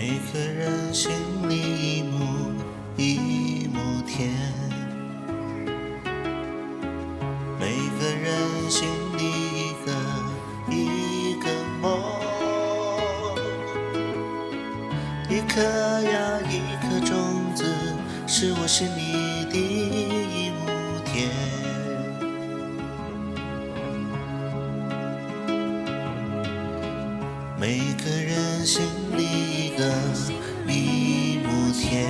每个人心里一亩一亩田，每个人心里一个梦，一颗呀一颗种子，是我心里的一亩田。每个人心里一亩田，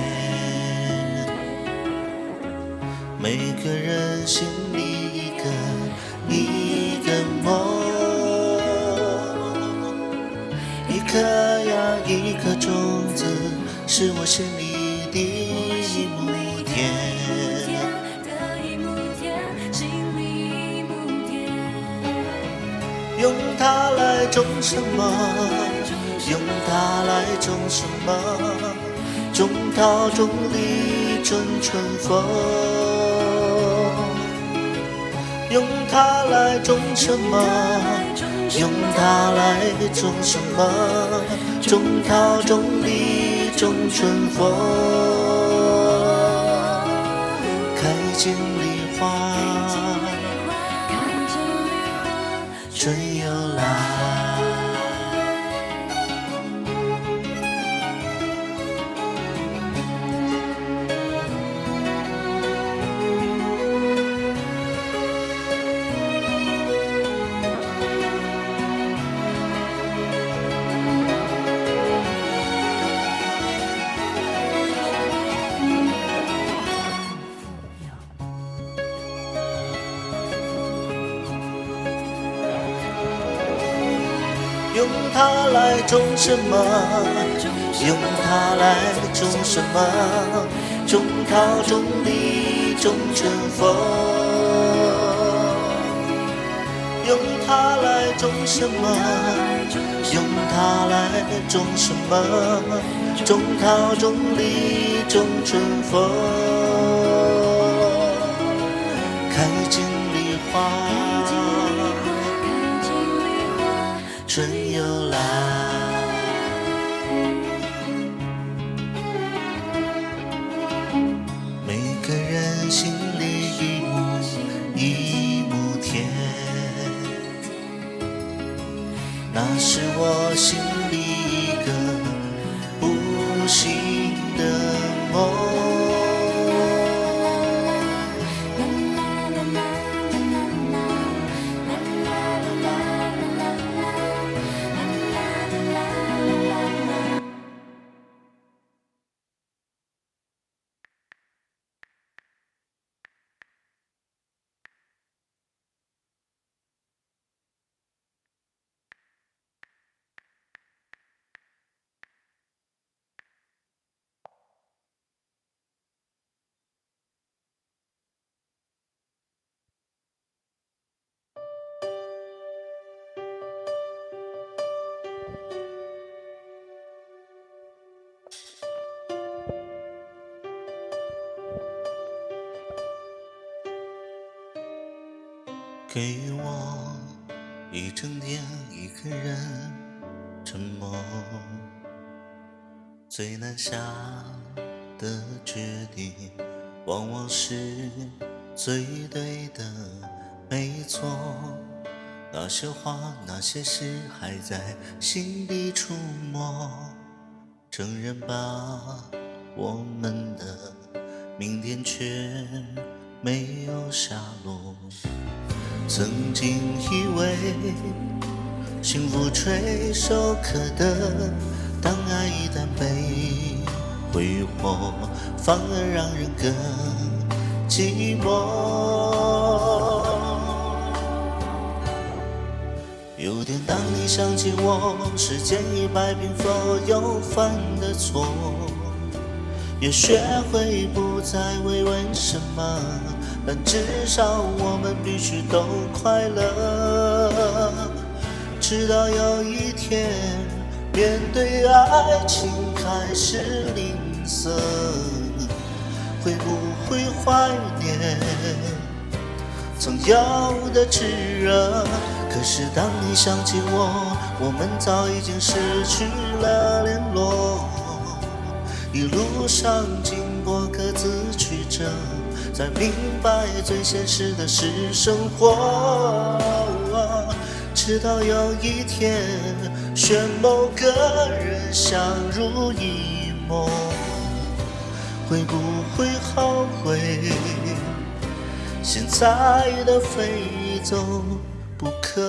每个人心里一个梦，一颗呀一颗种子，是我心里的一亩田。用它来种什么？用它来种什么？种桃种李种春风。用它来种什么？用它来种什么？种桃种李种春风。开尽梨花，春又来。用它来种什么？用它来种什么？种桃种李种春风。用它来种什么？用它来种什么？种桃种李种春风。开尽梨花，春又来。每个人心里一亩田，那是我心里一个不醒的梦。给我一整天一个人沉默，最难下的决定往往是最对的，没错。那些话那些事还在心底触摸，承认吧，我们的明天却没有下落。曾经以为幸福垂手可得，当爱一旦被挥霍，反而让人更寂寞。有天当你想起我，时间已摆平所有犯的错，也学会不再慰问什么，但至少我们必须都快乐。直到有一天，面对爱情开始吝啬，会不会怀念曾有的炽热？可是当你想起我，我们早已经失去了联络。一路上经过各自曲折，才明白最现实的是生活。直到有一天，选某个人相濡以沫，会不会后悔现在的非走不可？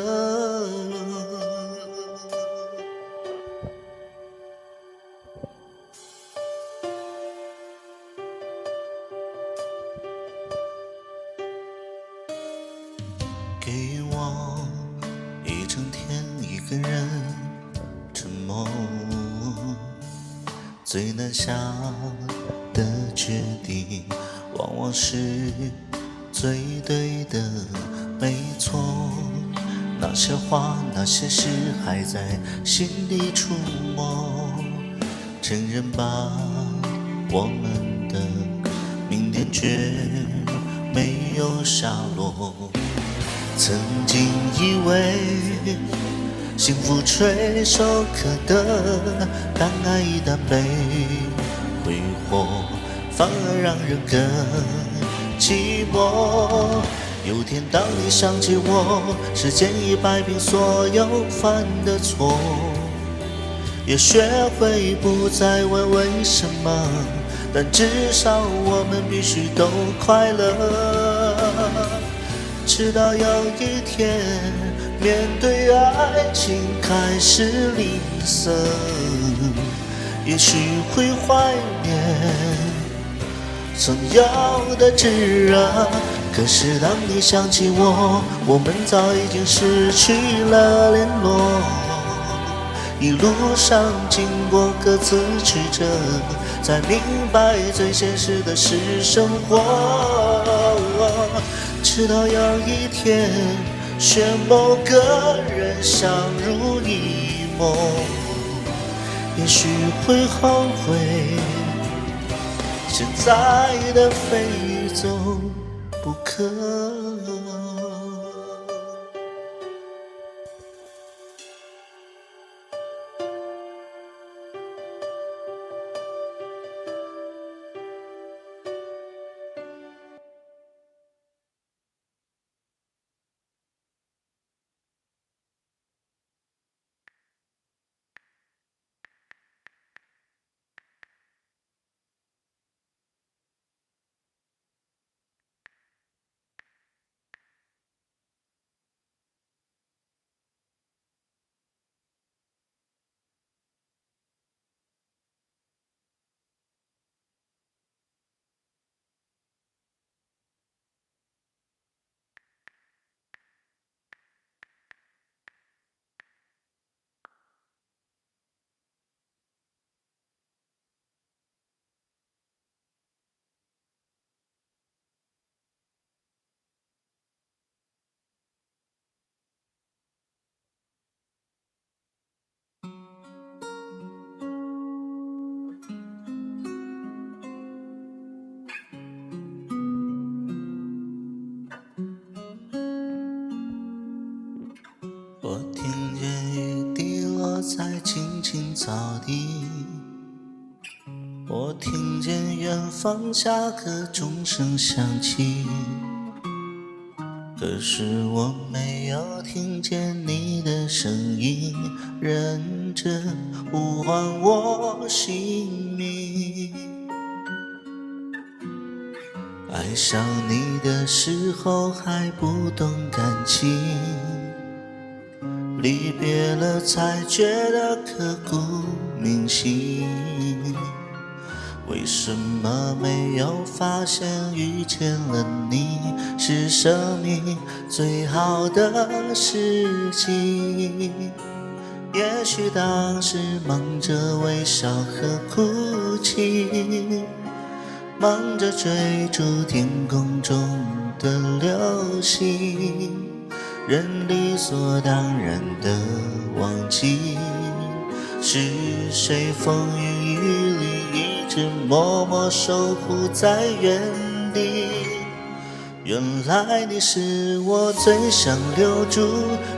给我一整天一个人沉默，最难下的决定往往是最对的，没错。那些话那些事还在心里触摸，承认吧，我们的明天却没有下落。曾经以为幸福垂手可得，但爱一旦被挥霍，反而让人更寂寞。有天当你想起我，时间已摆平所有犯的错，也学会不再问为什么，但至少我们必须都快乐。直到有一天，面对爱情开始吝啬，也许会怀念曾有的炙热。可是当你想起我，我们早已经失去了联络。一路上经过各自曲折，才明白最现实的是生活。直到有一天，选某个人相濡以沫，也许会后悔现在的非走不可。我听见雨滴落在青青草地，我听见远方下课钟声响起，可是我没有听见你的声音，认真呼唤我姓名。爱上你的时候还不懂感情，离别了才觉得刻骨铭心。为什么没有发现遇见了你是生命最好的事情？也许当时忙着微笑和哭泣，忙着追逐天空中的流星，人理所当然的忘记是谁风雨雨里一直默默守护在原地。原来你是我最想留住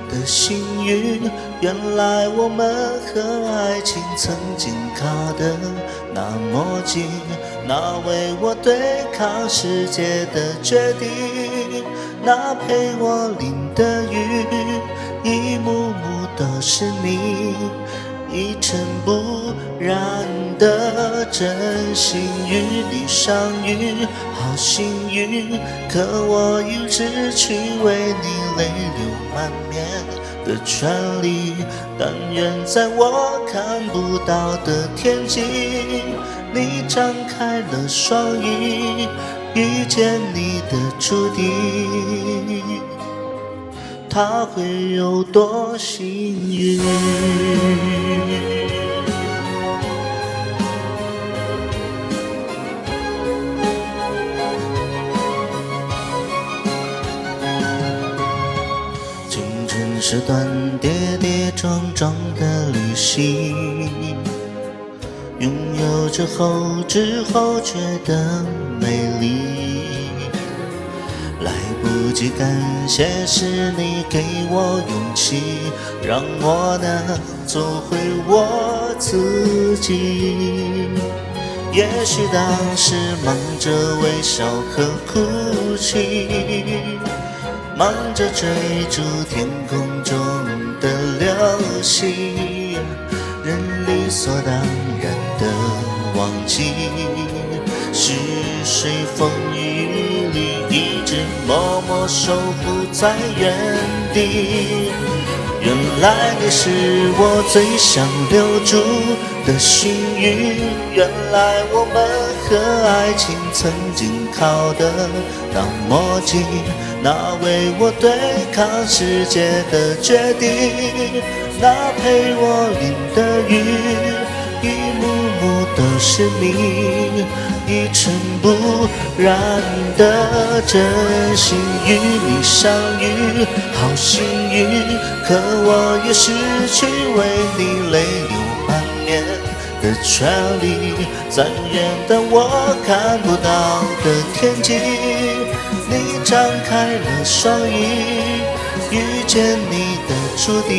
的幸运，原来我们和爱情曾经靠得那么近，那为我对抗世界的决定，那陪我淋的雨，一幕幕都是你，一尘不染的真心与你相遇，好幸运，可我已失去为你泪流满面的权利。但愿在我看不到的天际，你张开了双翼，遇见你的注定，他会有多幸运？青春是段跌跌撞撞的旅行，拥有之后觉得美丽。来不及感谢，是你给我勇气，让我能做回我自己。也许当时忙着微笑和哭泣，忙着追逐天空中的流星，人理所当然的忘记，是谁风雨里一直默默守护在原地。原来你是我最想留住的幸运，原来我们和爱情曾经靠得那么近，那为我对抗世界的决定，那陪我淋的雨，一幕幕都是你，一尘不染的真心与你相遇，好幸运，可我也失去为你泪流满面的权利。但愿当我看不到的天际，你张开了双翼，遇见你的注定，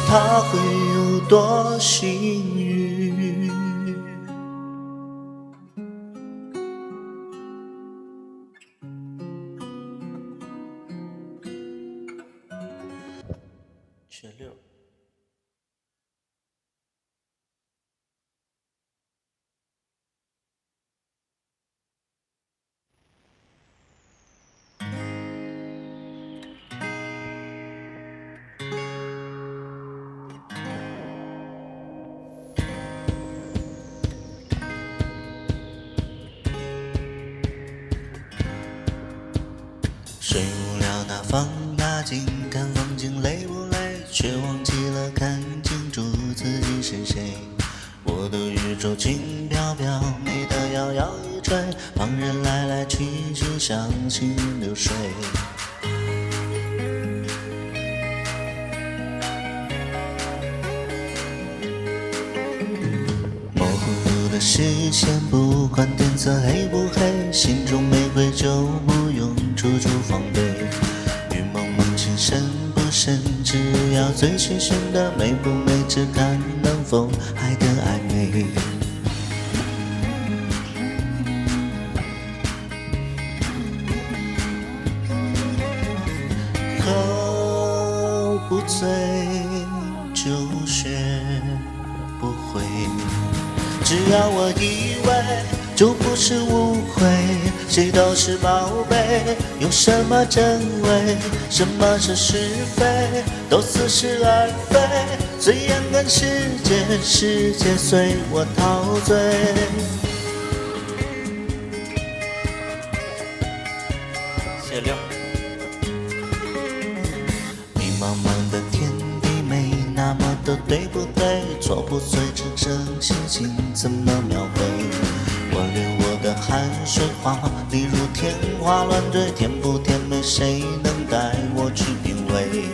他会有多幸运？学六。睡无聊那放大镜看风景累不累，却忘记了看清楚自己是谁。我的宇宙轻飘飘，你的摇摇欲坠，旁人来来去去像行云流水。模糊糊的视线，不管天色黑不黑，心中玫瑰就不用处处防备。雨蒙蒙情深不深，只要最眩眩的美不美，只看能否爱得暧昧。喝不醉就学不会，只要我以为就不是误会，谁都是宝贝，有什么真伪，什么是是非，都似是而非。最眼看世界，世界随我陶醉。谢六。迷茫茫的天地美，那么的对不对？错不对，只剩心情怎么描绘？我流我的汗水花，你如天花乱坠，甜不甜美，谁能带我去品味？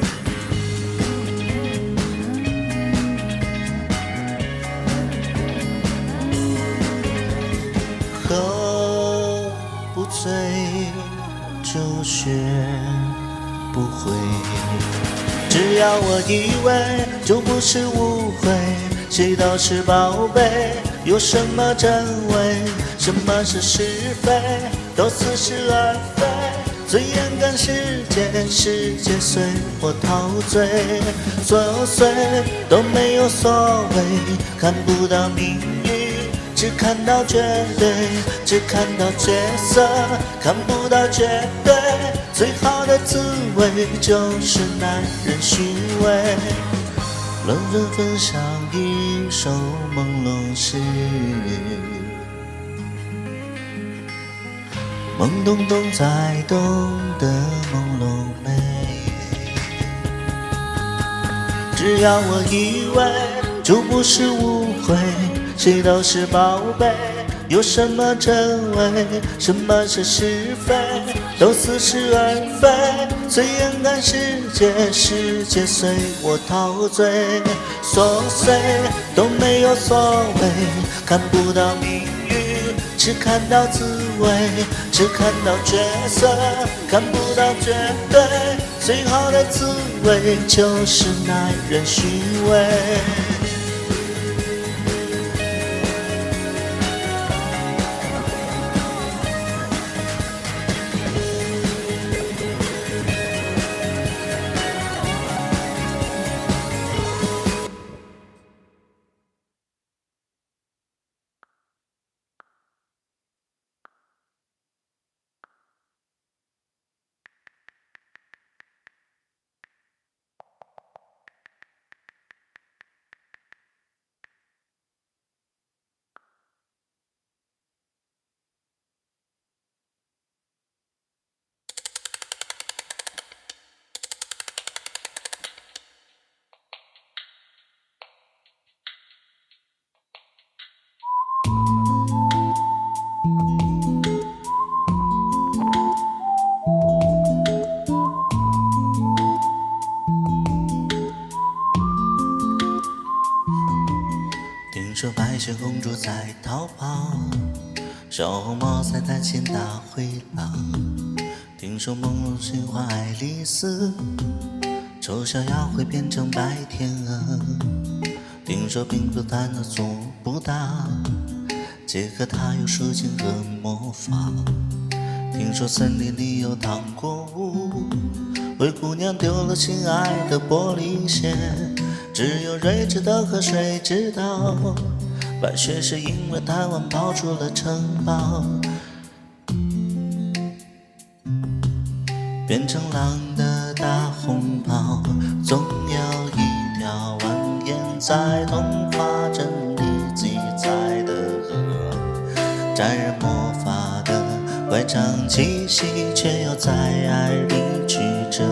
只要我以为，就不是误会。谁都是宝贝，有什么真伪？什么是是非？都似是而非。最眼看世界，世界随我陶醉，所有碎都没有所谓，看不到命运，只看到绝对，只看到角色，看不到绝对。最好的滋味就是男人虚伪，轮轮分享一首朦胧诗，懵懂懂才懂得朦胧美。只要我以为，就不是误会。谁都是宝贝，有什么真伪？什么是是非？都似是而非。最眼看世界，世界随我陶醉，琐碎都没有所谓，看不到命运，只看到滋味，只看到角色，看不到绝对。最好的滋味就是男人虚伪。听说白雪公主在逃跑，小红帽在担心大灰狼。听说梦中情话爱丽丝，丑小鸭会变成白天鹅。听说冰不弹的做不到，杰克他有竖琴和魔法。听说森林里有糖果屋，灰姑娘丢了心爱的玻璃鞋。只有睿智的河水知道，白雪是因为贪玩跑出了城堡，变成狼的大红袍，总有一条蜿蜒在童话镇里记载的河，沾染魔法的乖张气息，却又在爱里曲折。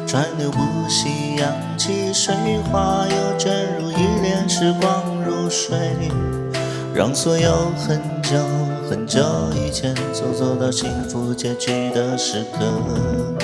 川流不息，扬起水花，又卷入一帘时光如水，让所有很久很久以前走到幸福结局的时刻。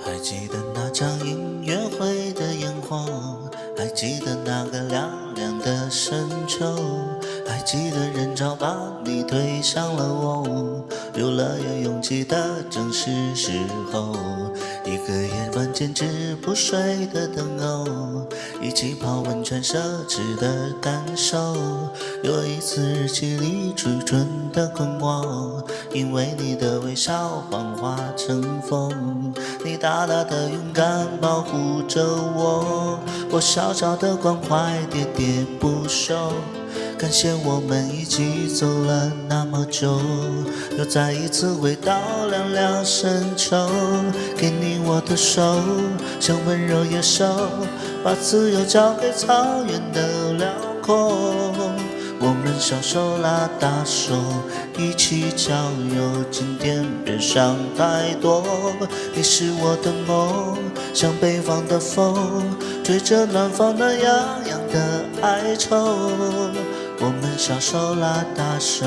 还记得那场音乐会的烟火，还记得那个凉凉的深秋，还记得人潮把你推向了我，有了有勇气的正是时候，一个夜晚坚持不睡的等候，一起泡温泉奢侈的感受，有一次日记里纯纯的困惑，因为你的微笑幻化成风，你大大的勇敢保护着我，我小小的关怀喋喋不休，感谢我们一起走了那么久，又再一次回到凉凉深秋，给你我的手，像温柔野兽，把自由交给草原的辽阔，我们小手拉大手，一起郊游。今天别想太多，你是我的梦，像北方的风，吹着南方暖洋洋的哀愁。我们小手拉大手，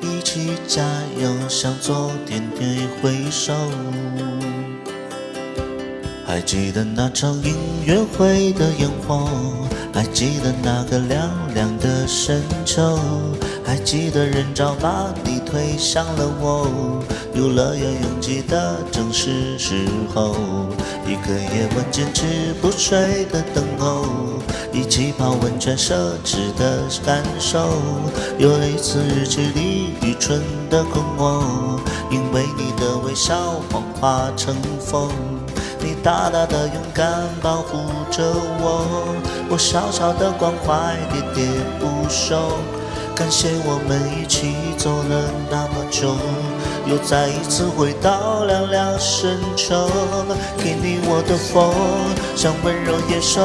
一起加油，向昨天别回首。还记得那场音乐会的烟火，还记得那个凉凉的深秋，还记得人潮把你推向了我，游乐园拥挤的正是时候，一个夜晚坚持不睡的等候，一起泡温泉奢侈的感受，又一次日记里愚蠢的困惑，因为你的微笑幻化成风，你大大的勇敢保护着我，我小小的关怀喋喋不休。感谢我们一起走了那么久，又再一次回到凉凉深秋。给你我的风，像温柔野兽，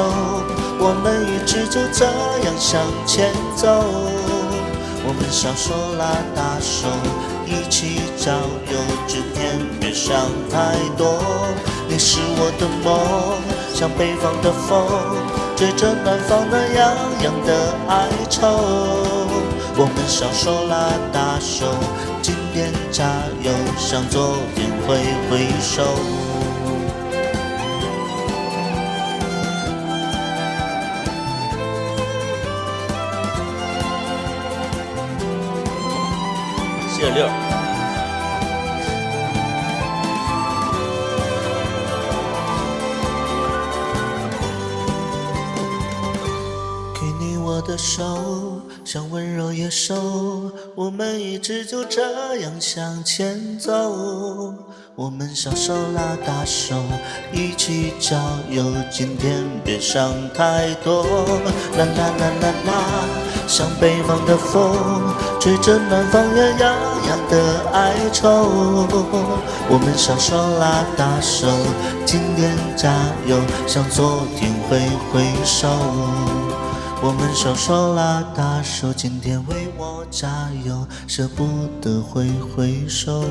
我们一直就这样向前走。我们小手拉大手，一起郊游，今天别想太多。你是我的梦，像北方的风，吹着南方暖洋洋的哀愁。我们小手拉大手，今天加油，向昨天挥挥手。谢谢六。我的手像温柔野兽，我们一直就这样向前走。我们小手拉大手，一起郊游，今天别想太多。啦啦啦啦啦，像北方的风，吹着南方暖洋洋的哀愁。我们小手拉大手，今天加油，向昨天挥挥手。我们小手拉大手，今天为我加油，舍不得挥挥手。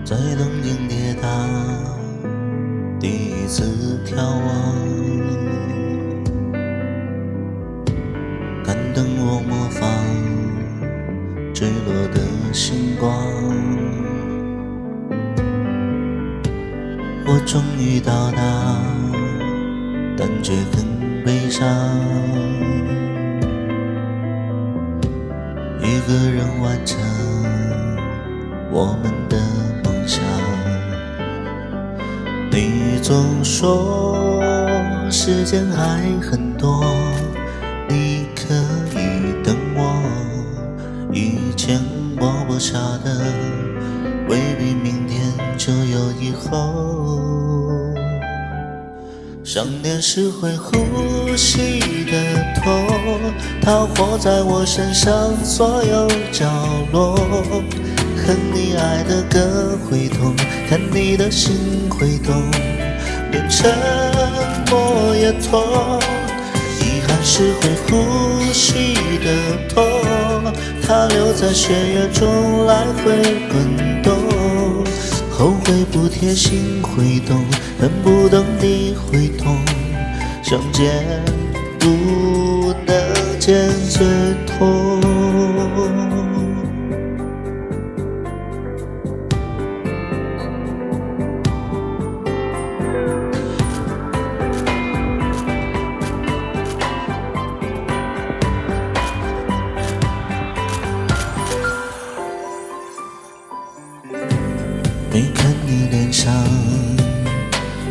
在东京铁塔第一次眺望，敢等我模仿坠落的星光。我终于到达，但却更悲伤。一个人完成我们的梦想，你总说时间还很多，你可以等我。以前我不晓得，未必明天就有以后。想念是会呼吸的痛，它活在我身上所有角落。恨你爱的歌会痛，看你的心会痛，连沉默也痛。遗憾是会呼吸的痛，它留在血液中来回滚动。后悔不贴心会痛，恨不得你会痛，相见不能见最痛。没看你脸上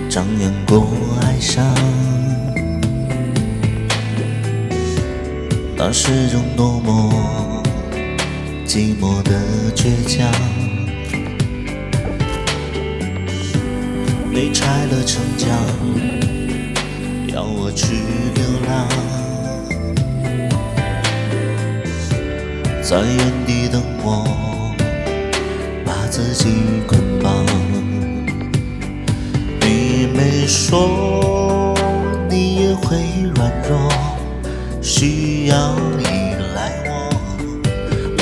张扬过哀伤，那是种多么寂寞的倔强。你拆了城墙，要我去流浪，在原地等我，把自己捆绑。你没说你也会软弱，需要依赖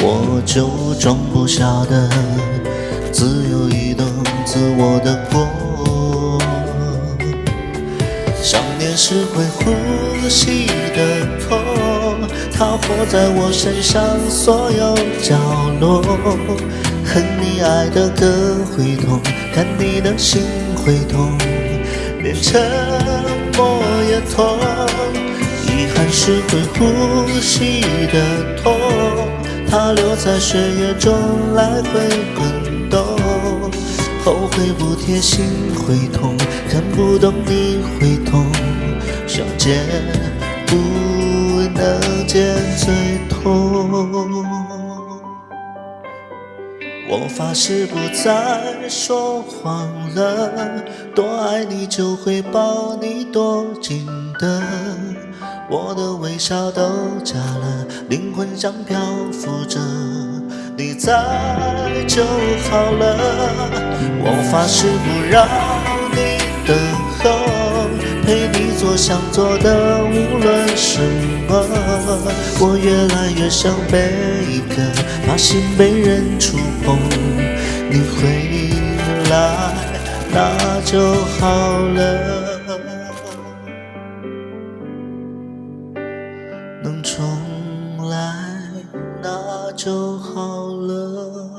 我就装不下的自由移动自我的过。想念是会呼吸的痛，它活在我身上所有角落。恨你爱的歌会痛，看你的心会痛，连沉默也痛。遗憾是会呼吸的痛，它留在血液中来回滚动。后悔不贴心会痛，看不懂你会痛，想见不能见最痛。我发誓不再说谎了，多爱你就会抱你多紧的，我的微笑都假了，灵魂像漂浮着，你在就好了。我发誓不让你等候，陪你做想做的无论什么。我越来越像贝壳，怕心被人触碰，你回来那就好了，能重来那就好了。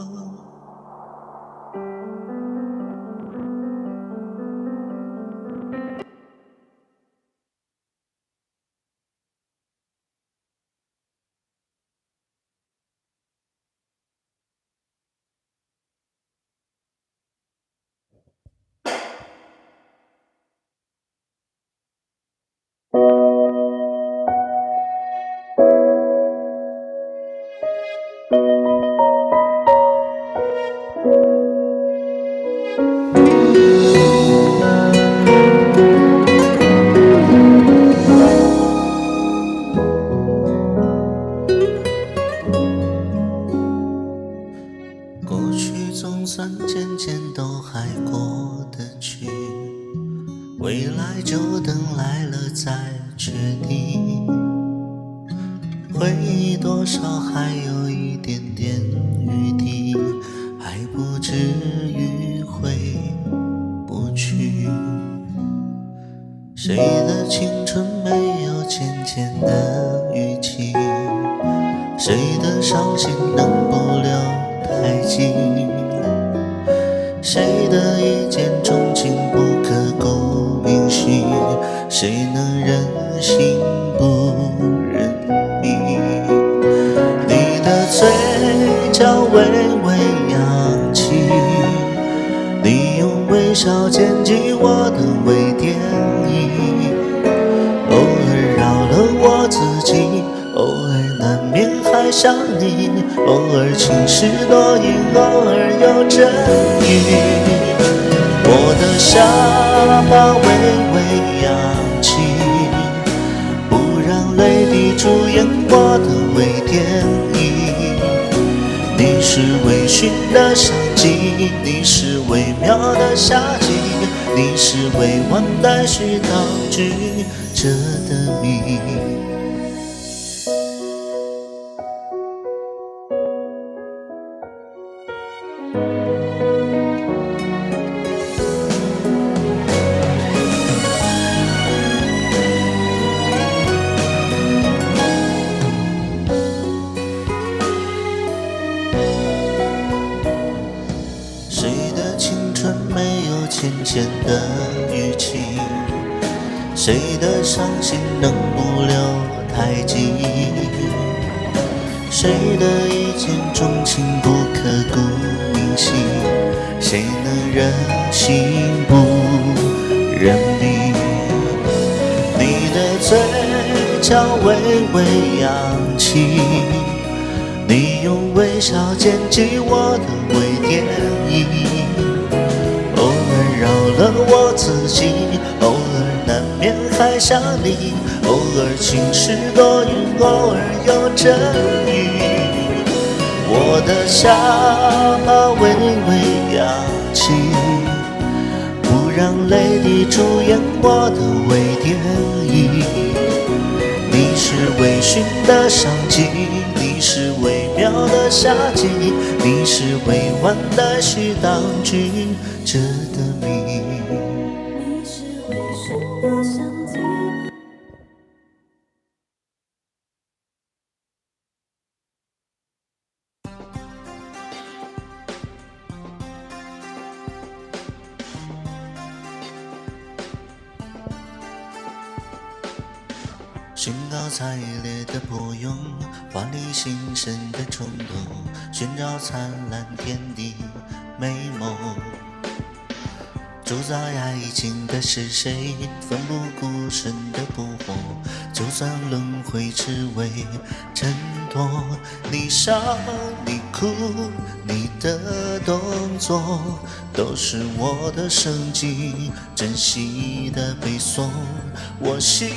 过去总算渐渐都还过得去，未来就等来了再确定。回忆多少还有一点点余地，还不至于回不去。谁的青春没有浅浅的淤青？谁的伤心能不留太近？谁的一见钟情不可够明晰？谁能忍心不认命？你的嘴角微微扬起，你用微笑剪辑我的微电影，偶尔饶了我自己，偶尔难免还想你，偶尔晴时多云，偶尔有阵雨。我的下巴微微扬起，不让泪滴主演我的微电影。你是微醺的相机，你是微妙的夏季，你是未完待续道具着的谜。谁的青春没有浅浅的淤青？谁的伤心能不留太近？谁的一见钟情不刻骨铭心？谁能忍心不认命？你的嘴角微微扬起，你用微笑剪辑我的微电影。偶尔饶了我自己，偶尔难免还想你，偶尔晴时多云，偶尔有阵雨。我的下巴微微扬起，不让泪滴主演我的微电影。你是微醺的上季，你是微妙的夏季，你是委婉的适当句折的谜。你是微醺的相机。兴高采烈的破蛹，华丽新生的冲动，寻找灿烂天地美梦。主宰爱情的是谁？奋不顾身的扑火，就算轮回只为挣脱。你笑，你哭，你的动作，都是我的生计，珍惜的背诵。我喜，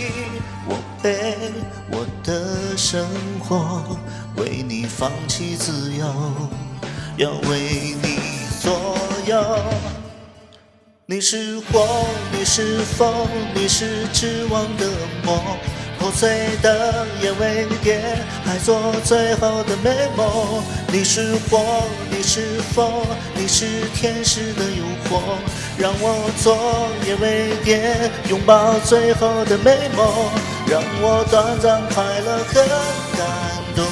我悲，我的生活，为你放弃自由，要为你左右。你是火，你是风，你是指望的梦，破碎的眼尾蝶，还做最后的美梦。你是火，你是风，你是天使的诱惑，让我做眼尾蝶，拥抱最后的美梦，让我短暂快乐和感动。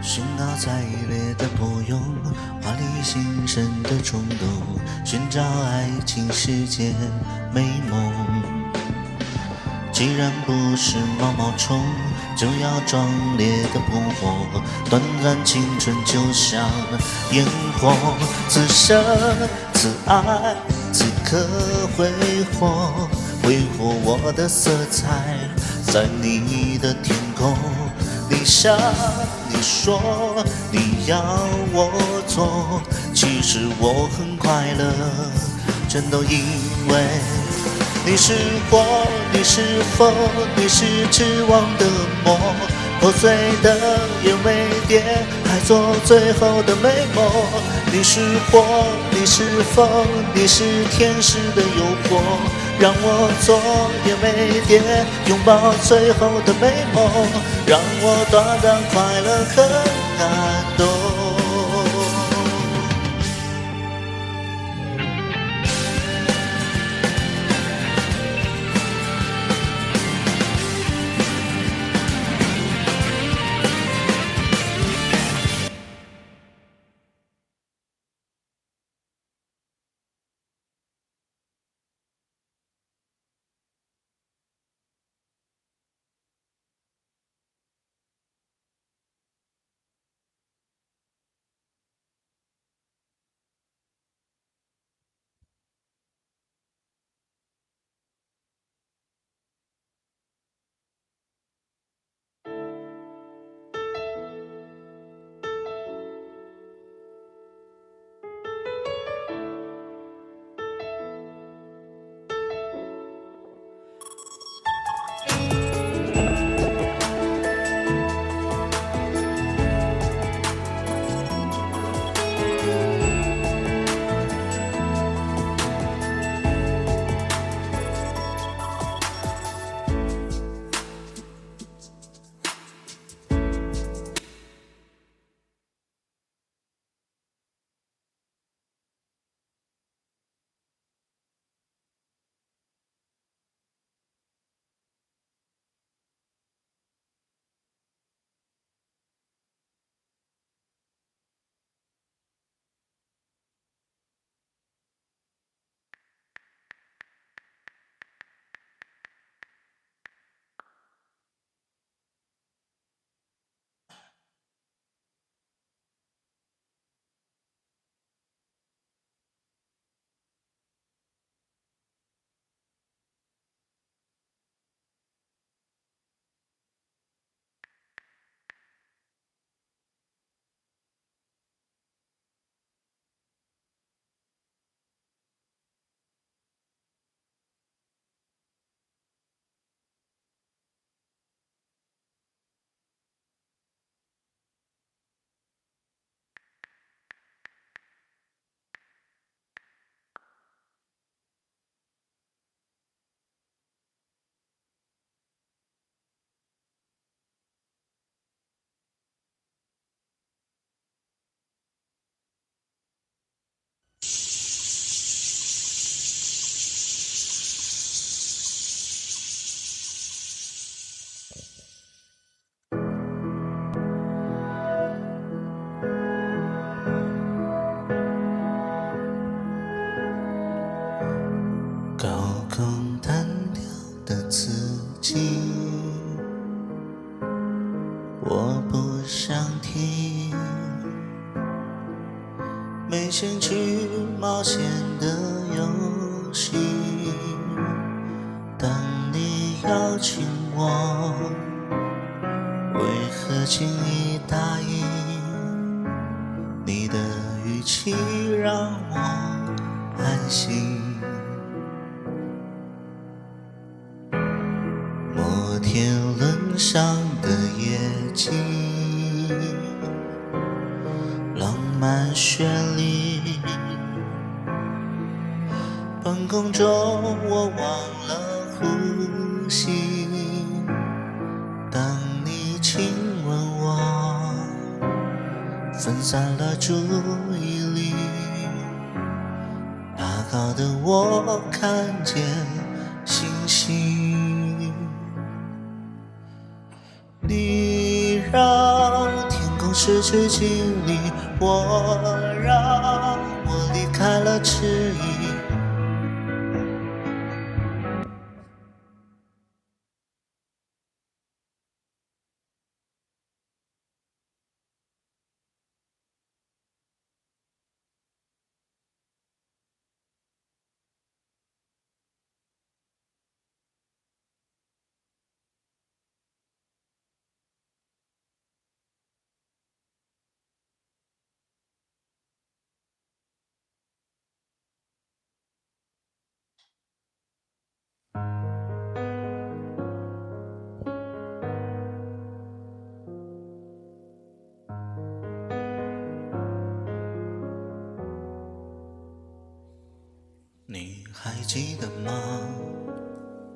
兴高采烈的破蛹，华丽新生的冲动，寻找爱情世界美梦。既然不是毛毛虫，就要壮烈的扑火，短暂青春就像烟火，此生此爱此刻挥霍，挥霍我的色彩，在你的天空。你想，你说，你要我做，其实我很快乐，全都因为你是火，你是风，你是指望的梦，破碎的眼尾蝶，还做最后的美梦。你是火，你是风，你是天使的诱惑，让我做眼尾蝶，拥抱最后的美梦，让我短暂快乐和感动。空单调的自己，我不想听没兴趣冒险的游戏。当你邀请我，为何轻易答应？你的语气让我安心。摩天轮上的夜景，浪漫绚丽。半空中我忘了呼吸。当你亲吻我，分散了注意力，爬高的我看见星星。你让天空失去精力，我让我离开了迟疑。你还记得吗？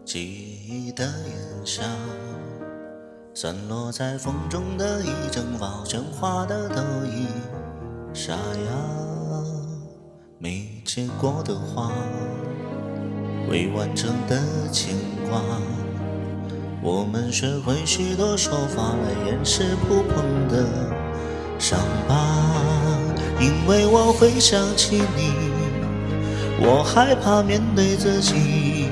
记忆的炎夏，散落在风中的一整包真花的都已沙哑，没结果的花，未完成的牵挂。我们学会许多手法来掩饰不碰的伤疤，因为我会想起你。我害怕面对自己，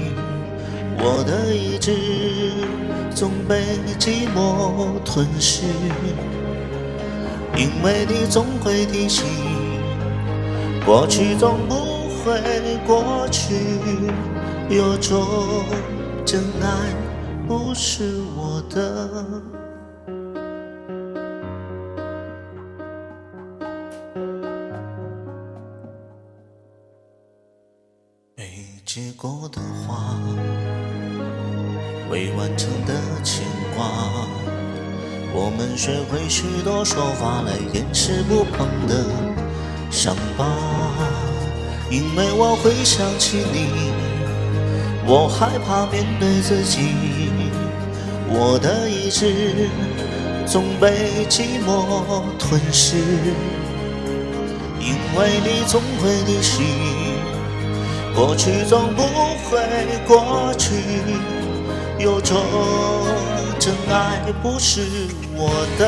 我的意志总被寂寞吞噬，因为你总会提醒，过去总不会过去，有种真爱不是我的。没结果的花，未完成的牵挂，我们学会许多手法来掩饰不碰的伤疤，因为我会想起你，我害怕面对自己，我的意志总被寂寞吞噬，因为你总会提醒，过去总不会过去，有种真爱不是我的。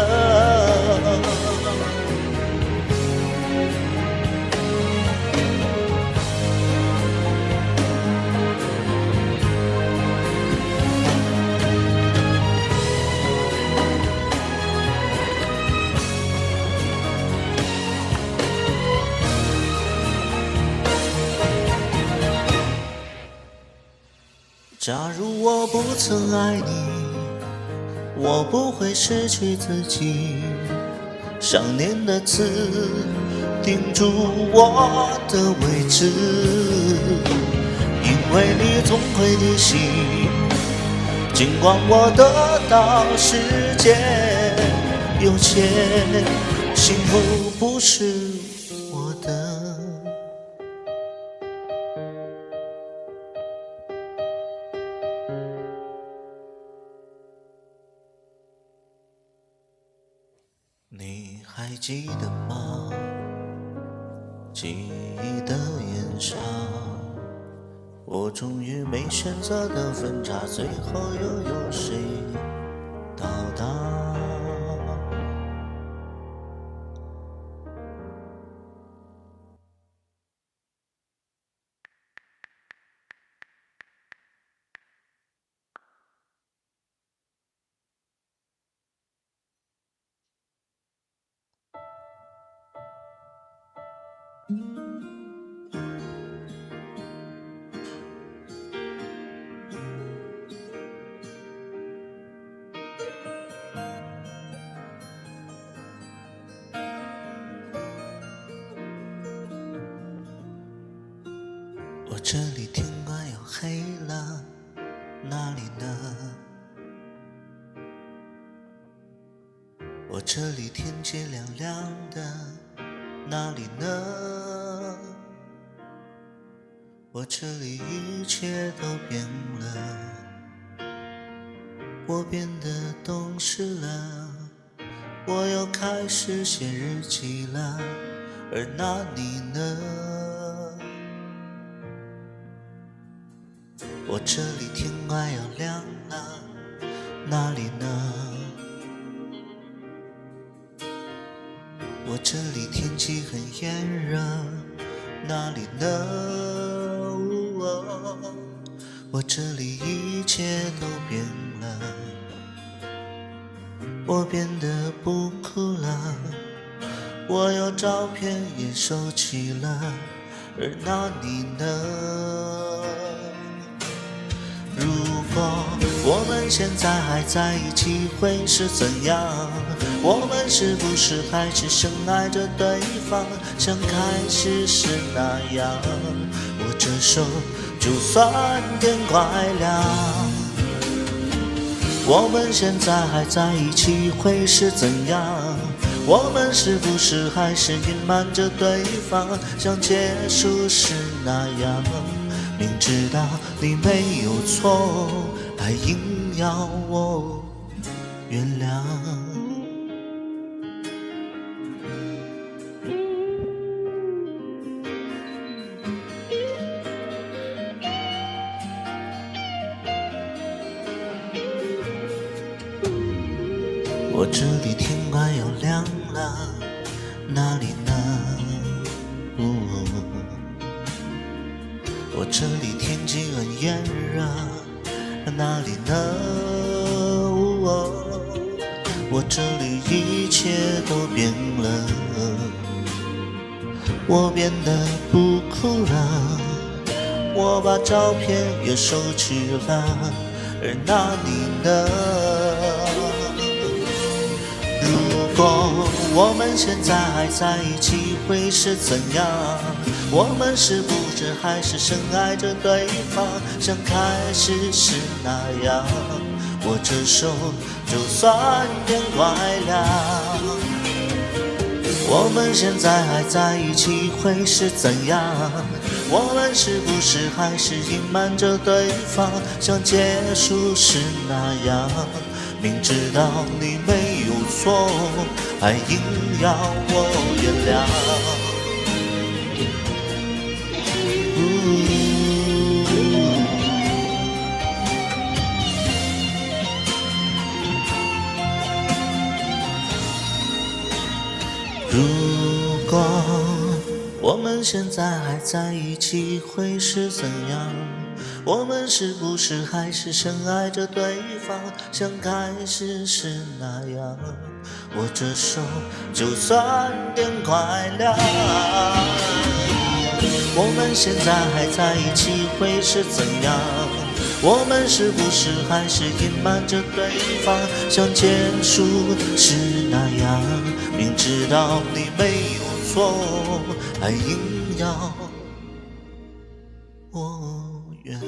假如我不曾爱你，我不会失去自己。想念的刺钉住我的位置，因为你总会提醒，尽管我得到世界有些幸福不是我的。你还记得吗？记忆的炎夏，我终于没选择的分岔，最后又有谁到达？我这里天快要黑了，哪里呢？我这里天气凉凉的，哪里呢？我这里一切都变了，我变得懂事了，我又开始写日记了，而那你呢？我这里天快要亮了，哪里呢？我这里天气很炎热，哪里呢？我这里一切都变了，我变得不哭了，我有照片也收起了，而那你呢？如果我们现在还在一起会是怎样？我们是不是还是深爱着对方，像开始时那样？握着手就算天快亮。我们现在还在一起会是怎样？我们是不是还是隐瞒着对方，像结束时那样？明知道你没有错，还硬要我原谅。我这里天快要亮了，哪里呢？我这里天气很炎热，哪里呢？我这里一切都变了，我变得不哭了，我把照片也收起了，而那你呢？如果我们现在还在一起会是怎样？我们是不是还是深爱着对方，像开始时那样？握着手就算天快亮。我们现在还在一起会是怎样？我们是不是还是隐瞒着对方，像结束时那样？明知道你没有错，还硬要我原谅。如果我们现在还在一起会是怎样？我们是不是还是深爱着对方，像开始时那样？握着手就算天快亮。我们现在还在一起会是怎样？我们是不是还是隐瞒着对方，像结束时那样？明知道你没有错，还硬要我原谅。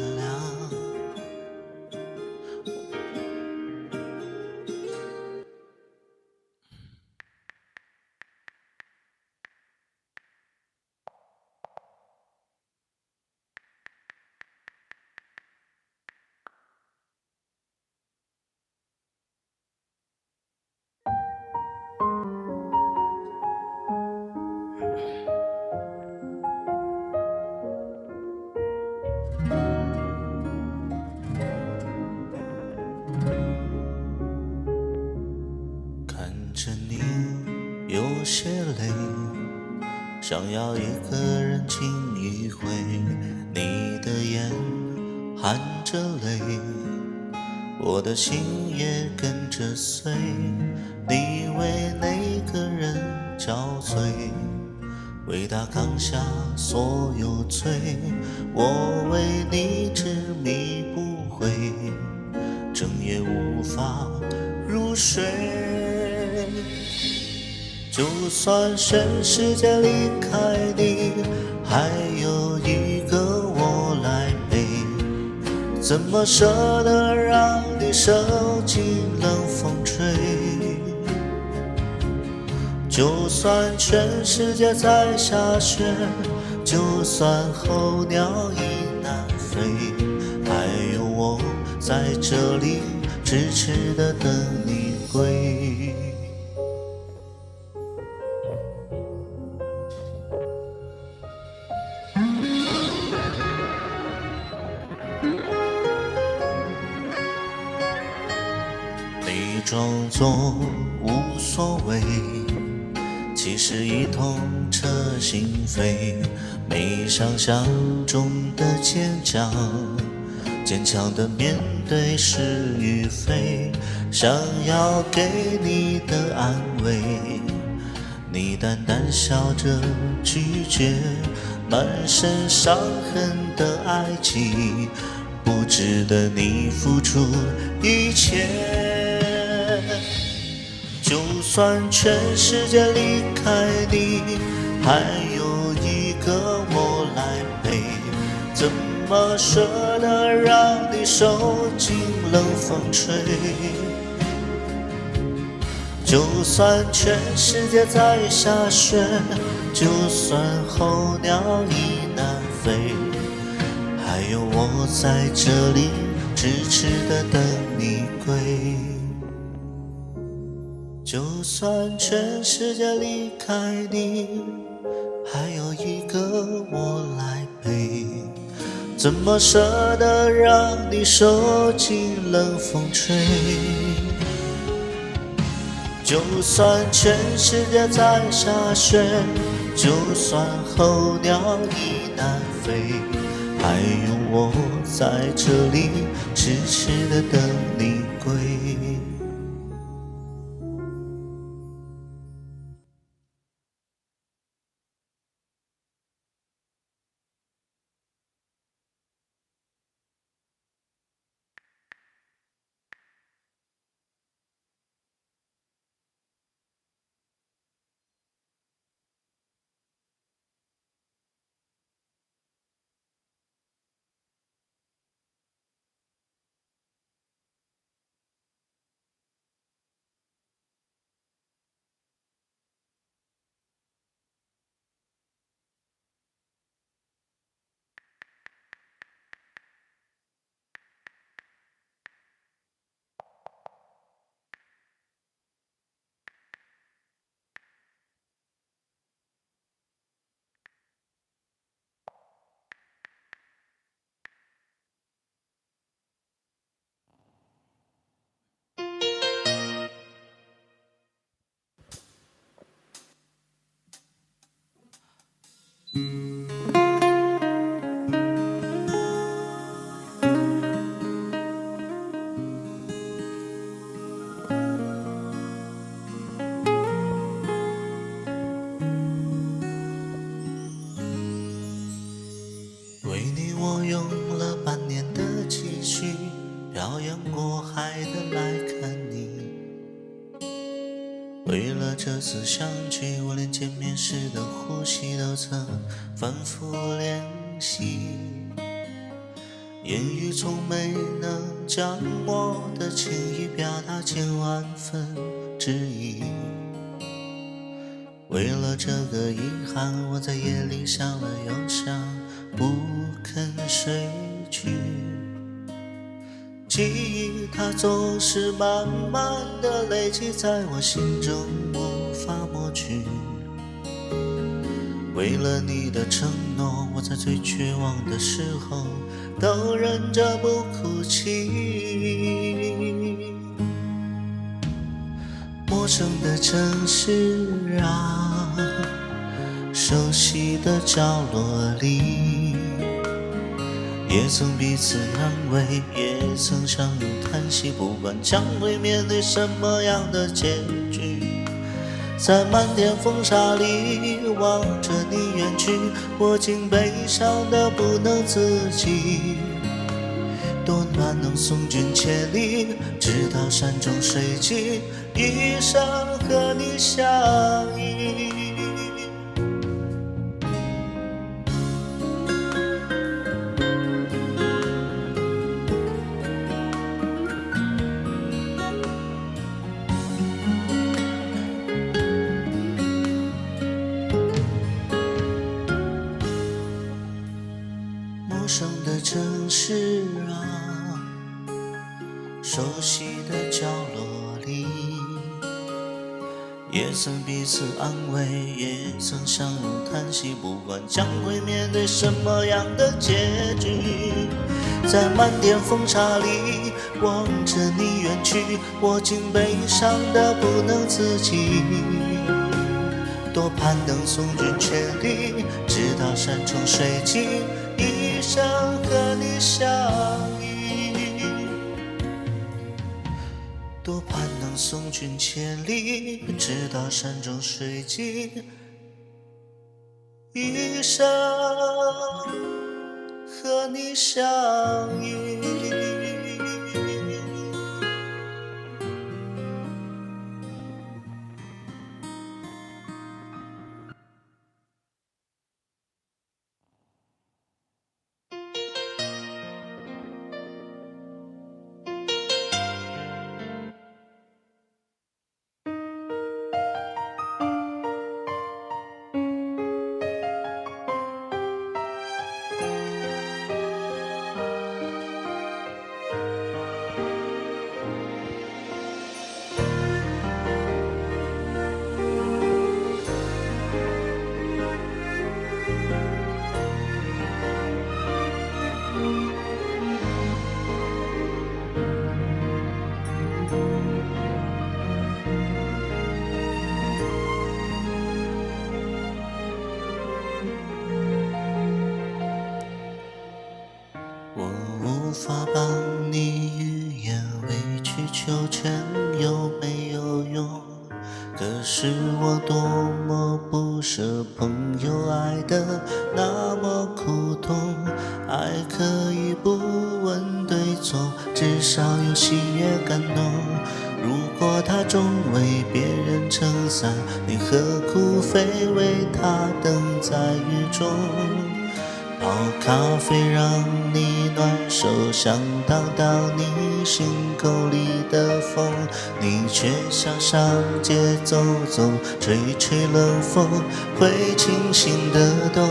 看着你有些累，想要一个人亲一回，你的眼含着泪，我的心也跟着碎，你为那个人憔悴，为他扛下所有罪，我为你执迷不悔，整夜无法入睡。就算全世界离开你，还有一个我来陪，怎么舍得让你受尽冷风吹？就算全世界在下雪，就算候鸟已南飞，还有我在这里痴痴地等你归。你装作无所谓，其实已痛彻心扉，没想象中的坚强，坚强的面对是与非，想要给你的安慰，你淡淡笑着拒绝，满身伤痕的爱情，不值得你付出一切。就算全世界离开你，还有一个我来陪，怎么舍得让你受尽冷风吹？就算全世界在下雪，就算候鸟已南飞，还有我在这里痴痴地等你归。就算全世界离开你，还有一个我来陪，怎么舍得让你受尽冷风吹？就算全世界在下雪，就算候鸟已南飞，还有我在这里痴痴地等你归。为你我用了半年的积蓄，漂洋过海的来看你。为了这次相聚，我连见面时的呼吸都曾反复练习，言语从没能将我的情意表达千万分之一。为了这个遗憾，我在夜里想了又想，不肯睡去。记忆它总是慢慢的累积在我心中，无法抹去。为了你的承诺，我在最绝望的时候都忍着不哭泣。陌生的城市啊，熟悉的角落里，也曾彼此安慰，也曾相拥叹息，不管将会面对什么样的结局，在漫天风沙里望着你远去，我竟悲伤得不能自己。多难能送君千里，直到山穷水尽，一生和你相依。陌生的城市啊，熟悉的角落里，也曾彼此安慰，也曾相拥叹息，不管将会面对什么样的结局。在漫天风沙里望着你远去，我竟悲伤得不能自己。多盼能送君千里，直到山穷水尽，一生和你相依。多盼能送君千里，直到山穷水尽，一生和你相依。我无法帮你预言，委曲求全有没有用？可是我多么不舍朋友爱得那么苦痛，爱可以不问对错，至少有喜悦感动。如果他终为别人撑伞，你何苦非为他等在雨中？泡咖啡让你暖手，想挡挡你心口里的风，你却想上街走走，吹吹冷风，会清醒得懂。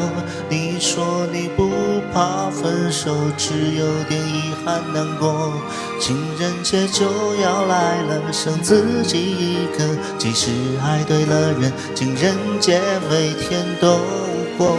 你说你不怕分手，只有点遗憾难过。情人节就要来了，剩自己一个，即使爱对了人，情人节每天都过。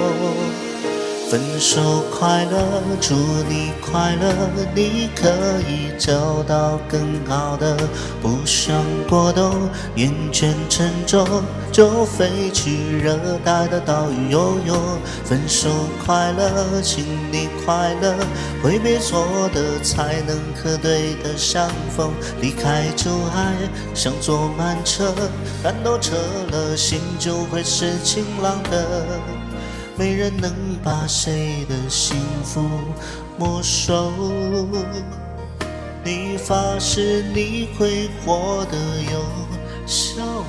分手快乐，祝你快乐，你可以找到更好的，不想过冬，厌倦沉重，就飞去热带的岛屿游泳。分手快乐，请你快乐，挥别错的才能可对的相逢。离开旧爱，像坐慢车，感动彻了，心就会是晴朗的。没人能把谁的幸福没收，你发誓你会活得有笑容。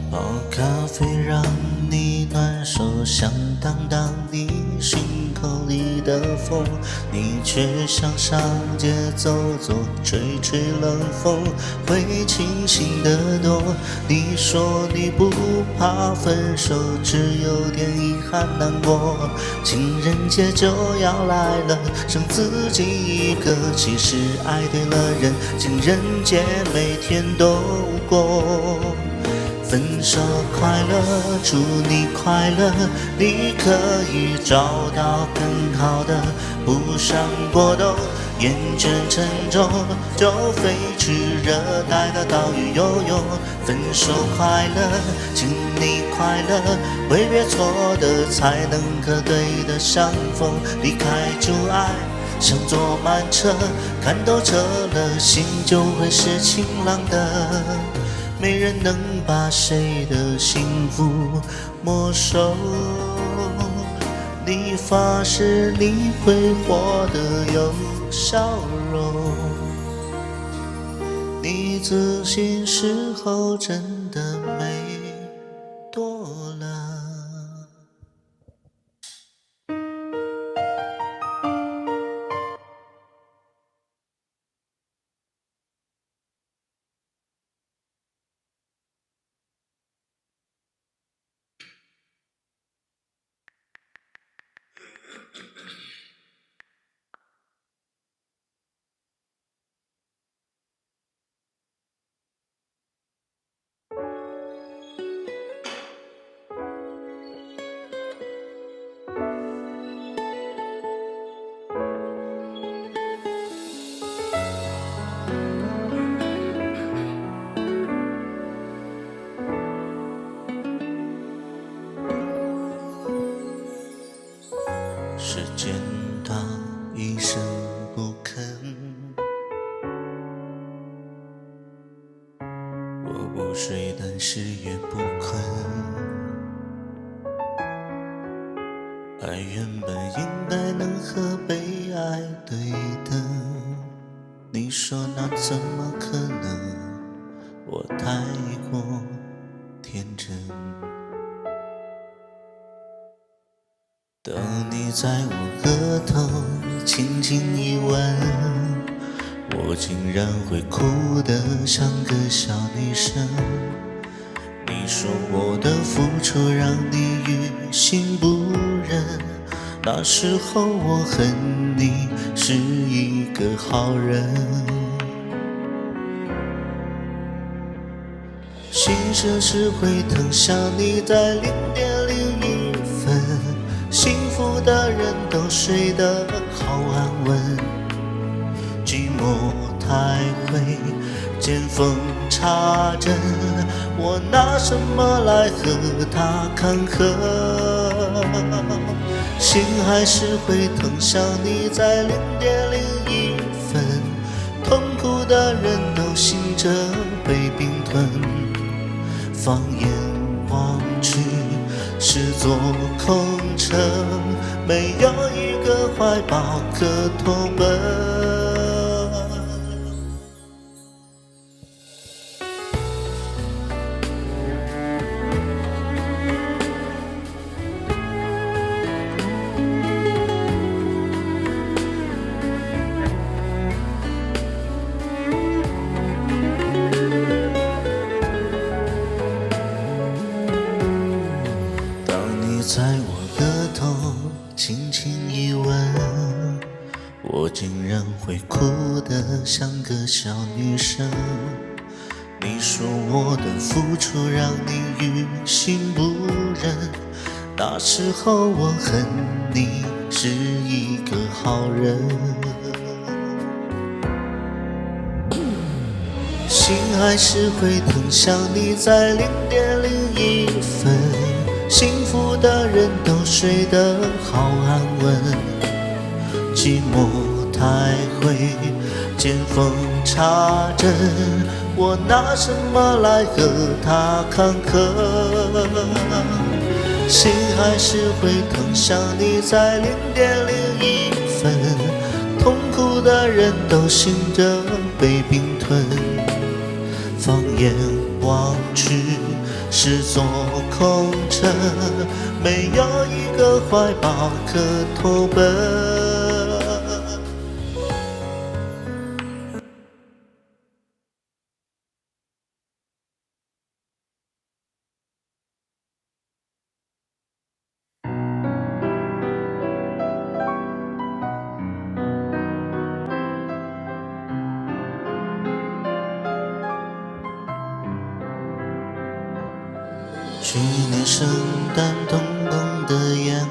泡咖啡让你暖手，想挡挡你心口里的风，你却想上街走走，吹吹冷风，会清醒得多。你说你不怕分手，只有点遗憾难过。情人节就要来了，剩自己一个，其实爱对了人，情人节每天都过。分手快乐，祝你快乐，你可以找到更好的，不想过冬，厌倦沉重，就飞去热带的岛屿游泳。分手快乐，请你快乐，挥别错的，才能和对的相逢。离开旧爱，像坐慢车，看透彻了，心就会是晴朗的。没人能把谁的幸福没收，你发誓你会活得有笑容，你自信时候真的美多了。时间它一声不吭，我不睡，但是也不困。爱原本应该能和被爱对等，你说那怎么可能？我太过天真。当你在我额头轻轻一吻，我竟然会哭得像个小女生。你说我的付出让你于心不忍，那时候我恨你是一个好人。心设是会疼，想你在0.01分，幸福的人都睡得好安稳，寂寞太会见缝插针，我拿什么来和他抗衡？心还是会疼，想你在0.01分，痛苦的人都醒着被冰吞，放眼望去是座空城，没有一个怀抱可同奔。在我额头轻轻一吻，我竟然会哭得像个小女生。你说我的付出让你于心不忍，那时候我恨你是一个好人。心还是会疼，想你在0.01分，幸福的人都睡得好安稳，寂寞太会见缝插针，我拿什么来和他抗衡？心还是会疼，想你在0.01分，痛苦的人都醒着被冰吞，放眼望去是是座空城，没有一个怀抱可投奔。去年圣诞动工的烟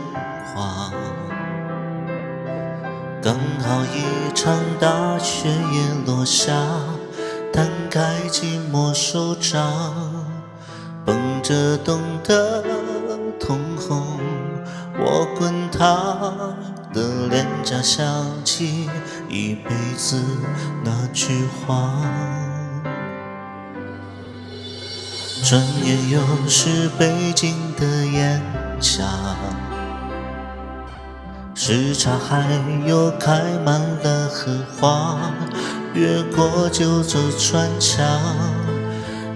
花，刚好一场大雪也落下，摊开寂寞手掌，绷着冻的通红，我滚烫的脸颊，想起一辈子那句话。转眼又是北京的炎夏，时差还有开满了荷花，越过九州穿墙，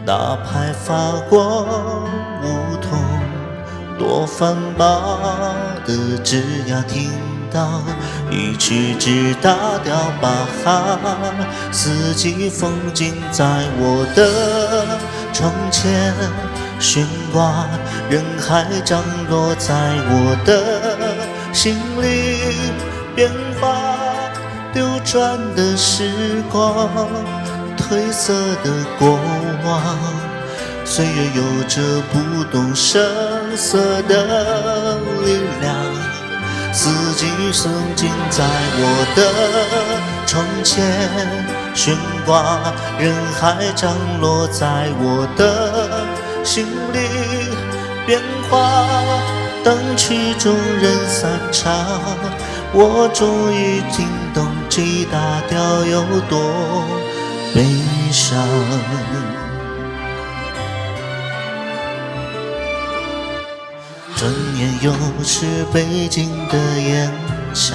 那排发光梧桐，多繁忙的枝桠听到一曲只大调巴哈，四季风景在我的窗前悬挂，人海涨落在我的心里，变化流转的时光，褪色的过往，岁月有着不动声色的力量，四季风景在我的窗前悬挂，人海涨落在我的心里，变化当曲终人散场，我终于听懂 G 大调有多悲伤。转眼又是北京的炎夏，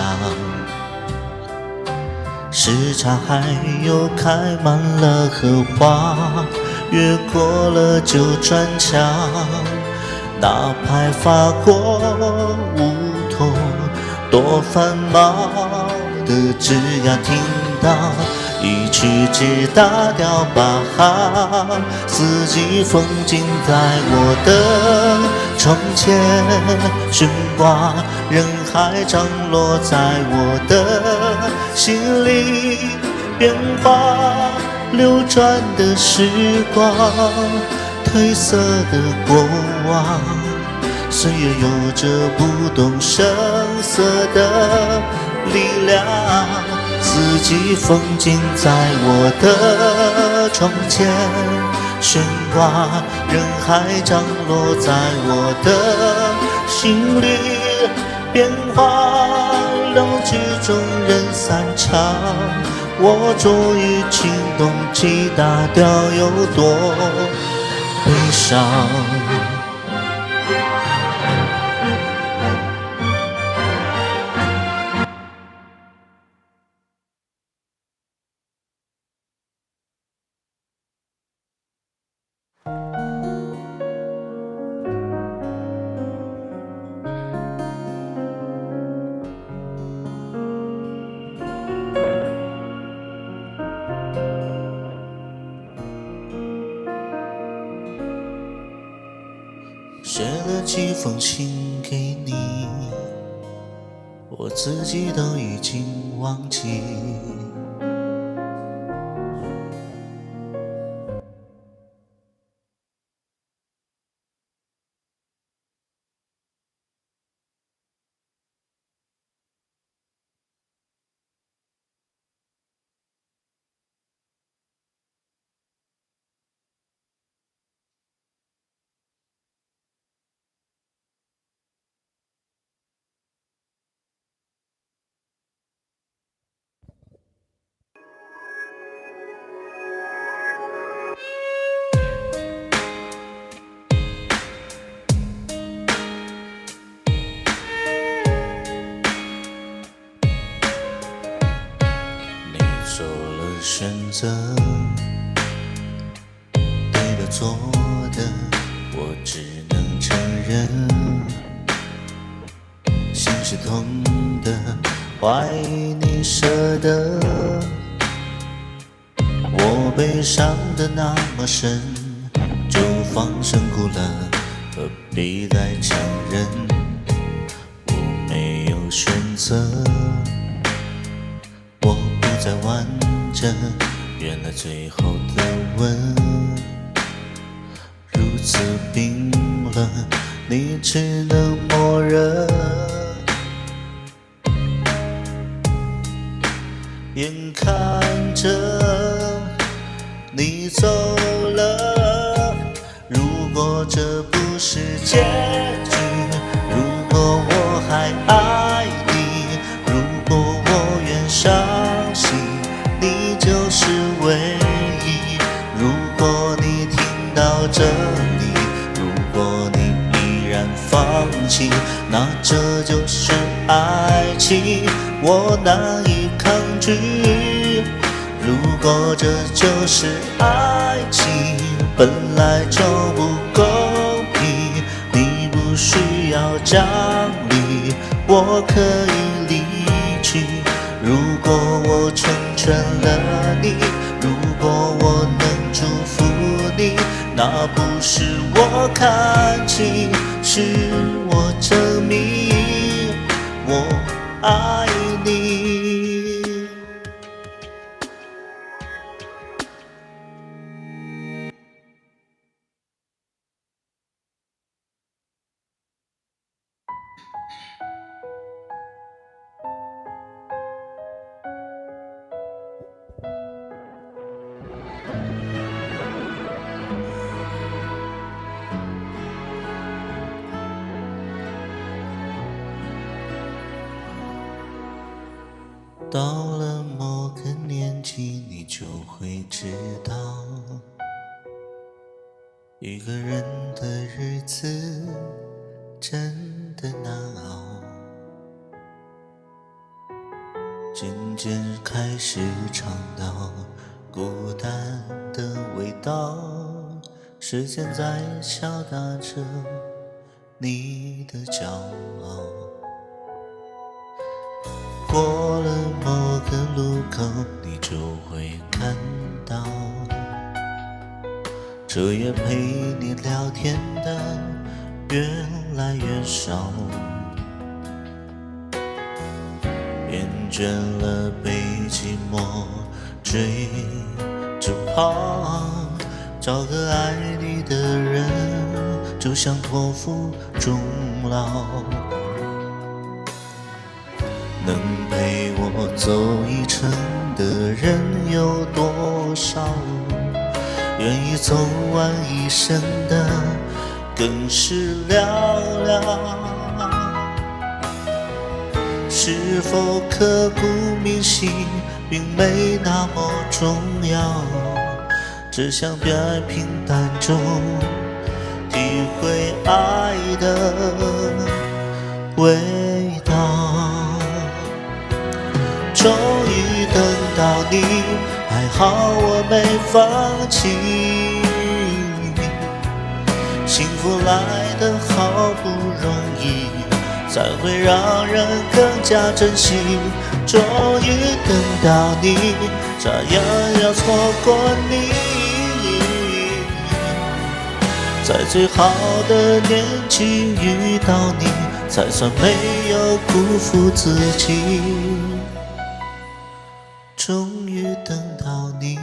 时差还有开满了荷花，越过了九转墙，那排发光梧桐，多繁忙的枝桠听到一曲只大调巴哈，四季风景在我的窗前悬挂，人海涨落在我的心里，变化流转的时光，褪色的过往，岁月有着不动声色的力量，四季风景在我的窗前悬挂，人海涨落在我的心里，变化让曲终人散场，我终于听懂 G 大调有多悲伤。写了几封信给你，我自己都已经忘记。做了选择，对的错的我只能承认，心是痛的，怀疑你舍得。我悲伤的那么深，就放声哭了，何必再强忍？我没有选择，我不再完整。原来最后的吻如此冰冷，你只能默认。眼看着你走了，如果这不是结局，如果我还爱你，如果我愿相信你就是唯一，如果你听到这里，如果你依然放弃，那这就是爱情，我难以抗拒。如果这就是爱情，本来就不公平，你不需要讲理，我可以离去。如果我成全了你，如果我能祝福你，那不是我看清，是我证明我爱你。到了某个年纪，你就会知道，一个人的日子真的难熬。渐渐开始尝到孤单的味道，时间在敲打着你的骄傲。过了某个路口，你就会看到，彻夜陪你聊天的越来越少，厌倦了被寂寞追着跑，找个爱你的人，就像托付终老。能陪我走一程的人有多少？愿意走完一生的更是寥寥。是否刻骨铭心并没那么重要，只想在平淡中体会爱的味道。终于等到你，还好我没放弃，幸福来得好不容易，才会让人更加珍惜。终于等到你，差点要错过你，在最好的年纪遇到你，才算没有辜负自己。终于等到你，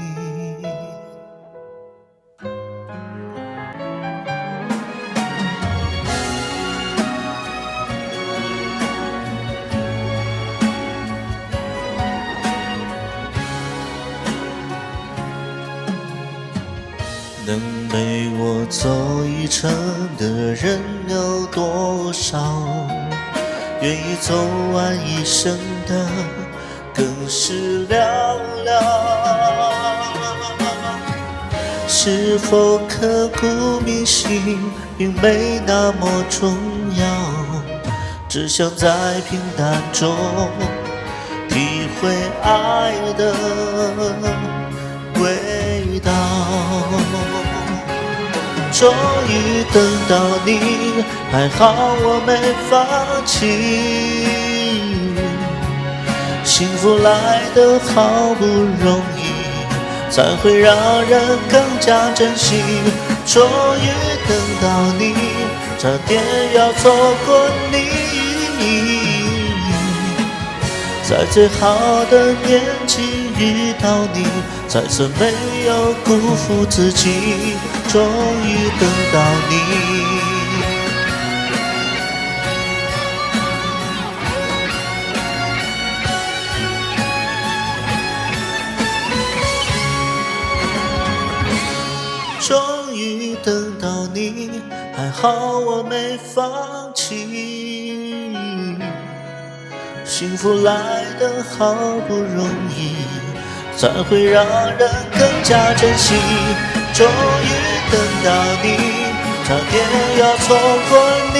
能陪我走一程的人有多少？愿意走完一生的更是寥寥。是否刻骨铭心并没那么重要，只想在平淡中体会爱的味道。终终于等到你，还好我没放弃。幸福来得好不容易，才会让人更加珍惜。终于等到你，差点要错过你。在最好的年纪遇到你，才算没有辜负自己。终于等到你。终于等到你，还好我没放弃。幸福来得好不容易，才会让人更加珍惜。终于等到你，差点要错过你。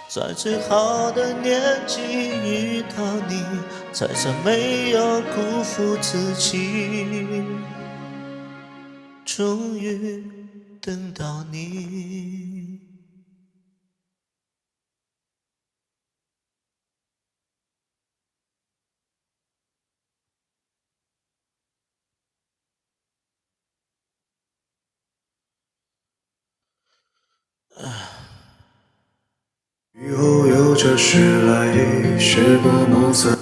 在最好的年纪遇到你，才算没有辜负自己。终于等到你。雨后有着时来时过暮色。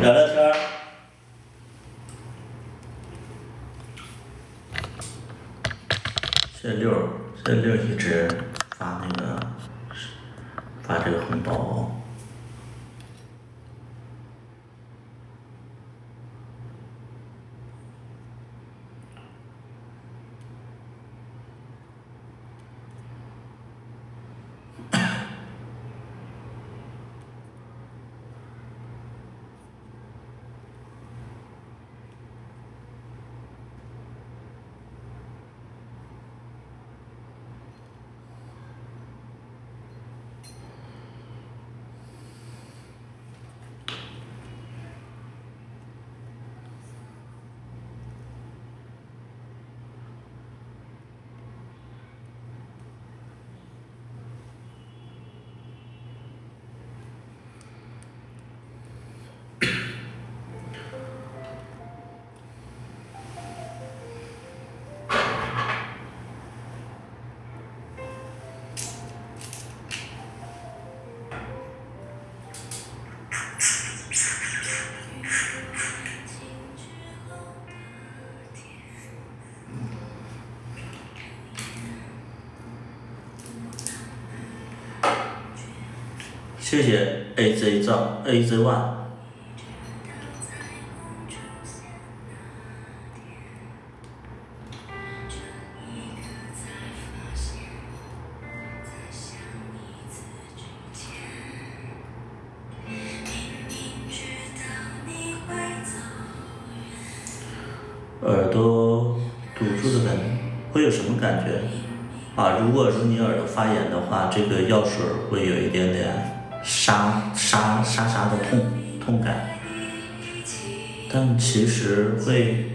聊聊天儿。谢六一直发这个红包。谢谢 AZ1。耳朵堵住的感觉会有什么感觉啊？如果说你耳朵发炎的话，这个药水会有一点点沙的痛感，但其实会，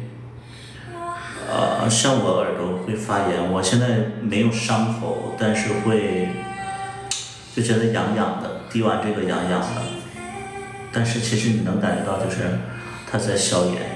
像我耳朵会发炎，我现在没有伤口，但是会就觉得痒痒的，滴完这个痒痒的，但是其实你能感觉到就是它在消炎。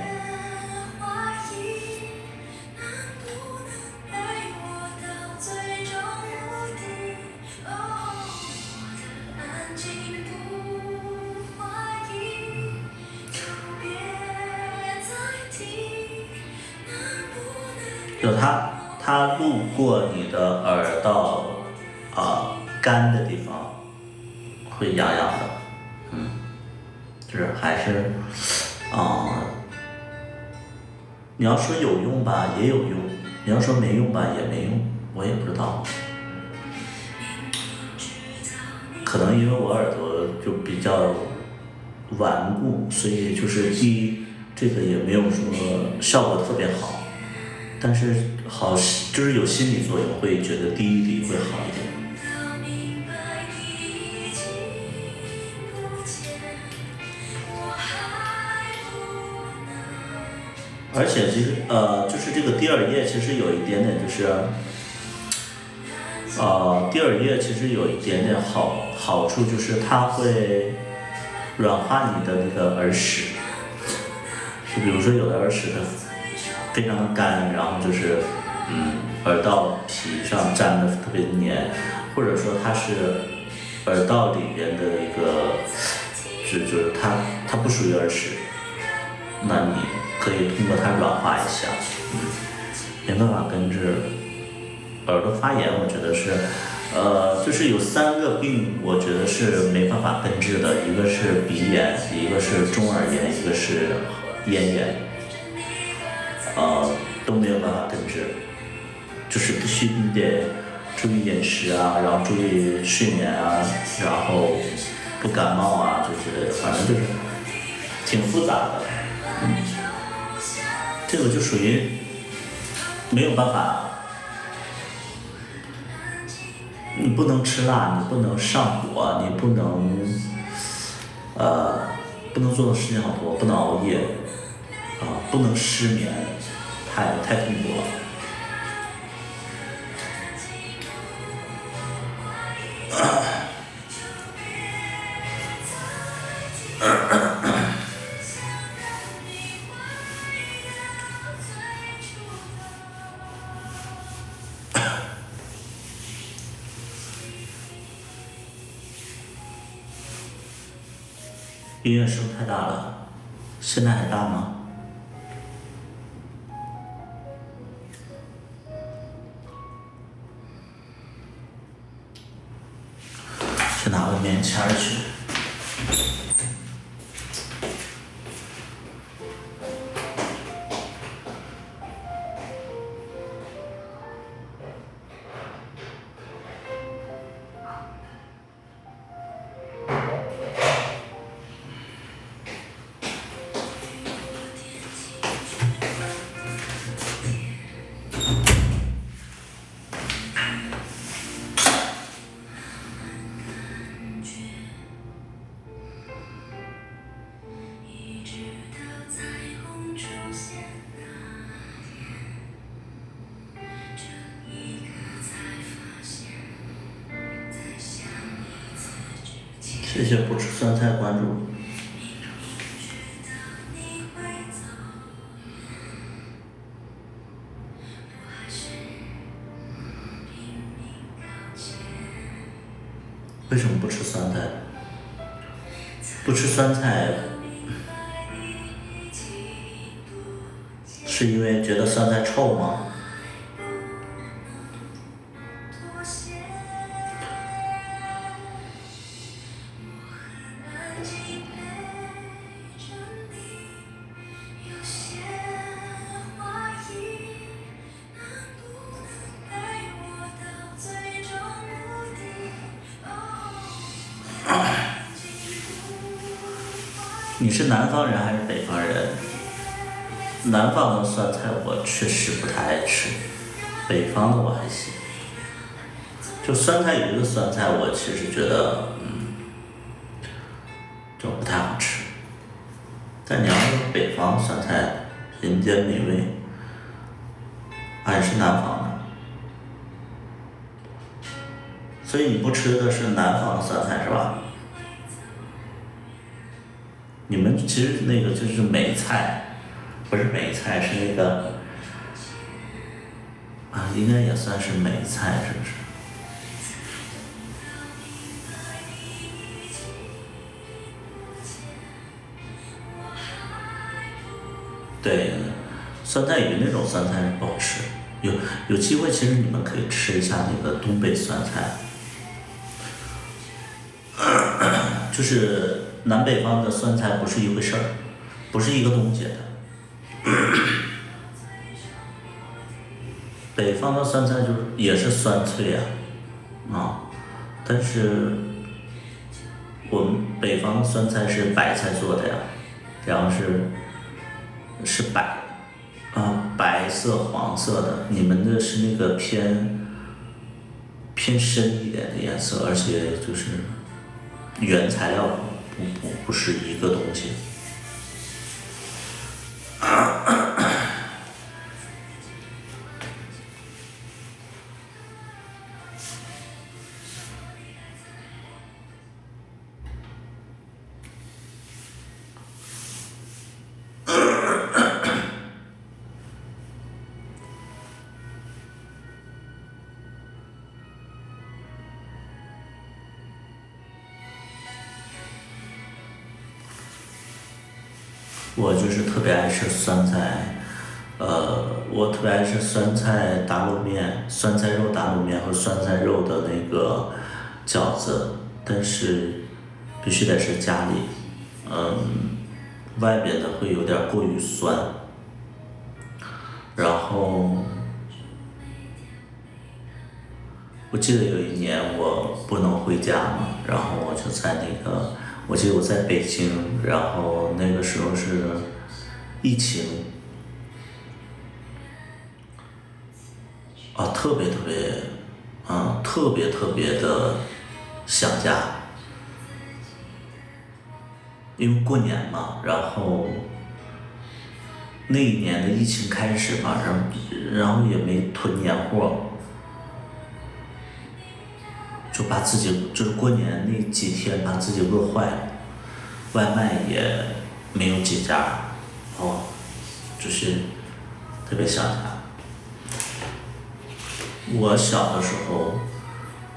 就它路过你的耳道干的地方会痒痒的，就是还是你要说有用吧也有用，你要说没用吧也没用，我也不知道，可能因为我耳朵就比较顽固，所以就是这个也没有说效果特别好。但是好，就是有心理作用，会觉得第一滴会好一点。而且其实就是这个第二页其实有一点点就是第二页其实有一点点好处，就是它会软化你的那个耳屎。就比如说有的耳屎它非常的干，然后就是耳道皮上粘的特别黏，或者说它是耳道里边的一个就是它不属于耳屎，那你可以通过它软化一下，没办法根治耳朵发炎。我觉得是就是有3个病，我觉得是没办法根治的，一个是鼻炎，一个是中耳炎，一个是咽炎，都没有办法根治，就是必须你得注意饮食啊，然后注意睡眠啊，然后不感冒啊，这之类的，反正就是挺复杂的。这个就属于没有办法，你不能吃辣，你不能上火，你不能做的事情好多，不能熬夜不能失眠，太痛苦了。音乐声太大了，现在还大吗？去拿个棉签去。谢谢不吃酸菜关注。为什么不吃酸菜？不吃酸菜是因为觉得酸菜臭吗？你是南方人还是北方人？南方的酸菜我确实不太爱吃，北方的我还行。就酸菜鱼的酸菜，我其实觉得，就不太好吃。但你要是北方酸菜，人间美味。俺是南方的，所以你不吃的是南方的酸菜是吧？你们其实那个就是梅菜，不是梅菜，是那个应该也算是梅菜，是不是？对，酸菜鱼那种酸菜是不好吃。有机会，其实你们可以吃一下那个东北酸菜，就是南北方的酸菜不是一回事儿，不是一个东西的。北方的酸菜就是也是酸脆但是我们北方的酸菜是白菜做的呀，然后是白，白色、黄色的，你们的是那个偏深一点的颜色，而且就是原材料不是一个东西。我就是特别爱吃酸菜，我特别爱吃酸菜打卤面、酸菜肉打卤面和酸菜肉的那个饺子，但是必须得是家里，外边的会有点过于酸。然后我记得有一年我不能回家嘛，然后我就在那个。我记得我在北京，然后那个时候是疫情，特别特别的想家，因为过年嘛，然后那一年的疫情开始嘛，然后也没囤年货，就把自己就是过年那几天把自己饿坏了，外卖也没有几家，就是特别想家。我小的时候，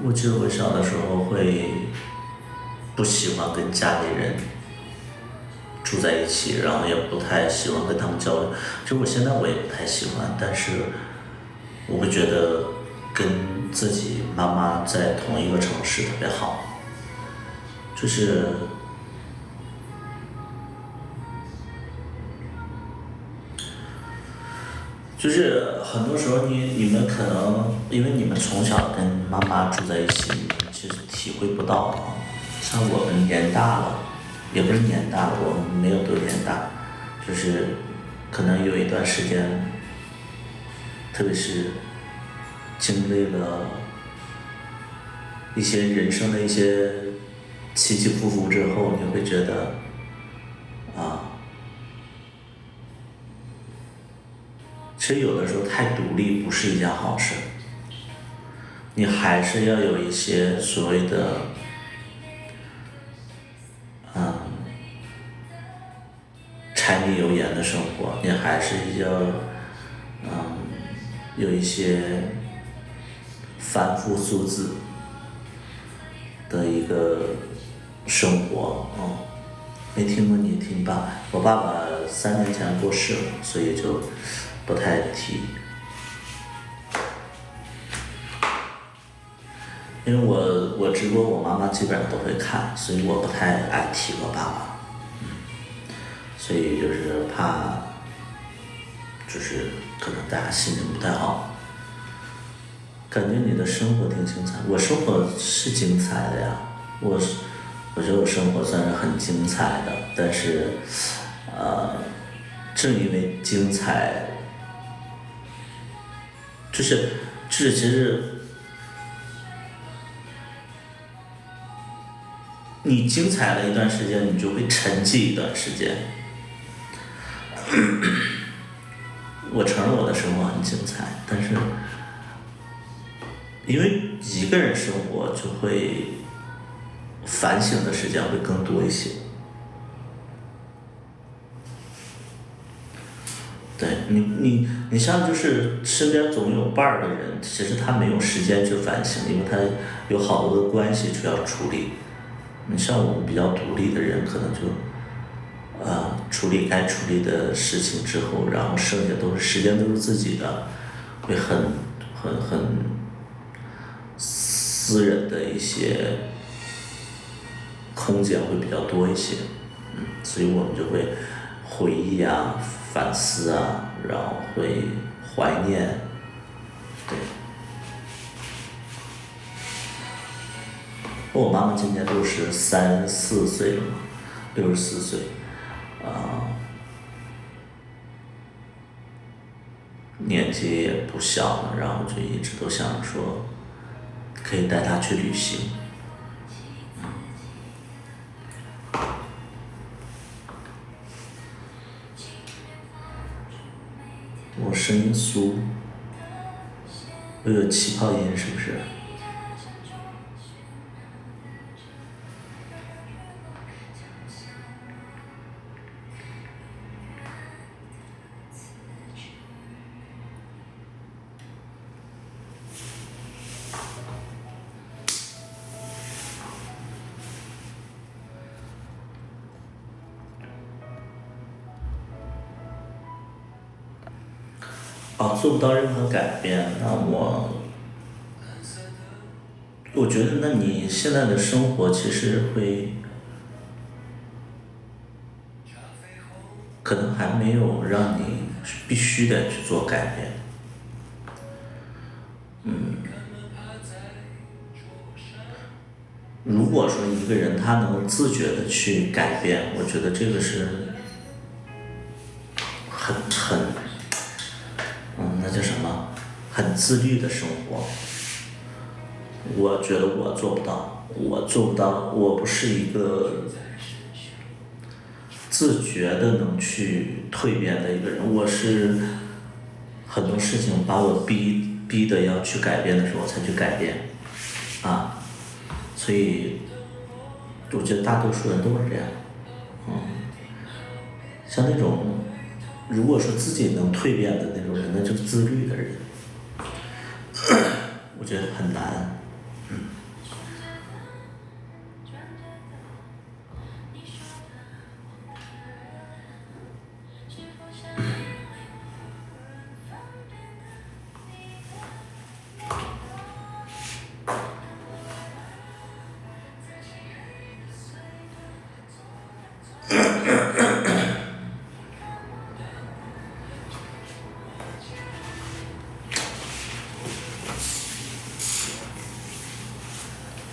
我记得我小的时候会不喜欢跟家里人住在一起，然后也不太喜欢跟他们交流。其实我现在我也不太喜欢，但是我会觉得跟自己妈妈在同一个城市特别好，就是很多时候你们可能因为你们从小跟妈妈住在一起，你们其实体会不到啊。像我们年大了，也不是年大了，我们没有多年大，就是可能有一段时间，特别是经历了一些人生的一些起起伏伏之后，你会觉得其实有的时候太独立不是一件好事，你还是要有一些所谓的柴米油盐的生活，你还是要有一些凡夫俗子的一个生活。没听过你听吧，我爸爸3年前过世了，所以就不太提，因为我直播我妈妈基本上都会看，所以我不太爱提我爸爸，所以就是怕，就是可能大家心情不太好。感觉你的生活挺精彩，我生活是精彩的呀，我觉得我生活算是很精彩的，但是正因为精彩，就是其实你精彩了一段时间，你就会沉寂一段时间。我承认我的生活很精彩，但是因为一个人生活就会反省的时间会更多一些。对你像就是身边总有伴儿的人，其实他没有时间去反省，因为他有好多的关系需要处理。你像我们比较独立的人，可能就处理该处理的事情之后，然后剩下都是时间都是自己的，会很私人的一些空间会比较多一些，所以我们就会回忆啊、反思啊，然后会怀念，对。我妈妈今年63、4岁了嘛，64岁，年纪也不小了，然后就一直都想说可以带他去旅行。我声音酥，我有气泡音是不是？做不到任何改变，那我觉得，那你现在的生活其实可能还没有让你必须得去做改变。如果说一个人他能自觉的去改变，我觉得这个是那叫什么？很自律的生活。我觉得我做不到，我不是一个自觉的能去蜕变的一个人，我是很多事情把我逼的要去改变的时候才去改变，所以我觉得大多数人都是这样，像那种如果说自己能蜕变的那种人，那就是自律的人，我觉得很难。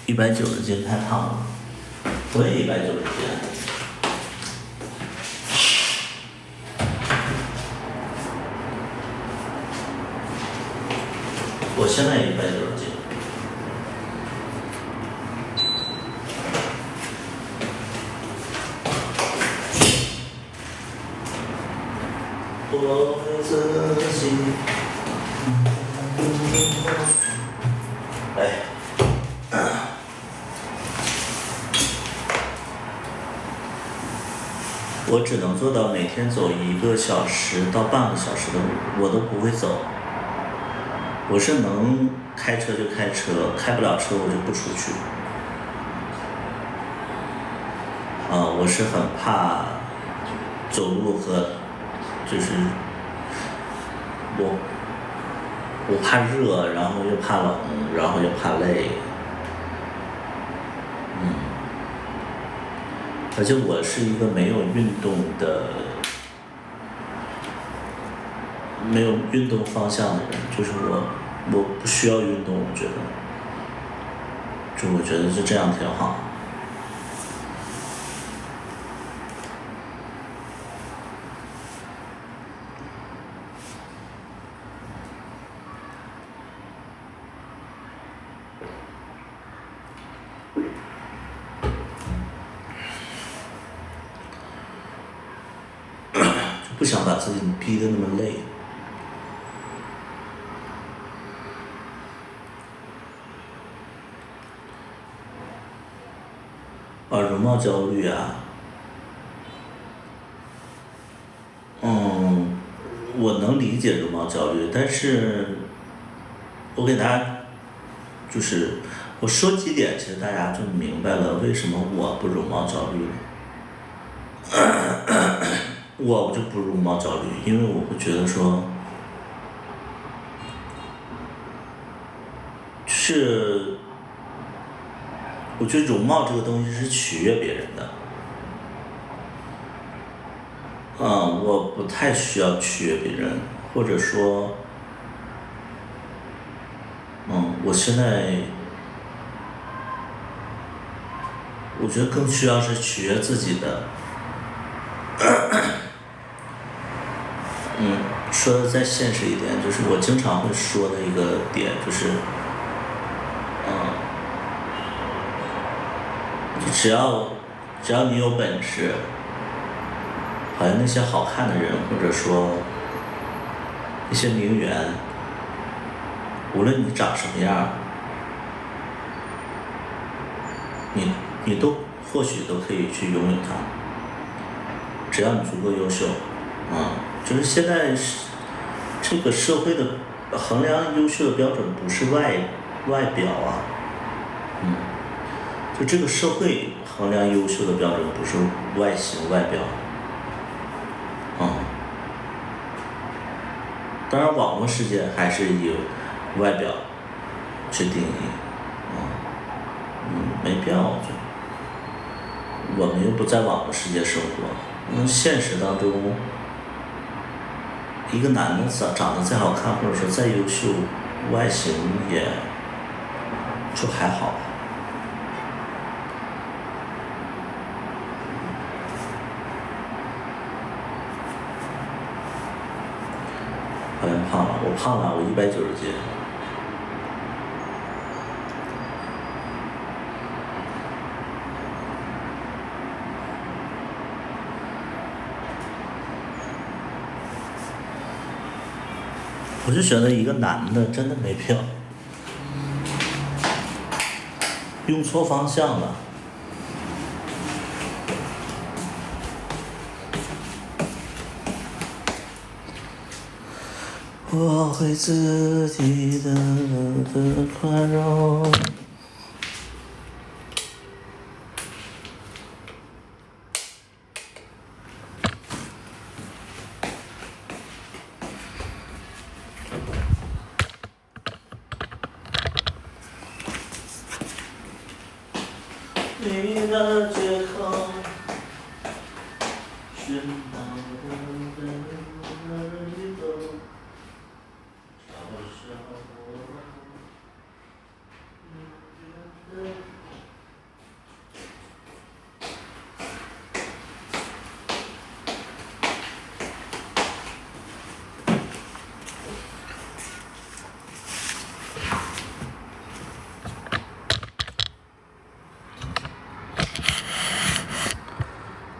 190斤太胖了，我也190斤。我现在也190斤。我自己。我只能做到每天走1个小时到半个小时的路，我都不会走。我是能开车就开车，开不了车我就不出去。我是很怕走路和就是我怕热，然后又怕冷，然后又怕累。而且我是一个没有运动方向的人，就是我不需要运动，我觉得就这样挺好。不想把自己逼得那么累。容貌焦虑啊，我能理解容貌焦虑，但是我给大家就是我说几点，其实大家就明白了为什么我不容貌焦虑了。我就不容貌焦虑，因为我会觉得说，就是我觉得容貌这个东西是取悦别人的，我不太需要取悦别人，或者说，我现在我觉得更需要是取悦自己的。说的再现实一点，就是我经常会说的一个点就是，就只要你有本事，好像那些好看的人，或者说一些名媛，无论你长什么样，你都或许都可以去拥有它，只要你足够优秀，就是现在这个社会的衡量优秀的标准不是外表啊，就这个社会衡量优秀的标准不是外形外表，当然网络世界还是以外表去定义，没必要，我们又不在网络世界生活，现实当中，一个男的长得再好看，或者说再优秀，外形也就还好。好像胖了，我胖了，我190斤。我就觉得一个男的真的没必要，用错方向了。我会自己的宽容。你的借口，喧闹的人都嘲笑我。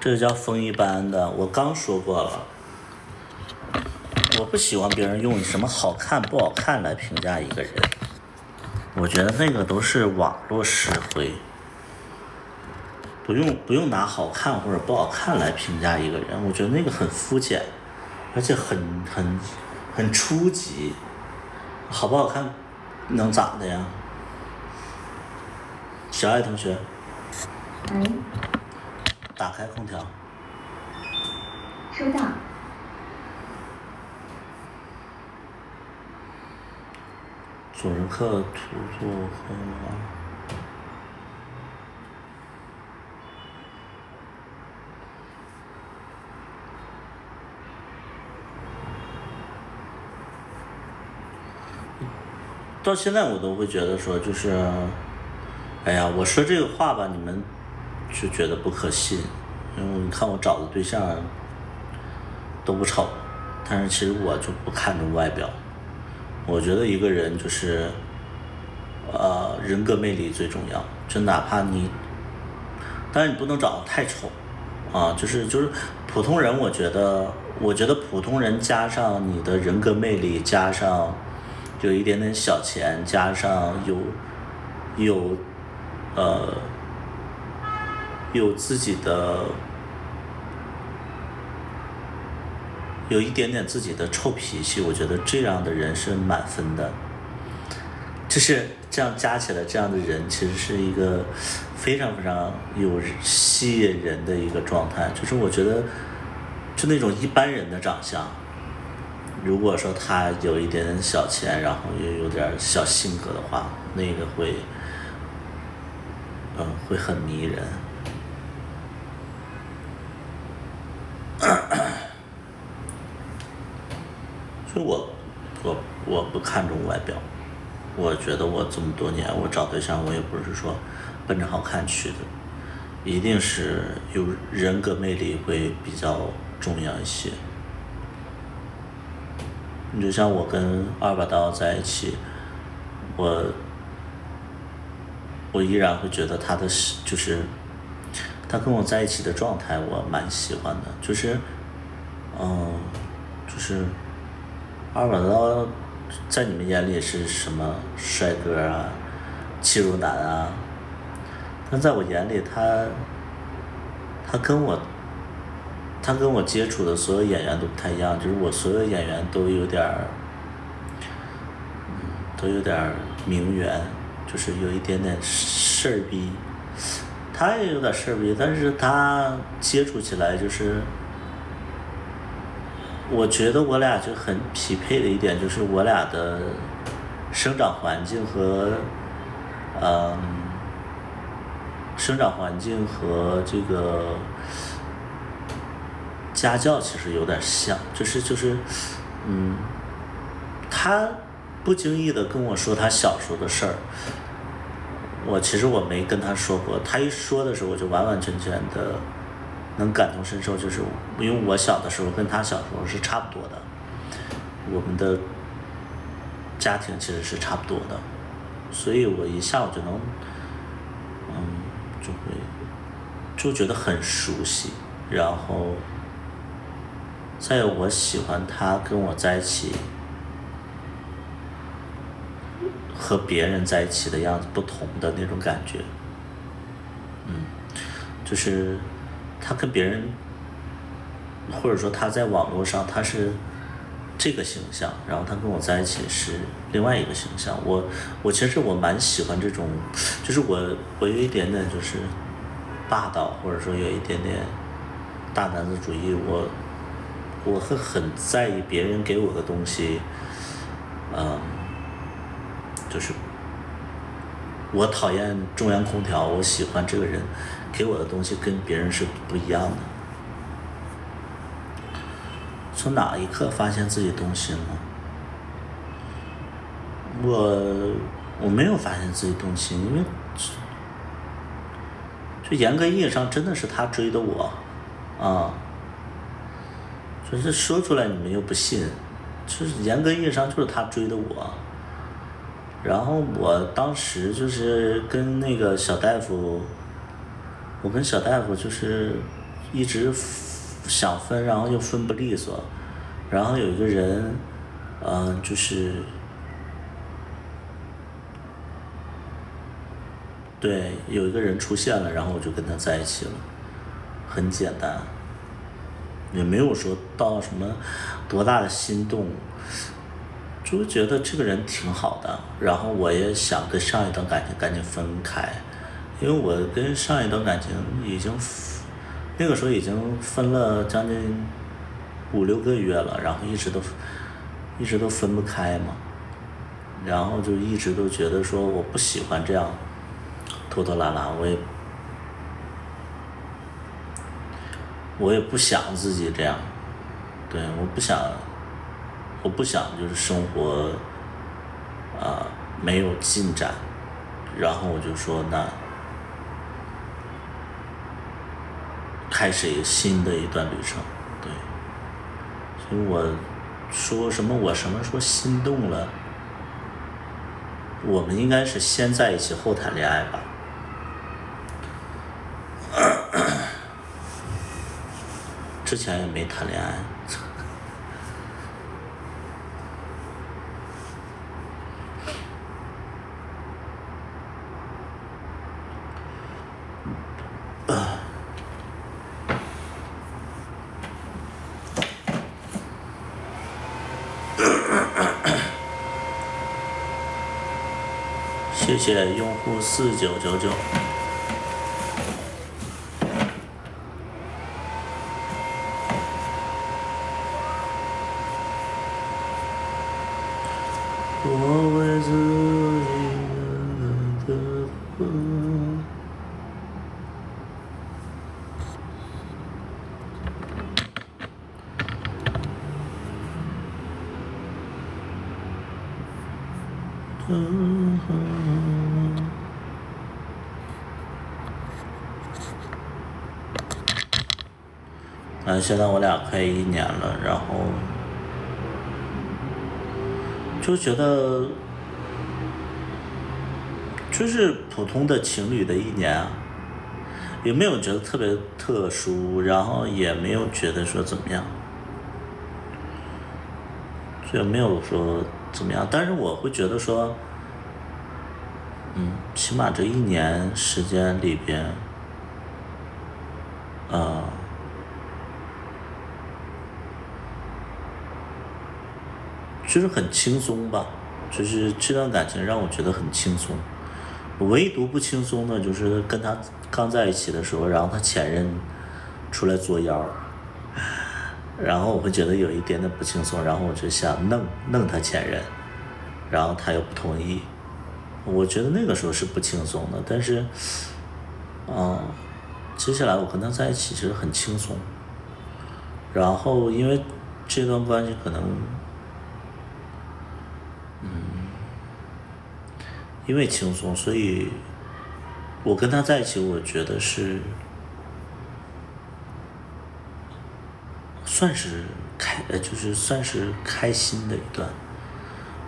这叫风一般的，我刚说过了，我不喜欢别人用什么好看不好看来评价一个人，我觉得那个都是网络石灰，不用拿好看或者不好看来评价一个人，我觉得那个很肤浅，而且很初级，好不好看能咋的呀？小爱同学，打开空调。收到。主人客图做黑了。到现在我都会觉得说，就是，哎呀，我说这个话吧，你们就觉得不可信，因为你看我找的对象都不丑，但是其实我就不看重外表，我觉得一个人就是，人格魅力最重要，就哪怕你，当然你不能长得太丑，就是普通人，我觉得普通人加上你的人格魅力，加上有一点点小钱，加上有自己的有一点点自己的臭脾气，我觉得这样的人是满分的。就是这样加起来，这样的人其实是一个非常非常有吸引人的一个状态。就是我觉得，就那种一般人的长相，如果说他有一点小钱，然后又有点小性格的话，那个会很迷人。所以我不看重外表，我觉得我这么多年我找对象，我也不是说奔着好看去的，一定是有人格魅力会比较重要一些。你就像我跟二把刀在一起，我依然会觉得就是他跟我在一起的状态我蛮喜欢的，就是就是二把刀在你们眼里是什么帅哥啊、气如男啊，但在我眼里他跟我接触的所有演员都不太一样，就是我所有演员都有点名媛，就是有一点点事儿逼，他也有点事儿逼，但是他接触起来就是，我觉得我俩就很匹配的一点就是我俩的生长环境和这个家教其实有点像，他不经意的跟我说他小时候的事儿，其实我没跟他说过，他一说的时候我就完完全全的能感同身受，就是因为我小的时候跟他小时候是差不多的，我们的家庭其实是差不多的，所以我一下我就能就觉得很熟悉，然后再有我喜欢他跟我在一起和别人在一起的样子不同的那种感觉，就是他跟别人，或者说他在网络上他是这个形象，然后他跟我在一起是另外一个形象。我其实我蛮喜欢这种，就是我有一点点就是霸道，或者说有一点点大男子主义，我会很在意别人给我的东西，就是我讨厌中央空调，我喜欢这个人给我的东西跟别人是不一样的。从哪一刻发现自己动心了？我没有发现自己动心，因为就严格意义上真的是他追的我啊，就是说出来你们又不信，就是严格意义上就是他追的我。然后我当时就是跟那个小大夫，我跟小大夫就是一直想分，然后又分不利索，然后有一个人，就是对，有一个人出现了，然后我就跟他在一起了，很简单，也没有说到什么多大的心动，就觉得这个人挺好的，然后我也想跟上一段感情赶紧分开，因为我跟上一段感情那个时候已经分了将近5、6个月了，然后一直都分不开嘛，然后就一直都觉得说我不喜欢这样拖拖拉拉，我也不想自己这样，对，我不想就是生活没有进展，然后我就说那开始一个新的一段旅程，对，所以我什么时候心动了？我们应该是先在一起后谈恋爱吧。之前也没谈恋爱。谢谢用户4999。我为自己的魂。现在我俩快1年了，然后就觉得就是普通的情侣的一年啊，也没有觉得特别特殊，然后也没有觉得说怎么样，也没有说怎么样，但是我会觉得说，起码这一年时间里边，就是很轻松吧，就是这段感情让我觉得很轻松。唯独不轻松的就是跟他刚在一起的时候，然后他前任出来作妖，然后我会觉得有一点点不轻松，然后我就想弄他前任，然后他又不同意，我觉得那个时候是不轻松的。但是，接下来我跟他在一起其实很轻松，然后因为这段关系可能，因为轻松，所以我跟他在一起，我觉得是算是就是算是开心的一段，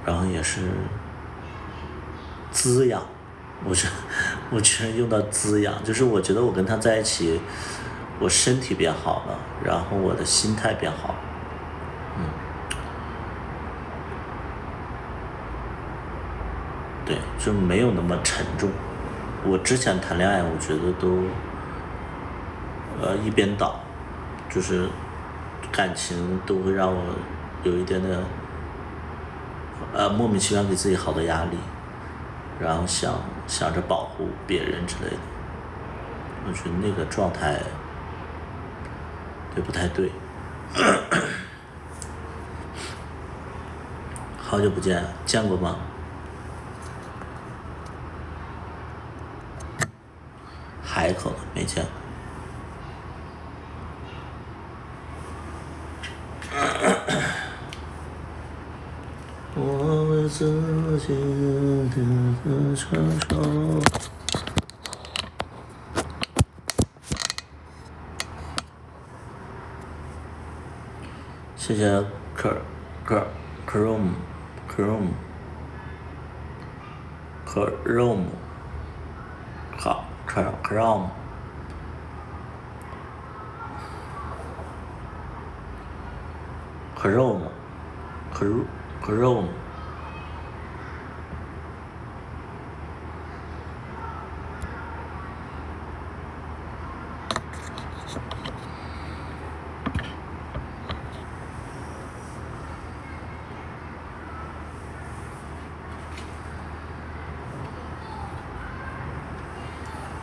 然后也是滋养。我觉得用到滋养，就是我觉得我跟他在一起，我身体变好了，然后我的心态变好了，对，就没有那么沉重。我之前谈恋爱，我觉得都一边倒，就是感情都会让我有一点点莫名其妙给自己好多压力，然后想着保护别人之类的，我觉得那个状态对不太对。好久不见，见过吗？海口的没见过。我为自己的承受。谢谢Chrome，好 Chrome。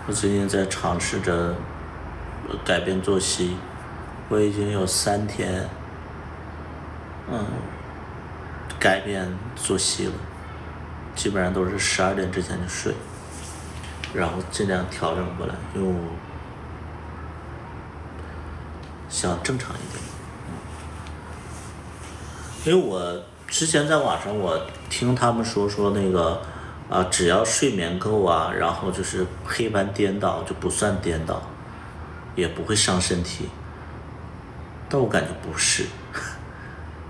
我最近在尝试着改变作息，我已经有3天，改变作息了，基本上都是12点之前就睡，然后尽量调整过来，因为我想正常一点。因为我之前在网上我听他们说那个只要睡眠够啊，然后就是黑白颠倒就不算颠倒，也不会伤身体。但我感觉不是，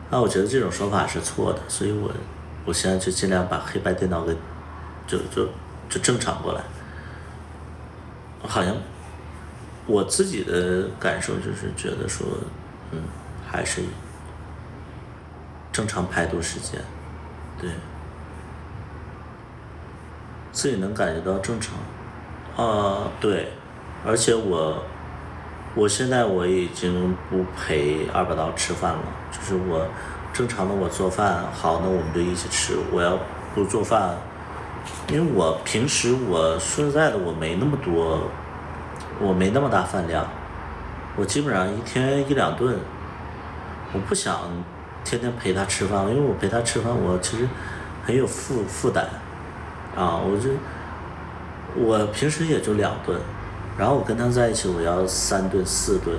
我觉得这种说法是错的，所以我现在就尽量把黑白颠倒给就正常过来。好像我自己的感受就是觉得说，还是正常排毒时间，对。自己能感觉到正常，对，而且我现在我已经不陪二把刀吃饭了，就是我正常的我做饭好，那我们就一起吃。我要不做饭，因为我平时我说实在的我没那么多，我没那么大饭量，我基本上一天1、2顿，我不想天天陪他吃饭，因为我陪他吃饭我其实很有负担。我平时也就2顿，然后我跟他在一起我要3顿4顿，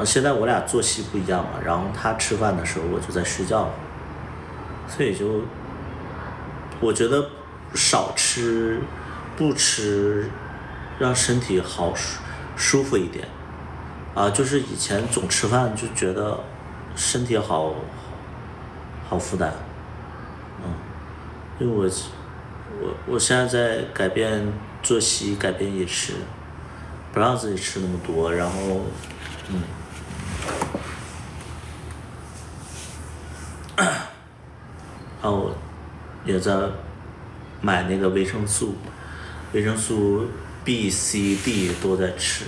现在我俩作息不一样嘛，然后他吃饭的时候我就在睡觉了，所以就我觉得少吃不吃让身体好舒服一点，就是以前总吃饭就觉得身体好负担，因为我现在在改变作息，改变饮食，不让自己吃那么多，然后然后也在买那个维生素B、C、D 都在吃，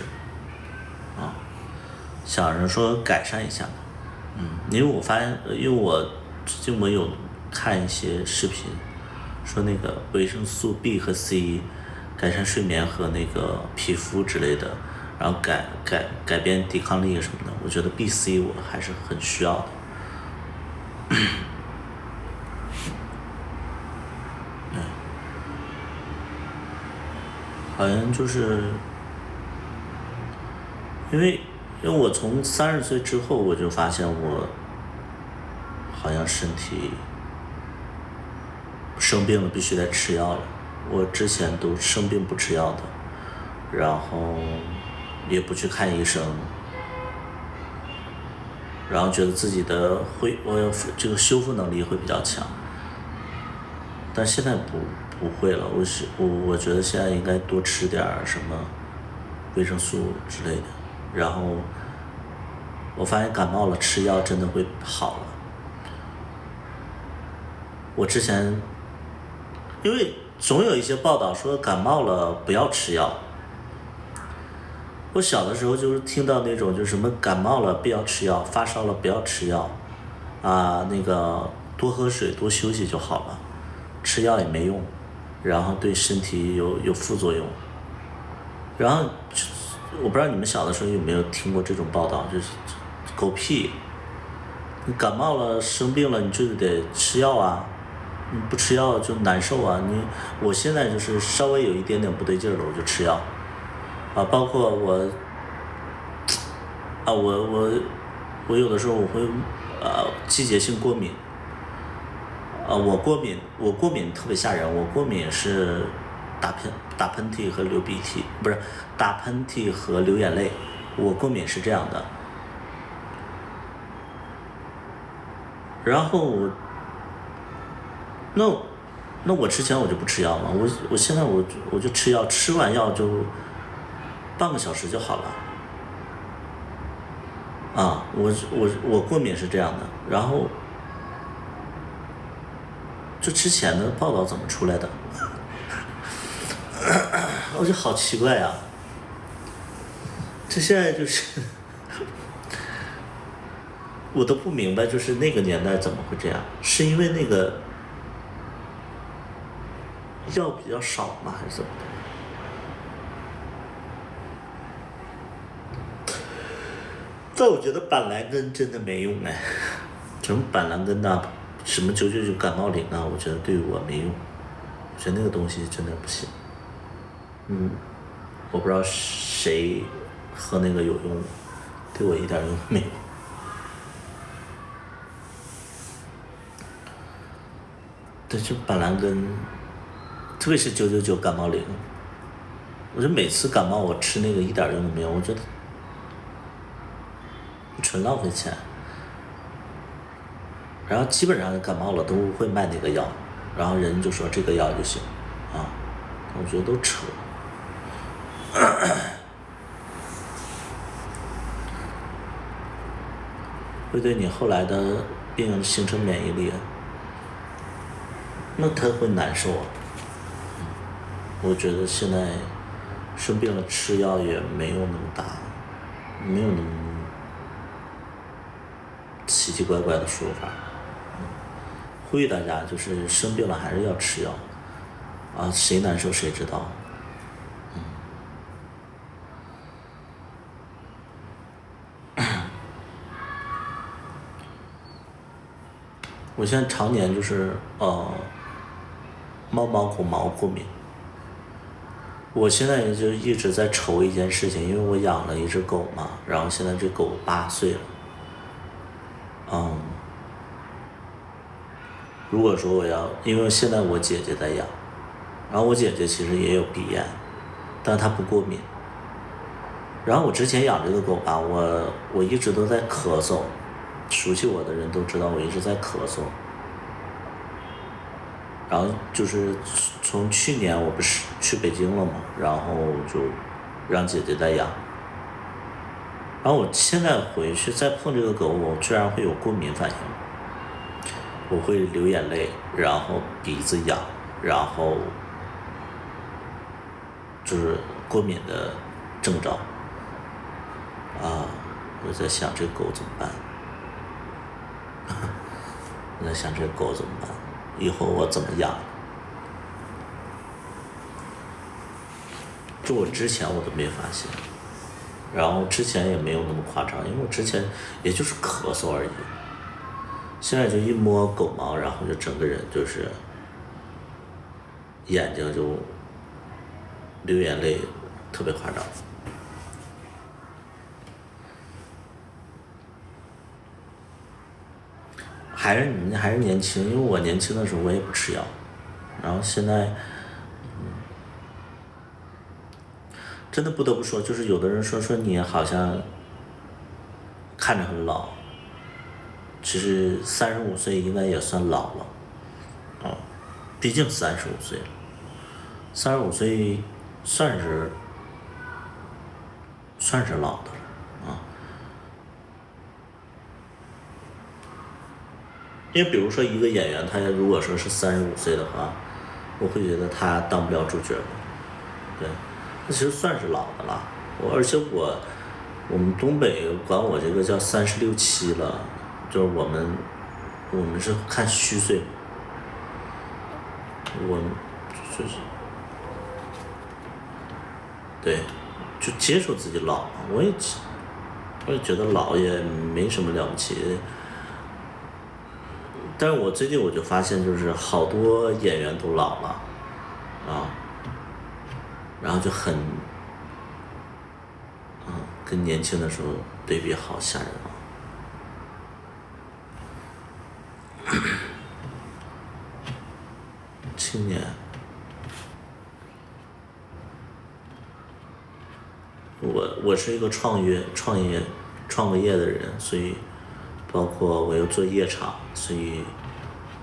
想着说改善一下嘛，因为我发现，因为我最近我有看一些视频，说那个维生素 B 和 C 改善睡眠和那个皮肤之类的，然后改变抵抗力什么的，我觉得 B、C 我还是很需要的。好像就是因为我从30岁之后，我就发现我好像身体生病了必须得吃药了。我之前都生病不吃药的，然后也不去看医生，然后觉得自己的这个修复能力会比较强，但现在不会了。我觉得现在应该多吃点什么维生素之类的，然后我发现感冒了吃药真的会好了。我之前因为总有一些报道说感冒了不要吃药，我小的时候就是听到那种就是什么感冒了不要吃药，发烧了不要吃药，那个多喝水多休息就好了，吃药也没用，然后对身体有副作用。然后我不知道你们小的时候有没有听过这种报道，就是狗屁，你感冒了生病了你就得吃药啊，你不吃药就难受啊。我现在就是稍微有一点点不对劲了我就吃药，包括我有的时候我会季节性过敏，我过敏特别吓人，我过敏是打喷嚏和流鼻涕，不是打喷嚏和流眼泪，我过敏是这样的。然后那我之前我就不吃药了，我现在我就吃药，吃完药就半个小时就好了。我过敏是这样的，然后这之前的报道怎么出来的？我就好奇怪啊！这现在就是我都不明白，就是那个年代怎么会这样？是因为那个药比较少吗，还是怎么的？但我觉得板蓝根真的没用哎，什么板蓝根呐，什么999感冒灵啊，我觉得对我没用，我觉得那个东西真的不行。我不知道谁喝那个有用，对我一点用没有。对，就板蓝根，特别是999感冒灵，我就每次感冒我吃那个一点用都没有，我觉得纯浪费钱。然后基本上感冒了都会卖那个药，然后人就说这个药就行我觉得都扯。会对你后来的病形成免疫力，那他会难受啊。我觉得现在生病了吃药也没有那么大，没有那么奇奇怪怪的说法。呼吁大家就是生病了还是要吃药谁难受谁知道。我现在常年就是猫毛狗毛过敏。我现在就一直在愁一件事情，因为我养了一只狗嘛，然后现在这狗8岁了。如果说因为现在我姐姐在养，然后我姐姐其实也有鼻炎，但她不过敏。然后我之前养这个狗吧，我一直都在咳嗽，熟悉我的人都知道我一直在咳嗽。然后就是从去年我不是去北京了嘛，然后就让姐姐带养。然后我现在回去再碰这个狗，我居然会有过敏反应，我会流眼泪，然后鼻子痒，然后就是过敏的征兆。我在想这狗怎么办？我在想这狗怎么办？以后我怎么养？就我之前我都没发现，然后之前也没有那么夸张，因为我之前也就是咳嗽而已。现在就一摸狗毛，然后就整个人就是眼睛就流眼泪，特别夸张。还是年轻，因为我年轻的时候我也不吃药，然后现在，真的不得不说，就是有的人说你好像看着很老，其实35岁应该也算老了，毕竟35岁了，35岁算是老的了。因为比如说一个演员，他如果说是35岁的话，我会觉得他当不了主角了，对，那其实算是老的了。而且我们东北管我这个叫36、7了，就是我们是看虚岁，我就是对，就接受自己老，我也觉得老也没什么了不起。但是我最近我就发现，就是好多演员都老了，然后就很，跟年轻的时候对比好吓人啊。青年，我是一个创过业的人，所以包括我又做夜场，所以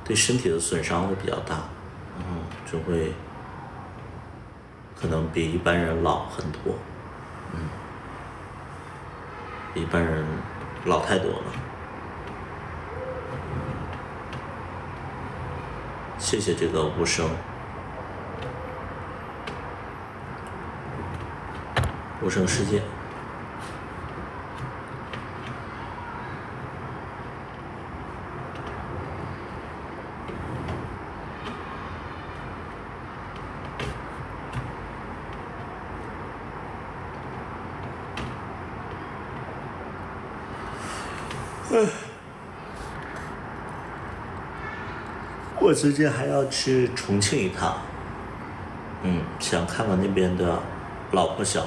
对身体的损伤会比较大，就会可能比一般人老很多，比一般人老太多了。谢谢这个无声世界。我最近还要去重庆一趟，想看看那边的老破小。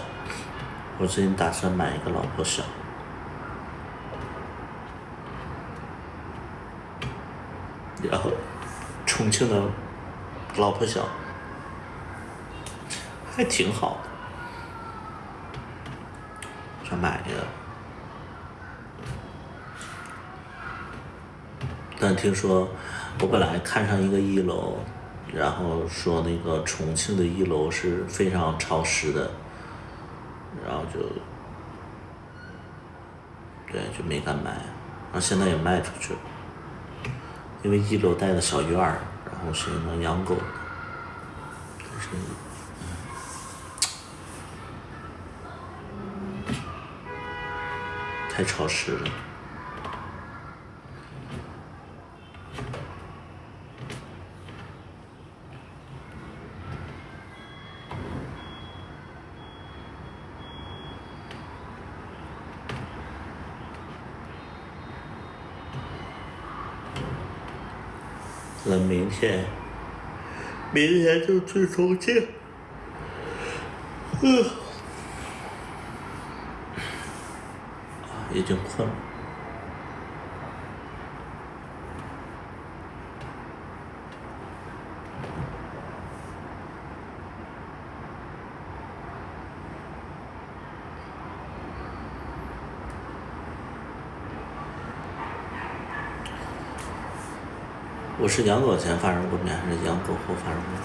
我最近打算买一个老破小，然后重庆的老破小还挺好的，想买一个。但听说我本来看上一个1楼，然后说那个重庆的1楼是非常潮湿的，然后就没敢买，然后现在也卖出去了，因为1楼带个小院儿，然后是能养狗的，但是太潮湿了。那明天就去重庆，已经困了。我是养狗前发生过敏还是养狗后发生过敏？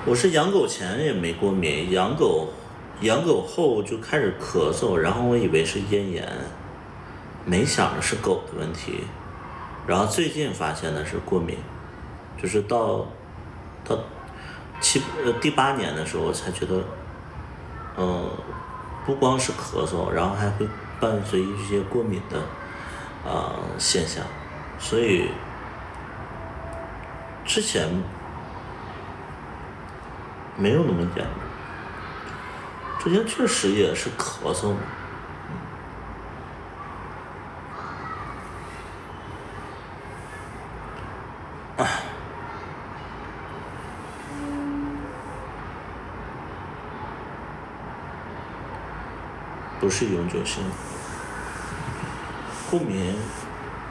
我是养狗前也没过敏，养狗后就开始咳嗽，然后我以为是咽炎，没想着是狗的问题，然后最近发现的是过敏，就是到第8年的时候我才觉得，不光是咳嗽，然后还会伴随一些过敏的现象，所以之前没有那么严重，之前确实也是咳嗽嘛。不是永久性过敏，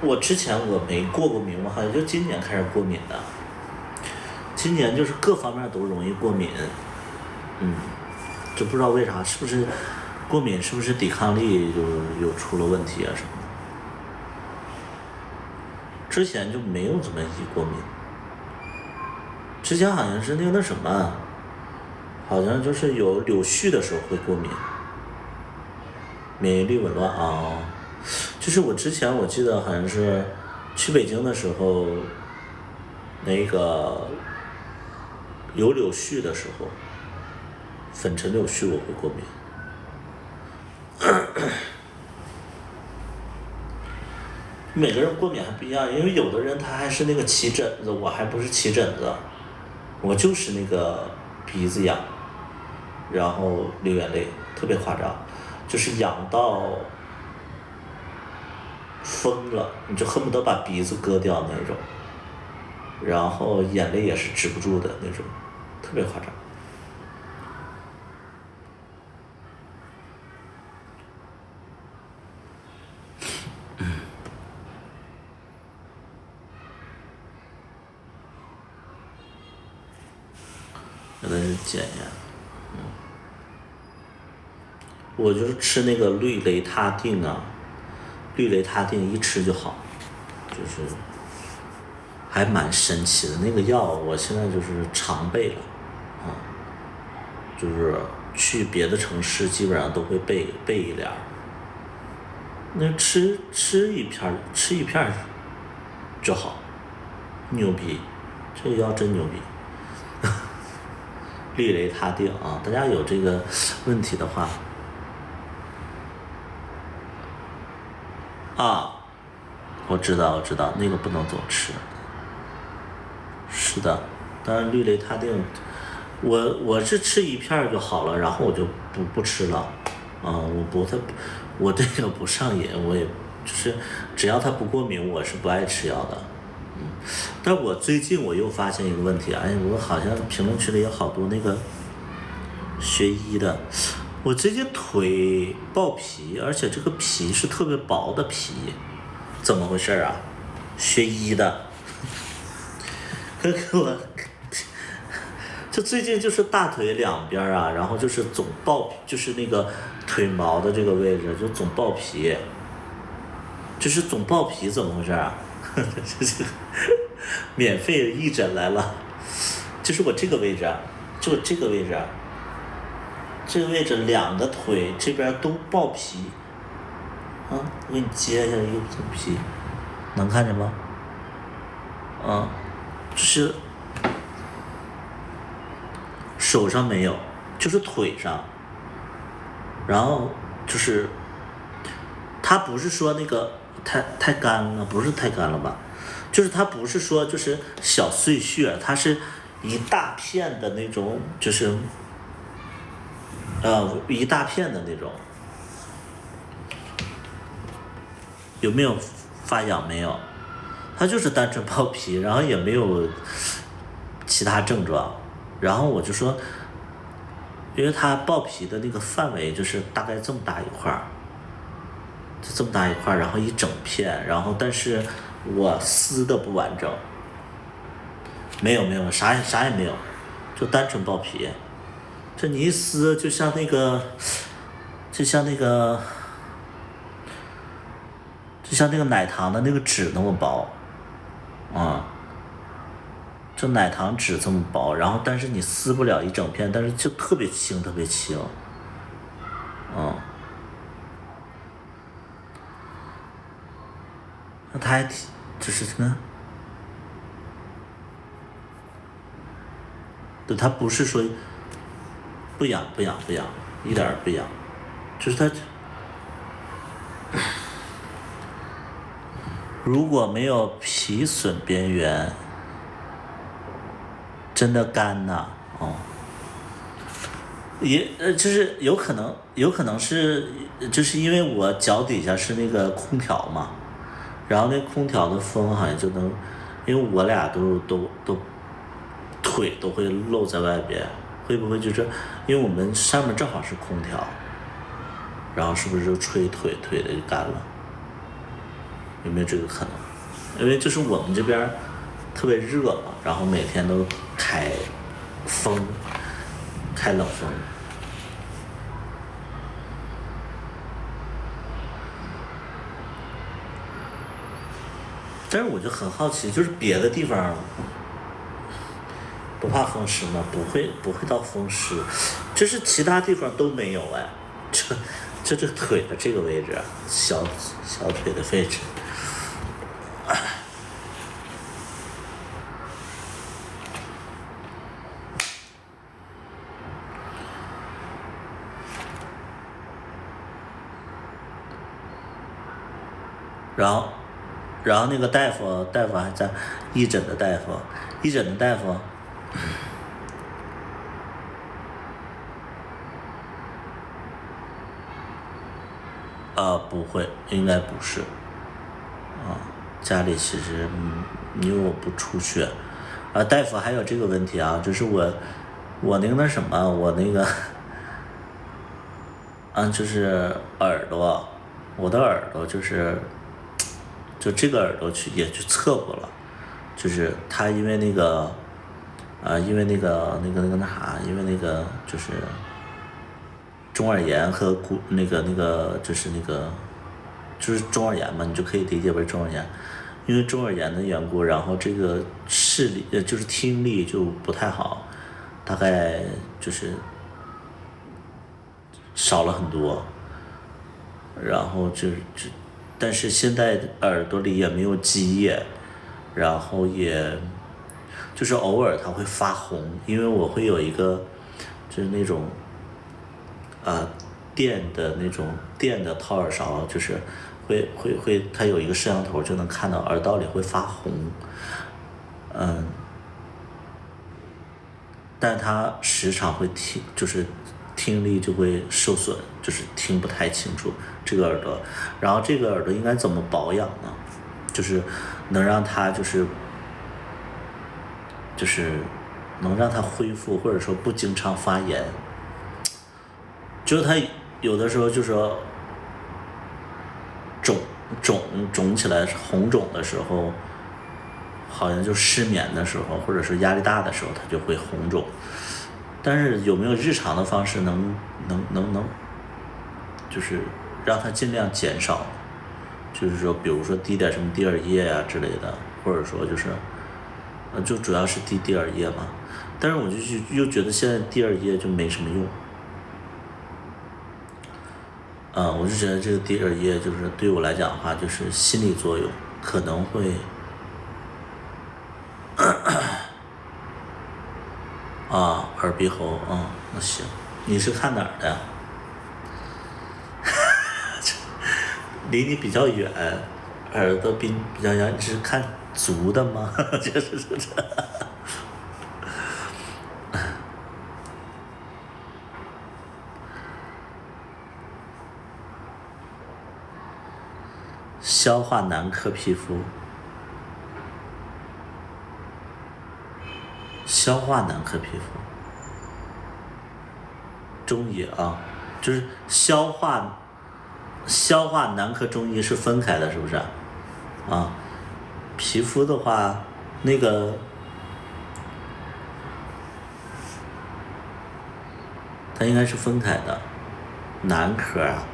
我之前我没过敏，我好像就今年开始过敏的。今年就是各方面都容易过敏，就不知道为啥，是不是过敏，是不是抵抗力就有出了问题啊什么的？之前就没有这么易过敏，之前好像是那什么，好像就是有柳絮的时候会过敏。免疫力紊乱啊，就是我之前我记得好像是去北京的时候，那个有柳絮的时候，粉尘柳絮我会过敏。每个人过敏还不一样，因为有的人他还是那个起疹子，我还不是起疹子，我就是那个鼻子痒，然后流眼泪，特别夸张。就是痒到疯了，你就恨不得把鼻子割掉那种，然后眼泪也是止不住的那种，特别夸张。有的是检验。我就是吃那个氯雷他定啊，氯雷他定一吃就好，就是还蛮神奇的那个药，我现在就是常备了，就是去别的城市基本上都会备一点儿。那吃一片就好，牛逼，这个药真牛逼。氯雷他定啊，大家有这个问题的话。我知道，那个不能总吃。是的，当然氯雷他定，我是吃一片就好了，然后我就不吃了。我这个不上瘾，我也就是只要它不过敏，我是不爱吃药的。但我最近我又发现一个问题，我好像评论区里有好多那个学医的。我最近腿爆皮，而且这个皮是特别薄的皮，怎么回事啊？学医的，跟我，就最近就是大腿两边啊，然后就是总爆，就是那个腿毛的这个位置就总爆皮，就是总爆皮，怎么回事啊？免费义诊来了，就是我这个位置啊，就这个位置啊。这个位置两个腿这边都爆皮，我给你揭一下一层皮，能看见吗？就是手上没有，就是腿上，然后就是它不是说那个太干了，不是太干了吧？就是它不是说就是小碎屑，它是一大片的那种，就是一大片的那种，有没有发痒？没有，它就是单纯爆皮，然后也没有其他症状。然后我就说，因为它爆皮的那个范围就是大概这么大一块儿，就这么大一块儿，然后一整片，然后但是我撕的不完整，没有，啥也没有，就单纯爆皮。这你一撕就像那个奶糖的那个纸那么薄，就奶糖纸这么薄，然后但是你撕不了一整片，但是就特别轻，特别轻。那它还挺就是呢，对，它不是说不痒，一点儿不痒，就是它如果没有皮损边缘，真的干呐，也就是有可能是就是因为我脚底下是那个空调嘛，然后那空调的风好像就能，因为我俩都腿都会露在外边，会不会就是因为我们上面正好是空调，然后是不是就吹腿的就干了？有没有这个可能？因为就是我们这边特别热嘛，然后每天都开冷风。但是我就很好奇，就是别的地方不怕风湿吗？不会到风湿，就是其他地方都没有哎，这腿的这个位置，小腿的位置。然后那个大夫还在，义诊的大夫，不会，应该不是，家里其实因为我不出血，大夫还有这个问题啊，就是我那个什么，我那个，就是耳朵，我的耳朵就这个耳朵也去测过了，就是他因为那个就是中耳炎和就是中耳炎嘛，你就可以理解为中耳炎，因为中耳炎的缘故，然后这个视力就是听力就不太好，大概就是少了很多，然后但是现在耳朵里也没有积液，然后也就是偶尔它会发红，因为我会有一个就是那种电的掏耳勺，就是会它有一个摄像头，就能看到耳道里会发红，但它时常会就是听力就会受损，就是听不太清楚这个耳朵。然后这个耳朵应该怎么保养呢？就是能让它就是能让它恢复，或者说不经常发炎。就是它有的时候就是说肿起来红肿的时候，好像就失眠的时候，或者是压力大的时候，它就会红肿。但是有没有日常的方式能就是让它尽量减少？就是说，比如说滴点什么滴耳液啊之类的，或者说就是就主要是滴耳液嘛。但是我就又觉得现在滴耳液就没什么用。我就觉得这个滴耳液就是对我来讲的话，就是心理作用可能会耳鼻喉，那行，你是看哪儿的呀？离你比较远，耳朵比较远，你是看足的吗？就是消化男科皮肤，消化男科皮肤，中医啊，就是消化男科中医是分开的，是不是？皮肤的话，那个它应该是分开的，男科啊。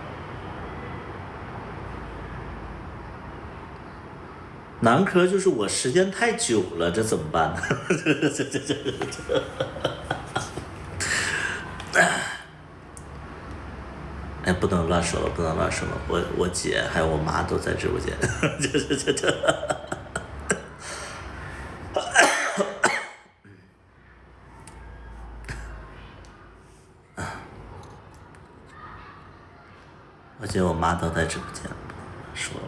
男科就是我时间太久了，这怎么办呢？哎，不能乱说了，不能乱说了。我姐还有我妈都在直播间，这。我姐我妈都在直播间，说了。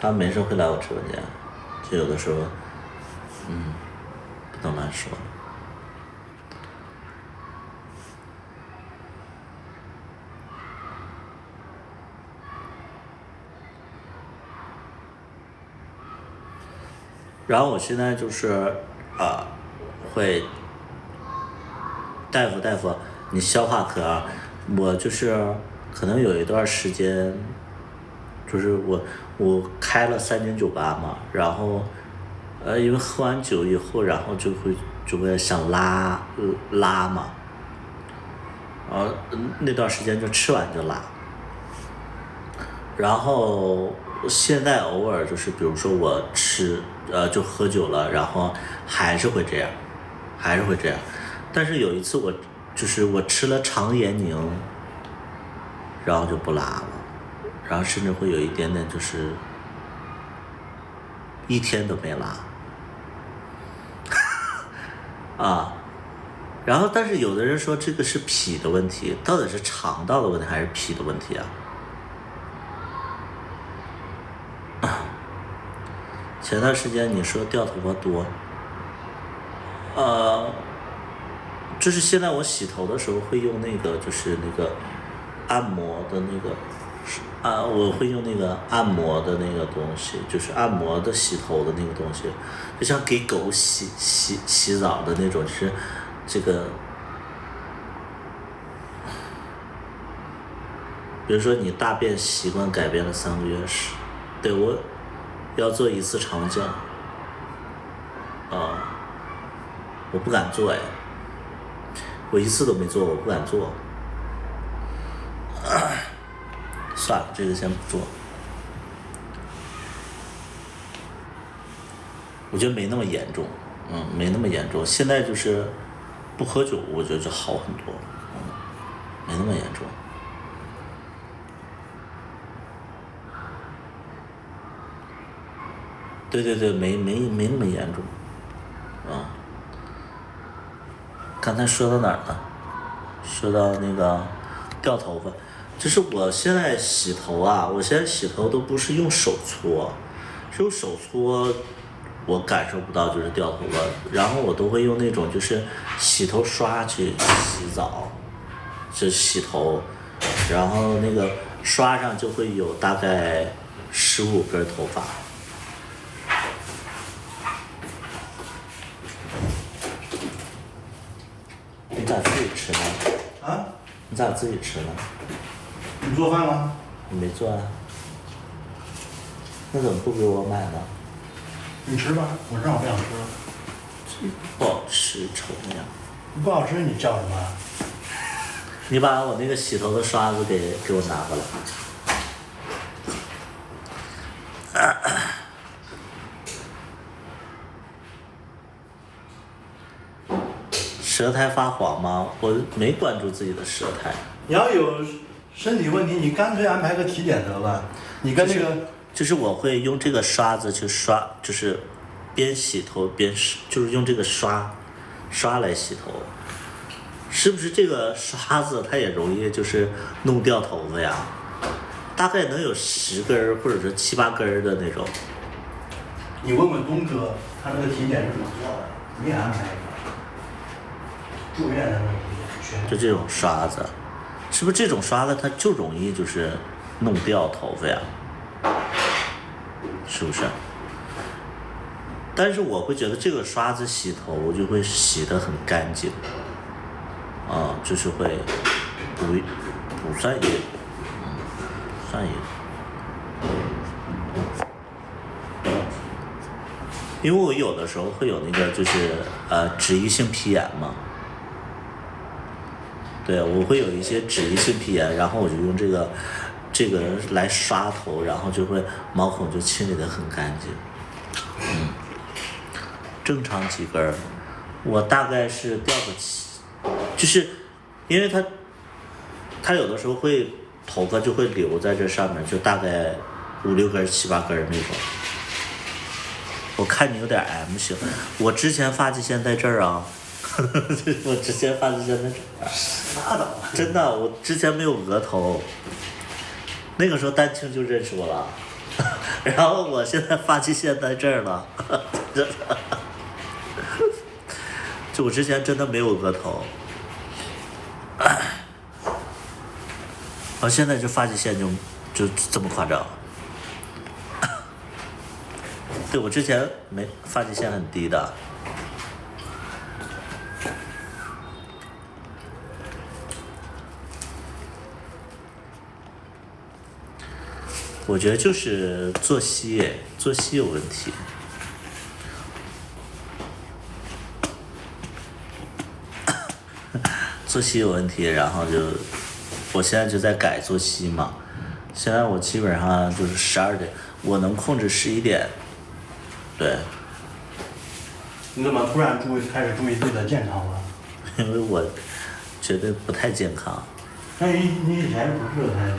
他没事会来我直播间，就有的时候，不能乱说。然后我现在就是会大夫，你消化科啊，我就是可能有一段时间，就是我开了3.98嘛，然后因为喝完酒以后，然后就会想拉嘛，然后那段时间就吃完就拉，然后现在偶尔就是比如说我就喝酒了，然后还是会这样，但是有一次我吃了肠炎宁，然后就不拉了，然后甚至会有一点点就是一天都没拉啊，然后但是有的人说这个是脾的问题，到底是肠道的问题还是脾的问题啊？前段时间你说掉头发多，就是现在我洗头的时候会用那个就是那个按摩的那个我会用那个按摩的那个东西，就是按摩的洗头的那个东西，就像给狗洗澡的那种，就是这个，比如说你大便习惯改变了3个月时，对我要做一次肠镜，我不敢做哎，我一次都没做，我不敢做，算了，这个先不做，我觉得没那么严重，没那么严重，现在就是不喝酒，我觉得就好很多，没那么严重。对，没那么严重，刚才说到哪儿了？说到那个掉头发，就是我现在洗头啊，我现在洗头都不是用手搓，是用手搓，我感受不到就是掉头发，然后我都会用那种就是洗头刷去洗澡，就洗头，然后那个刷上就会有大概15根头发。你咋自己吃呢？啊？你咋自己吃呢？你做饭了？你没做啊？那怎么不给我买呢？你吃吧，我正好不想吃。不好吃，瞅那样。不好吃你叫什么？你把我那个洗头的刷子给我拿过来。舌苔发黄吗？我没关注自己的舌苔。你要有身体问题，你干脆安排个体检得了。你跟那个就是我会用这个刷子去刷，就是边洗头边就是用这个刷来洗头，是不是这个刷子它也容易就是弄掉头发呀？大概能有10根或者是7、8根的那种。你问问东哥，他那个体检是怎么做的？你也安排一个住院的那个体检，就这种刷子，是不是这种刷子它就容易就是弄掉头发呀？是不是？但是我会觉得这个刷子洗头就会洗得很干净，就是会不算硬，算硬。因为我有的时候会有那个就是脂溢性皮炎嘛，对，我会有一些脂溢性皮炎，然后我就用这个来刷头，然后就会毛孔就清理得很干净。正常几根儿，我大概是掉个就是因为它有的时候会头发就会留在这上面，就大概5、6根、7、8根那种。我看你有点 M 型，我之前发际线在这儿啊，我之前发际线在这儿。拉倒吧。真的，我之前没有额头，那个时候丹青就认识我了，然后我现在发际线在这儿了，就我之前真的没有额头，我现在就发际线就这么夸张。对，我之前没发际线很低的。我觉得就是作息有问题。作息有问题，然后我现在就在改作息嘛。现在我基本上就是12点，我能控制11点。对。你怎么突然开始注意自己的健康了？因为我觉得不太健康。那你以前不是太久？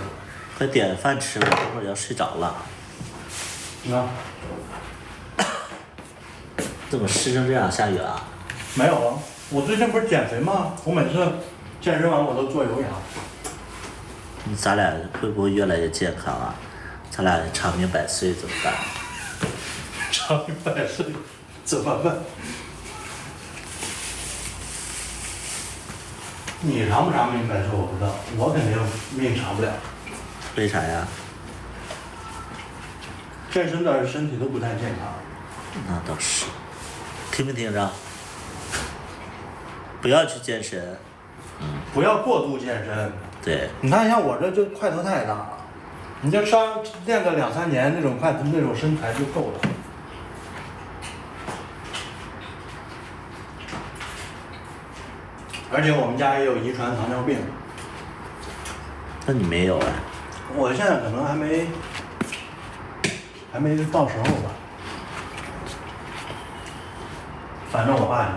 快点饭吃了，一会儿要睡着了。啊？怎么湿成这样？下雨啊？没有啊，我最近不是减肥吗？我每次健身完我都做有氧。咱俩会不会越来越健康啊？咱俩长命百岁怎么办？长命百岁怎么办？你长不长命百岁我不知道，我肯定命长不了。为啥呀？健身的身体都不太健康。那倒是，听没听着？不要去健身。不要过度健身。对。你看像我这就块头太大了，你这练个2、3年，那种那种身材就够了。而且我们家也有遗传糖尿病。那你没有啊？我现在可能还没到时候吧。反正我爸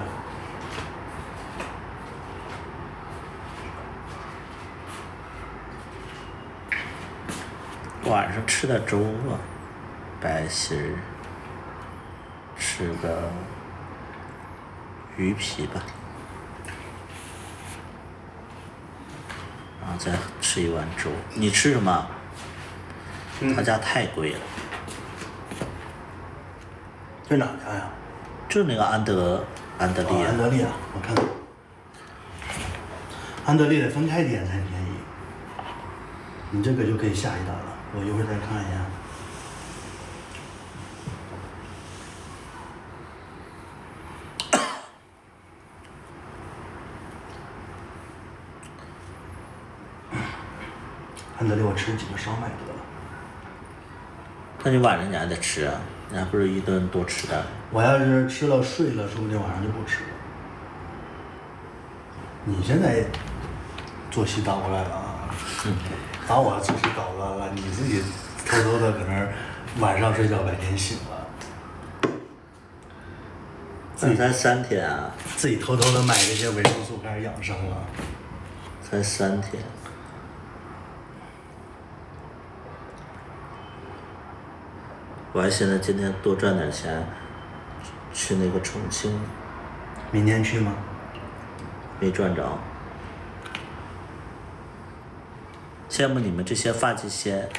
有。晚上吃点粥吧，白心儿，吃个鱼皮吧，然后再吃一碗粥。你吃什么？他家太贵了。这哪家呀？就是那个安德利啊。安德利啊，我看看。安德利的分开点才便宜。你这个就可以下一单了，我一会儿再看一下。安德利我吃几个烧麦得了。那你晚上你还得吃啊？你还不是一顿多吃的？我要是吃了睡了，说不定晚上就不吃了。你现在作息倒过来了啊！把我作息倒过来了，你自己偷偷的搁那儿晚上睡觉，白天醒了。那才3天啊！自己偷偷的买这些维生素，开始养生了。才3天。我还现在今天多赚点钱，去那个重庆。明天去吗？没赚着。羡慕你们这些发际线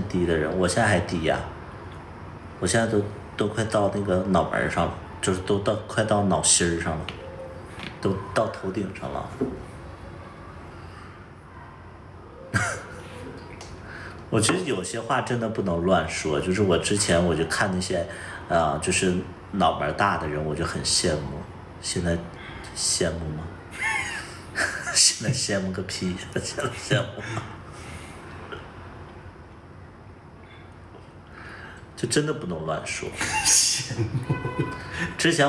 低的人，我现在还低呀。我现在都快到那个脑门上了，就是快到脑心上了，都到头顶上了。我觉得有些话真的不能乱说，就是我之前我就看那些，就是脑门大的人，我就很羡慕。现在羡慕吗？现在羡慕个屁！现在羡慕吗？就真的不能乱说。羡慕。之前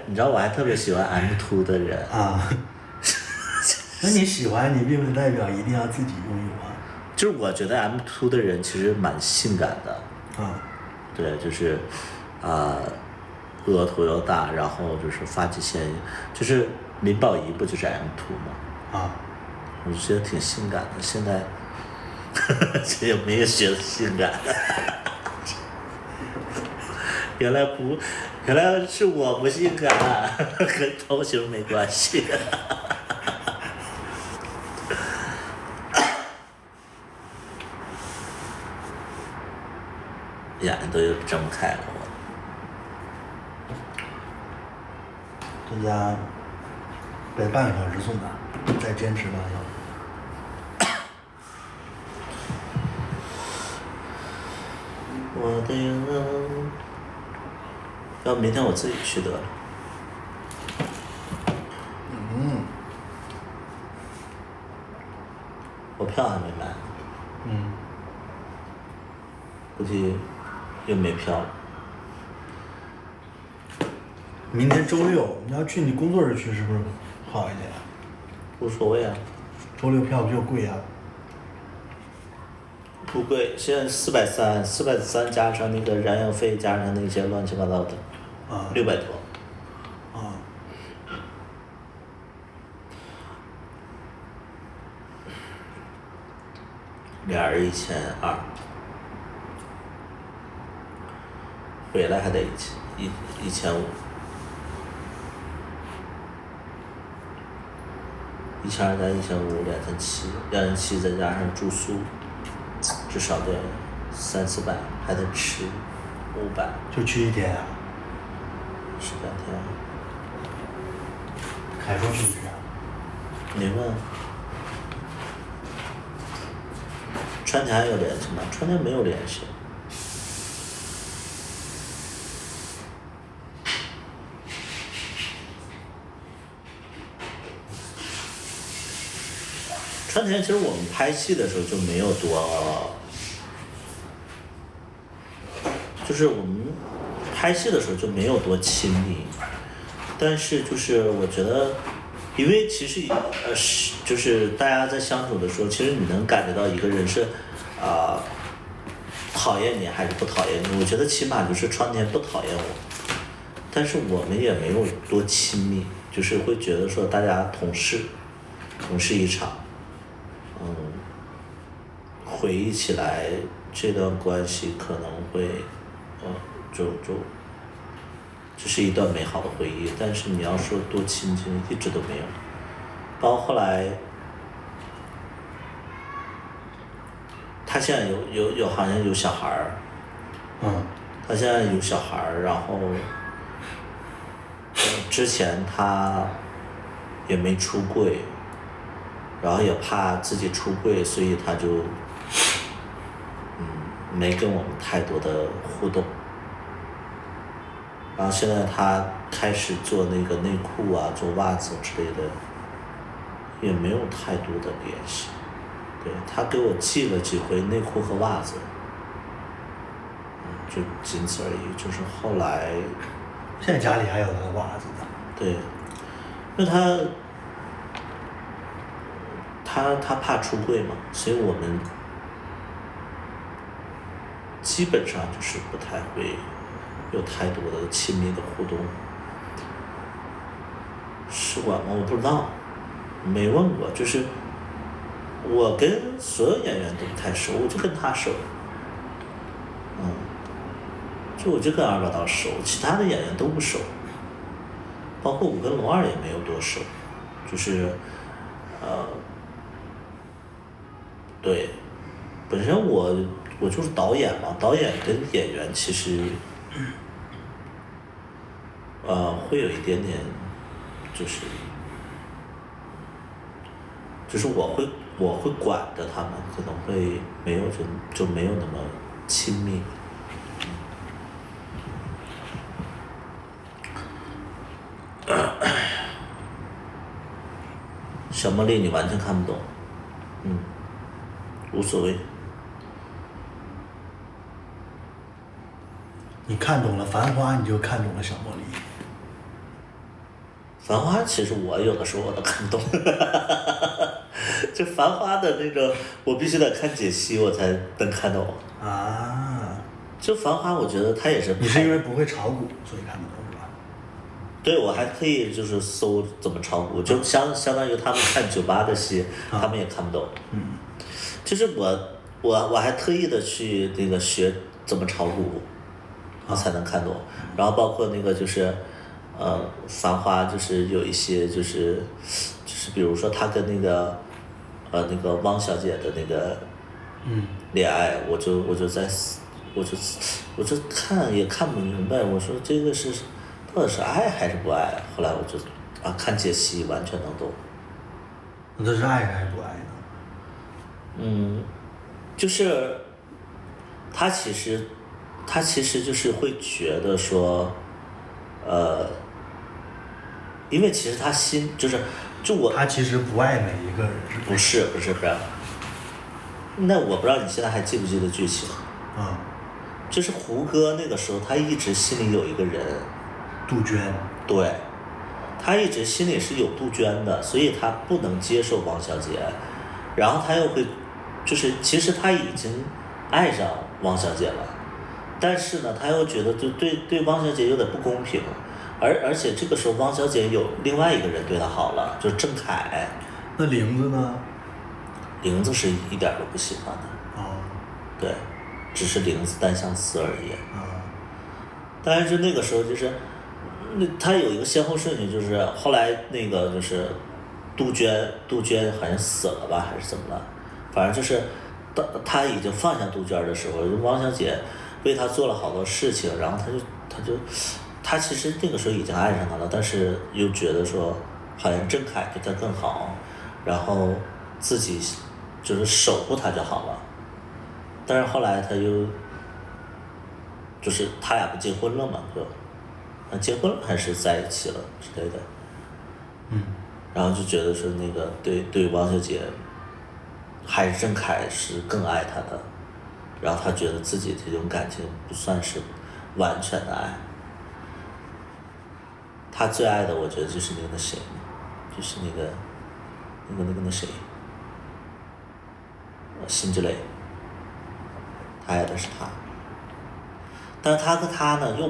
你知道我还特别喜欢 M2 的人啊。那你喜欢，你并不代表一定要自己拥有啊。就是我觉得 M2 的人其实蛮性感的，啊，对，就是额头又大，然后就是发际线，就是林保怡不就是 M2 吗？啊，我就觉得挺性感的。现在这也没有觉得性感，原来是我不性感，跟头型没关系。眼都有睁不开了，我。这家得半个小时送达，再坚持半个小时。我的人，要明天我自己去得了。我票还没买，估计又没票了。明天周六，你要去你工作日去，是不是好一点？无所谓啊，周六票比较贵啊。不贵，现在430加上那个燃油费，加上那些乱七八糟的，600多。啊。俩人1200，回来还得1500，1500，加1500，2700再加上住宿，至少得300-400，还得吃500，就去一天啊？吃2天。开车去不去啊？你问。川田还有联系吗？川田没有联系。川田其实我们拍戏的时候就没有多，就是我们拍戏的时候就没有多亲密，但是就是我觉得，因为其实就是大家在相处的时候，其实你能感觉到一个人是讨厌你还是不讨厌你。我觉得起码就是川田不讨厌我，但是我们也没有多亲密，就是会觉得说大家同事一场，回忆起来这段关系可能会，这是一段美好的回忆，但是你要说多亲近，一直都没有。包括后来，他现在有好像有小孩儿，他现在有小孩儿，然后，之前他也没出柜，然后也怕自己出柜，所以他就，没跟我们太多的互动。然后现在他开始做那个内裤啊，做袜子之类的，也没有太多的联系。对，他给我寄了几回内裤和袜子，就仅此而已。就是后来，现在家里还有他的袜子呢。对，因为他怕出柜嘛，所以我们基本上就是不太会有太多的亲密的互动。试管吗？我不知道，没问过。就是我跟所有演员都不太熟，我就跟他熟。我就跟二把刀熟，其他的演员都不熟。包括我跟龙二也没有多熟，就是对，本身我就是导演嘛，导演跟演员其实会有一点点，就是我会管着他们，可能会没有就没有那么亲密。小茉莉你完全看不懂，无所谓。你看懂了《繁花》，你就看懂了小茉莉。繁花其实我有的时候我都看不懂。这《繁花》的那个，我必须得看解析，我才能看懂。啊，就《繁花》，我觉得它也是。你是因为不会炒股，所以看不懂是吧？对，我还可以就是搜怎么炒股，就相当于他们看酒吧的戏，他们也看不懂。就是我还特意的去那个学怎么炒股，我才能看懂。然后包括那个就是繁花就是有一些就是比如说他跟那个汪小姐的那个恋爱，我就看也看不明白，我说这个是到底是爱还是不爱？后来我就看解析完全能懂。那这是爱还是不爱呢？就是他其实就是会觉得说，因为其实他心就我他其实不爱每一个人，不是。那我不知道你现在还记不记得剧情？就是胡歌那个时候，他一直心里有一个人，杜鹃。对，他一直心里是有杜鹃的，所以他不能接受汪小姐，然后他又会，就是其实他已经爱上汪小姐了，但是呢，他又觉得就对汪小姐有点不公平，而且这个时候汪小姐有另外一个人对她好了，就是郑恺。那玲子呢？玲子是一点都不喜欢的。对，只是玲子单相思而已。但是那个时候就是，他有一个先后顺序，就是后来那个就是杜鹃好像死了吧，还是怎么了？反正就是他已经放下杜鹃的时候，汪小姐为他做了好多事情，然后他其实那个时候已经爱上他了，但是又觉得说好像郑恺对他更好，然后自己就是守护他就好了。但是后来他又就是他俩不结婚了嘛，就结婚了还是在一起了之类的。然后就觉得说那个对汪小姐还是郑恺是更爱她的，然后他觉得自己这种感情不算是完全的爱。他最爱的我觉得就是那个谁，就是那谁，辛芷蕾，他爱的是他，但是他跟他呢又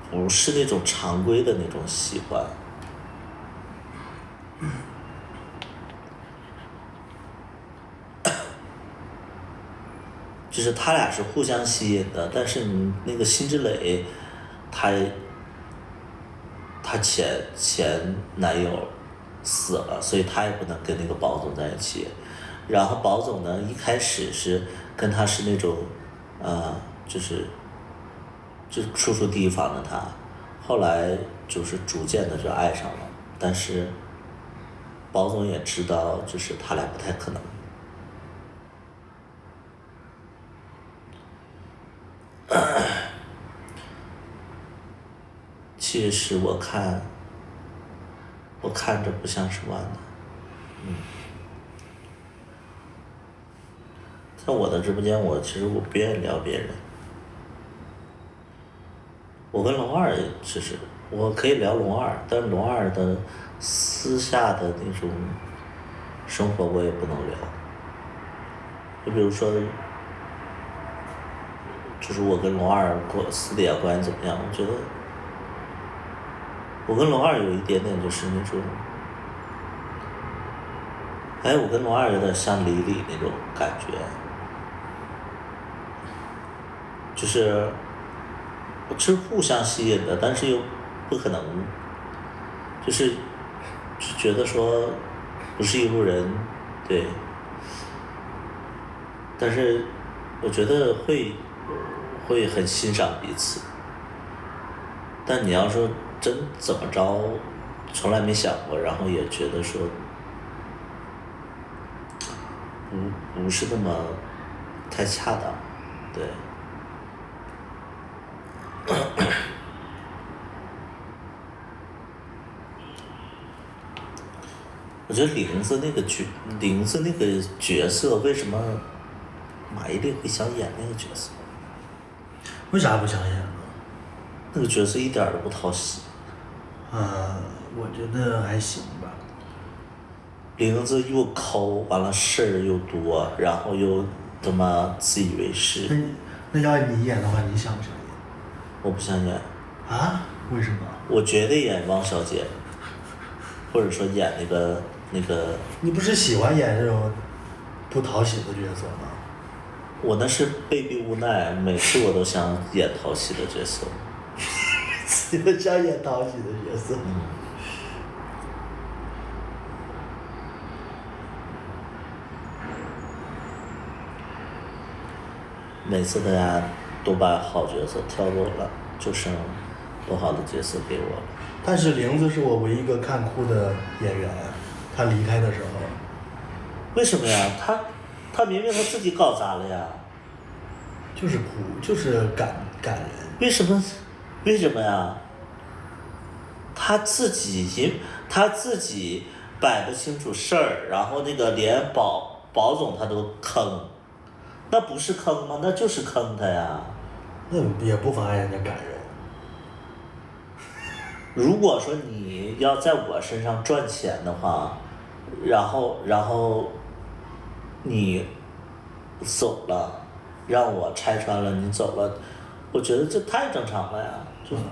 不是那种常规的那种喜欢。就是他俩是互相吸引的，但是那个辛芷蕾，她前男友死了，所以她也不能跟那个宝总在一起。然后宝总呢，一开始是跟他是那种，就是处处提防着他，后来就是逐渐的就爱上了，但是宝总也知道，就是他俩不太可能。其实我看着不像是弯的。在我的直播间，其实我不愿意聊别人。我跟龙二其实我可以聊龙二，但是龙二的私下的那种生活我也不能聊。就比如说，就是我跟龙二私底下关系怎么样？我觉得我跟龙二有一点点就是那种，我跟龙二有点像李李那种感觉，就是互相吸引的，但是又不可能，就觉得说不是一路人，对，但是我觉得会很欣赏彼此，但你要说真怎么着，从来没想过，然后也觉得说不是那么太恰当，对。我觉得玲子那个角色，为什么马伊琍会想演那个角色？为啥不想演呢？那个角色一点都不讨喜。我觉得还行吧。玲子又抠，完了事儿又多，然后又他妈自以为是。那要你演的话，你想不想演？我不想演。啊？为什么？我绝对演汪小姐，或者说演那个。你不是喜欢演这种不讨喜的角色吗？我那是被逼无奈，每次我都想演讨喜的角色。你们想演讨喜的角色？每次大家都把好角色挑走了，就剩不好的角色给我了。但是玲子是我唯一一个看哭的演员，她离开的时候。为什么呀？他明明他自己搞砸了呀。就是哭，就是感人。为什么？为什么呀？他自己摆不清楚事儿，然后那个连保总他都坑，那不是坑吗？那就是坑他呀。那也不妨碍人家感人。如果说你要在我身上赚钱的话，然后你走了，让我拆穿了，你走了，我觉得这太正常了呀。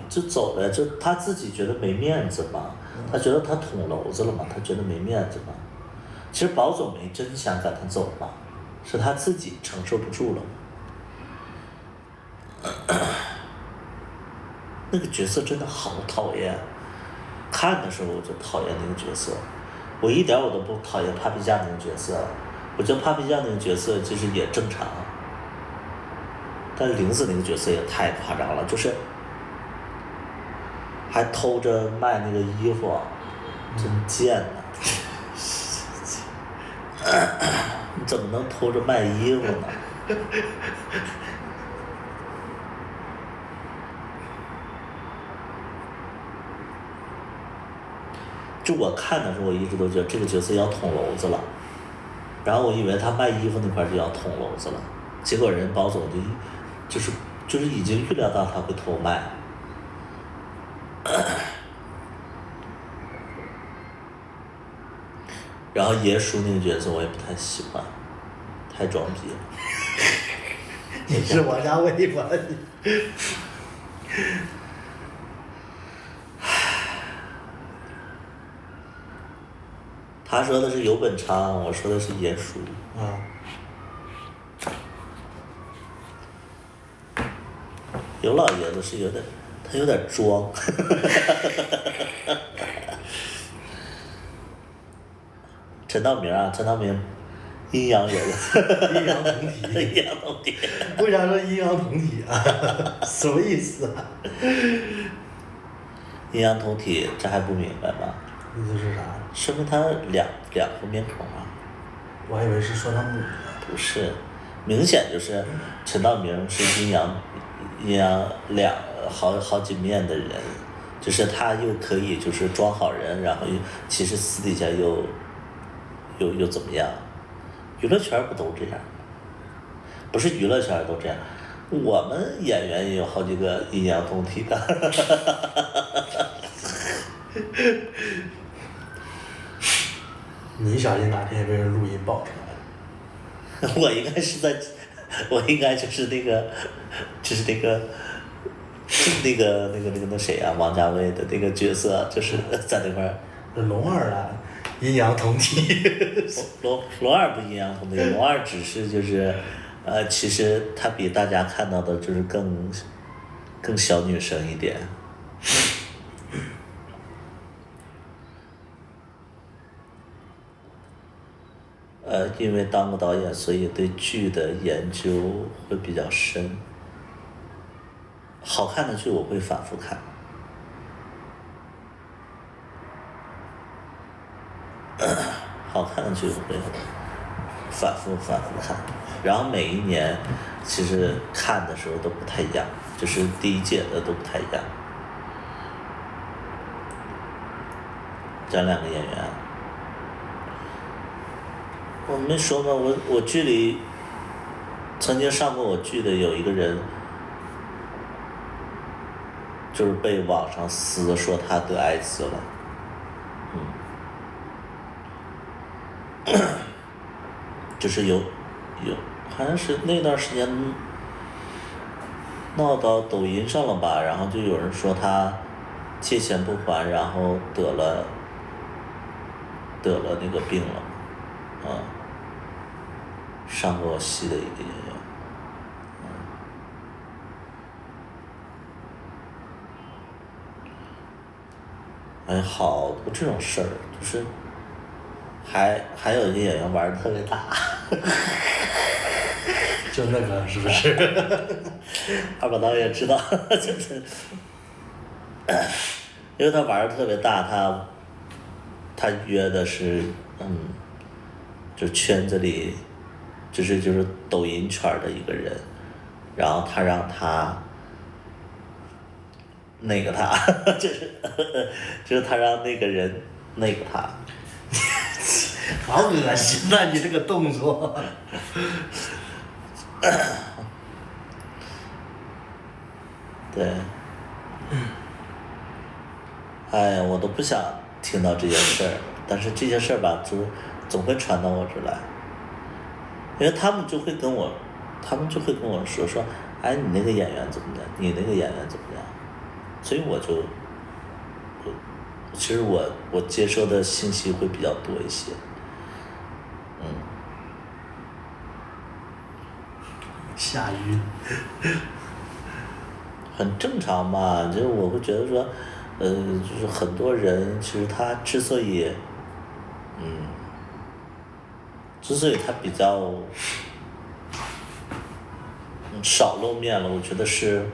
就走了，就他自己觉得没面子嘛，他觉得他捅娄子了嘛，他觉得没面子嘛。其实保总没真想赶他走嘛，是他自己承受不住了。那个角色真的好讨厌，看的时候我就讨厌那个角色，我一点我都不讨厌帕皮酱那个角色，我觉得帕皮酱那个角色就是也正常，但是玲子那个角色也太夸张了，就是还偷着卖那个衣服，真贱呐！你怎么能偷着卖衣服呢？就我看的时候，我一直都觉得这个角色要捅娄子了，然后我以为他卖衣服那块就要捅娄子了，结果人包总就是已经预料到他会偷卖。然后爷叔那个角色我也不太喜欢，太装逼了。你是王家卫吗？他说的是游本昌，我说的是爷叔。啊。尤老爷子是他有点装。陈道明啊，陈道明，阴阳人。阴阳同体。阴阳同体。为啥说阴阳同体啊？什么意思啊？阴阳同体，这还不明白吗？意思是啥？说明他两副面孔啊。我还以为是说他母呢。不是，明显就是陈道明是阴阳好几面的人，就是他又可以就是装好人，然后其实私底下又怎么样？娱乐圈不都这样？不是娱乐圈都这样，我们演员也有好几个阴阳同体的。你小心哪天被人录音爆出来。我应该就是那个那谁啊，王家卫的那个角色，就是在那块儿。龙二啊，阴阳同体。龙二不阴阳同体，龙二只是就是其实他比大家看到的就是更小女生一点。因为当过导演，所以对剧的研究会比较深。好看的剧我会反复看。好看的剧我会反复看，然后每一年其实看的时候都不太一样，就是第一届的都不太一样。讲两个演员。我没说吗？我剧里曾经上过我剧的有一个人，就是被网上撕说他得艾滋了，就是有好像是那段时间闹到抖音上了吧，然后就有人说他借钱不还，然后得了那个病了，上过戏的一个演员，哎，好多这种事儿，就是还有一个演员玩的特别大，就那个是不是？二宝导演知道，就是因为他玩的特别大，他约的是就圈子里，就是抖音圈的一个人，然后他让他那个他，就是他让那个人那个他，好恶心呐、你这个动作。对，哎呀，我都不想听到这件事儿，但是这些事儿吧，就是总会传到我这儿来，因为他们就会跟我说，哎，你那个演员怎么样？你那个演员怎么样？所以其实我接收的信息会比较多一些，吓晕。很正常嘛，就是我会觉得说，就是很多人其实他之所以他比较少露面了，我觉得是，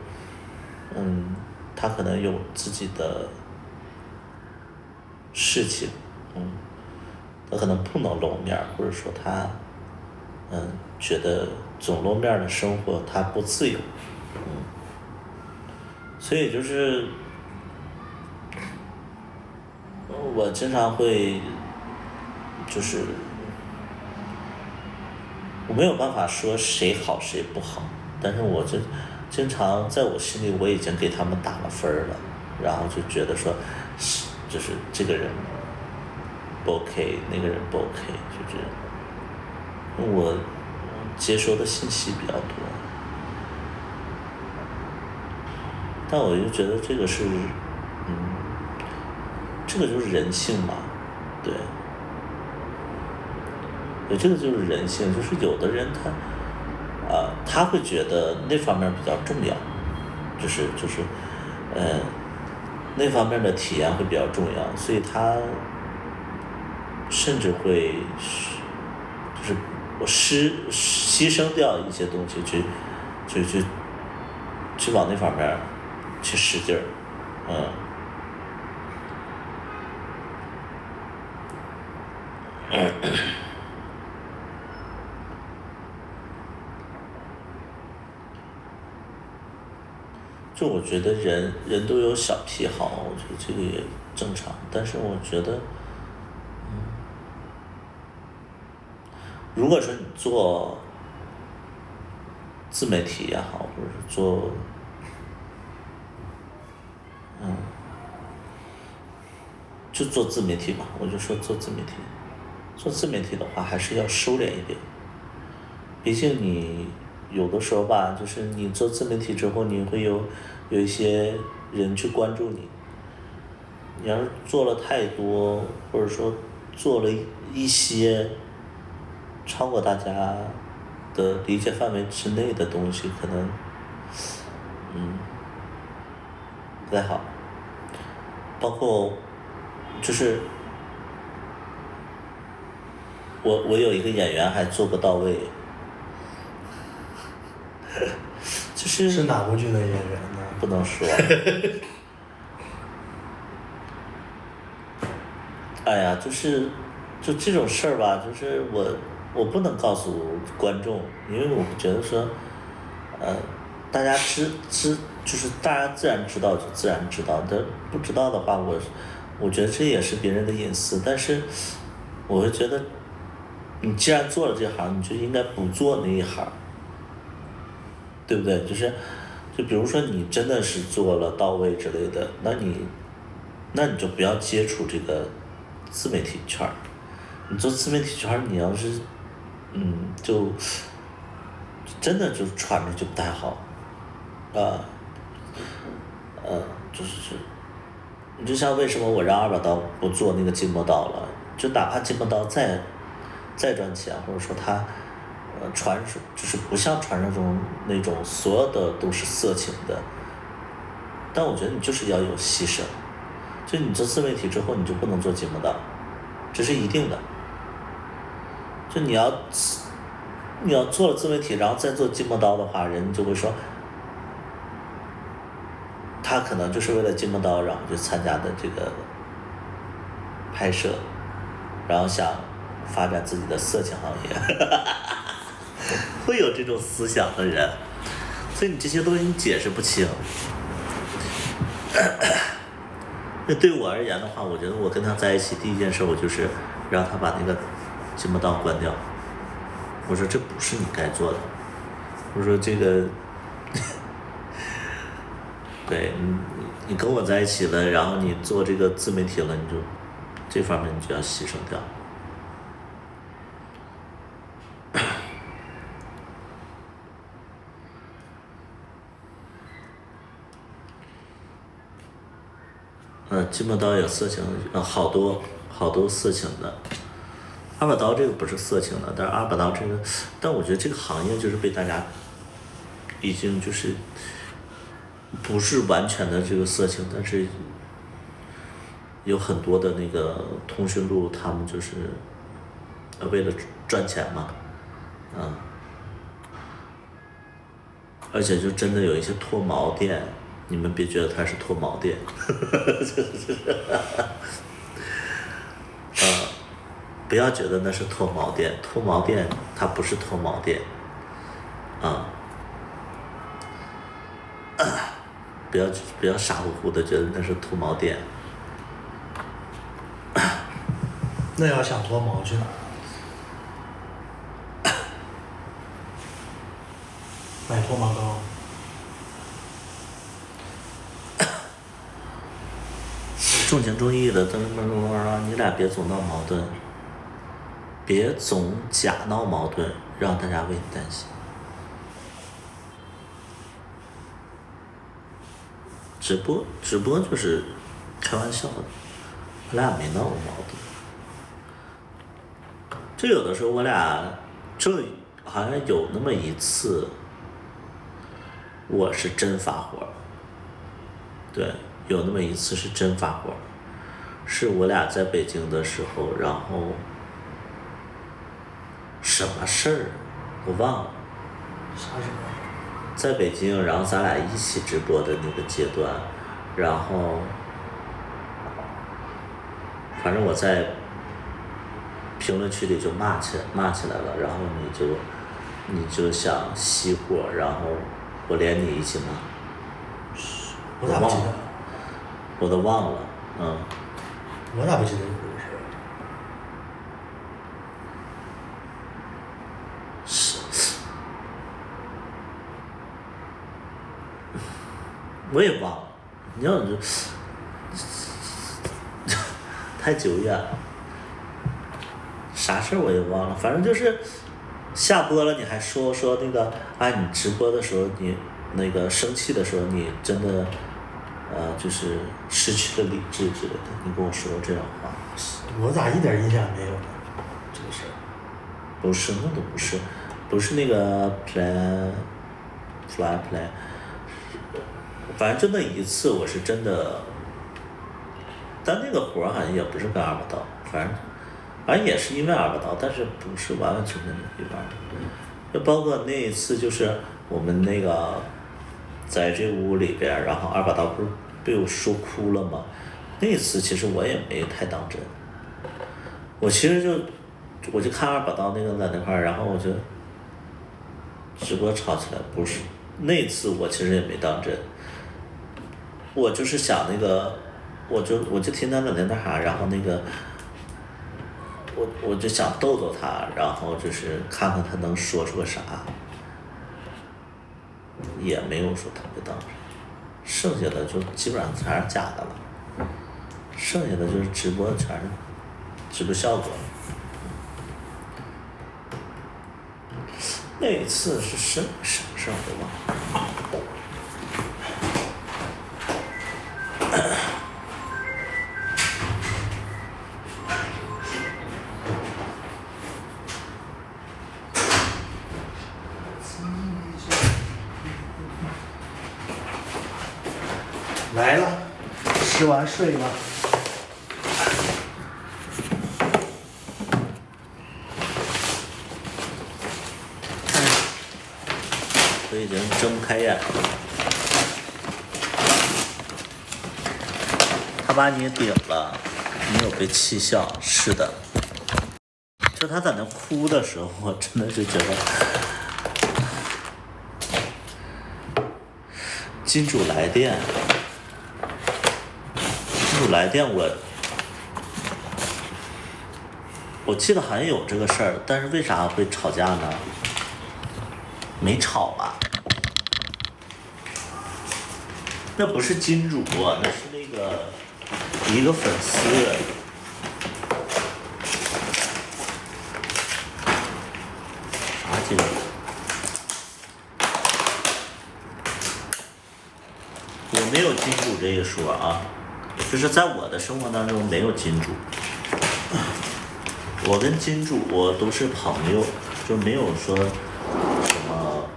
他可能有自己的事情，他可能不能露面，或者说他，觉得总露面的生活他不自由，所以就是我经常会，就是我没有办法说谁好谁不好，但是我就经常在我心里我已经给他们打了分了，然后就觉得说，就是这个人不 OK， 那个人不 OK， 就这样。我接收的信息比较多，但我就觉得这个是，这个就是人性嘛，对，这个就是人性，就是有的人他会觉得那方面比较重要，就是那方面的体验会比较重要，所以他甚至会就是牺牲掉一些东西去往那方面去使劲儿，就我觉得人都有小癖好，我觉得这个也正常，但是我觉得，如果说你做自媒体也好，或者是做，就做自媒体吧，我就说做自媒体。做自媒体的话，还是要收敛一点。毕竟你有的时候吧，就是你做自媒体之后，你会有一些人去关注你。你要是做了太多，或者说做了一些超过大家的理解范围之内的东西，可能不太好。包括就是我有一个演员还做不到位，就是哪部剧的演员呢？不能说。哎呀，就这种事儿吧，就是我不能告诉观众，因为我觉得说，大家就是大家自然知道就自然知道，但不知道的话，我觉得这也是别人的隐私，但是我会觉得，你既然做了这行，你就应该不做那一行，对不对？就比如说你真的是做了到位之类的，那你就不要接触这个自媒体圈儿，你做自媒体圈，你要是就真的就传着就不太好，就是你就像为什么我让二把刀不做那个筋膜刀了，就哪怕筋膜刀再赚钱，或者说它就是不像传说中那种所有的都是色情的，但我觉得你就是要有牺牲，就你做自媒体之后你就不能做筋膜刀，这是一定的，就你要做了自媒体然后再做筋膜刀的话，人就会说他可能就是为了筋膜刀然后就参加的这个拍摄，然后想发展自己的色情行业会有这种思想的人，所以你这些东西你解释不清。那对我而言的话，我觉得我跟他在一起第一件事我就是让他把那个筋膜刀关掉，我说这不是你该做的，我说这个对你跟我在一起了，然后你做这个自媒体了，你就这方面你就要牺牲掉。筋膜刀有色情，好多色情的。二把刀这个不是色情的，但是二把刀这个，但我觉得这个行业就是被大家已经就是不是完全的这个色情，但是有很多的那个通讯录，他们就是为了赚钱嘛，而且就真的有一些脱毛店，你们别觉得它是脱毛店，不要觉得那是脱毛店，脱毛店它不是脱毛店，不要傻乎乎的觉得那是脱毛店。那要想脱毛去哪儿？买脱毛膏。重情重义的，你俩别总闹矛盾，别总假闹矛盾，让大家为你担心。直播就是开玩笑的，我俩没闹过矛盾。这有的时候我俩好像有那么一次，我是真发火，对，有那么一次是真发火，是我俩在北京的时候，然后什么事儿我忘了，啥事儿？在北京，然后咱俩一起直播的那个阶段，然后反正我在评论区里就骂起来了，然后你就想熄火，然后我连你一起骂，我咋不记得？我都忘了，我咋不记得有这个事儿？我也忘了，你要就太久远了，啥事儿我也忘了，反正就是下播了，你还说那个，你直播的时候你那个生气的时候，你真的就是失去了理智之类的，你跟我说这样话。我咋一点印象没有呢？这个事儿。不是，那都不是那个 play， 反正就那一次我是真的，但那个活儿好像也不是跟二把刀，反正也是因为二把刀，但是不是完完全全的一般。就包括那一次，就是我们那个在这屋里边，然后二把刀不是被我说哭了吗？那一次其实我也没太当真，我其实我就看二把刀那个在那块儿，然后我就直播吵起来，不是那次我其实也没当真，我就是想那个，我就听他在那喊，然后那个我就想逗逗他，然后就是看看他能说出个啥，也没有说特别当真，剩下的就基本上全是假的了，剩下的就是直播全是直播效果。那一次是什么事儿我忘了。来了，吃完睡了。我已经睁不开眼了。他把你顶了，你有被气笑？是的。就他在那哭的时候，我真的就觉得，金主来电，我记得好像有这个事儿，但是为啥会吵架呢？没吵吧？那不是金主，那是那个一个粉丝。啥金主？我没有金主这一说啊，就是在我的生活当中没有金主。我跟金主都是朋友，就没有说什么。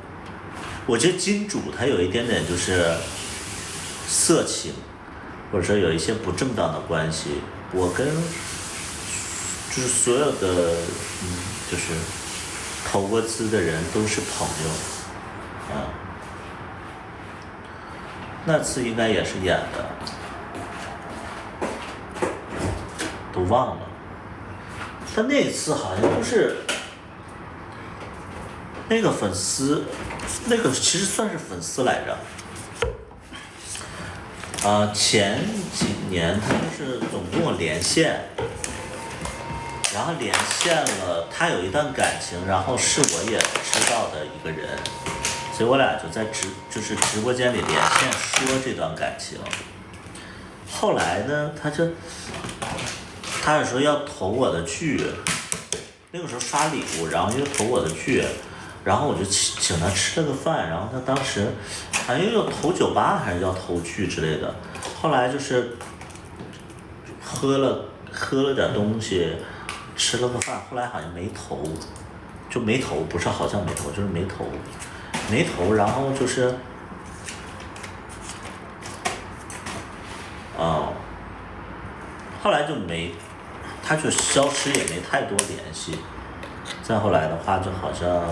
我觉得金主他有一点点就是色情，或者说有一些不正当的关系。我跟就是所有的就是投过资的人都是朋友，那次应该也是演的，都忘了。但那次好像就是那个粉丝，那个其实算是粉丝来着。前几年他就是总跟我连线，然后连线了，他有一段感情，然后是我也知道的一个人，所以我俩就在直播间里连线说这段感情。后来呢，他是说要投我的剧，那个时候刷礼物，然后又投我的剧，然后我就请他吃了个饭，然后他当时好像要投酒吧还是要投剧之类的，后来就是喝了点东西，吃了个饭，后来好像没投，就没投，不是好像没投，就是没投，然后就是后来就没，他就消失也没太多联系。再后来的话，就好像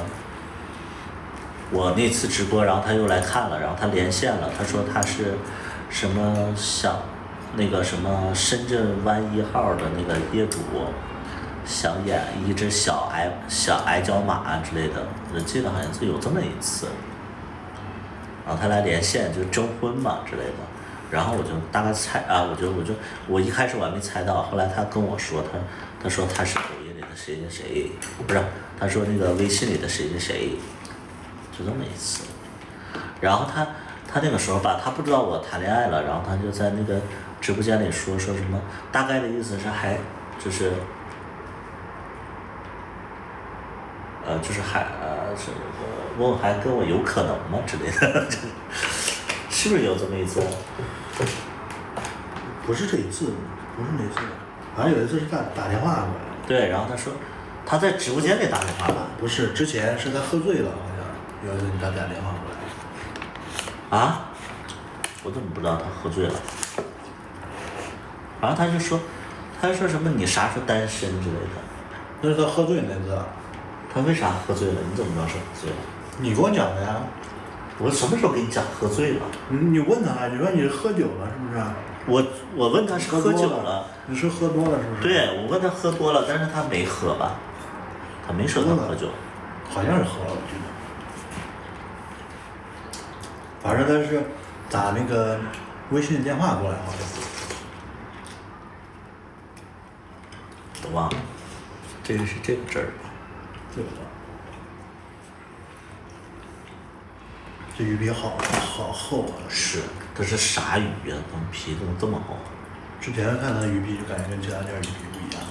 我那次直播，然后他又来看了，然后他连线了，他说他是什么那个什么深圳湾1号的那个业主，想演一只小矮脚马之类的，我记得好像是有这么一次。然后他来连线就征婚嘛之类的。然后我就大概猜我一开始我还没猜到，后来他跟我说，他说他是抖音里的谁谁谁，不是，他说那个微信里的谁谁谁，就这么一次。然后他那个时候吧，他不知道我谈恋爱了，然后他就在那个直播间里说什么，大概的意思是就是问还跟我有可能吗之类的，是不是有这么一次？不是这一次，不是那次，好像有一次是打电话过来。对，然后他说他在直播间里打电话了。不是，之前是他喝醉了，好像有一次你打电话过来。啊？我怎么不知道他喝醉了？然后他就说什么你啥时候单身之类的。那是他喝醉那次。他为啥喝醉了？你怎么知道是喝醉了？你跟我讲的呀。我什么时候跟你讲喝醉了？你问他，你说你是喝酒了是不是？我问他是喝酒了。你是喝多了是不是？对，我问他喝多了，但是他没喝吧？他没说他喝酒。好像是喝了，我记得。反正他是打那个微信电话过来，好像是。我忘了，这个是这个字儿吧？这个字。这鱼皮好厚啊！是，它是啥鱼呀？它皮怎么这么厚？之前看它鱼皮就感觉跟其他店鱼皮不一样，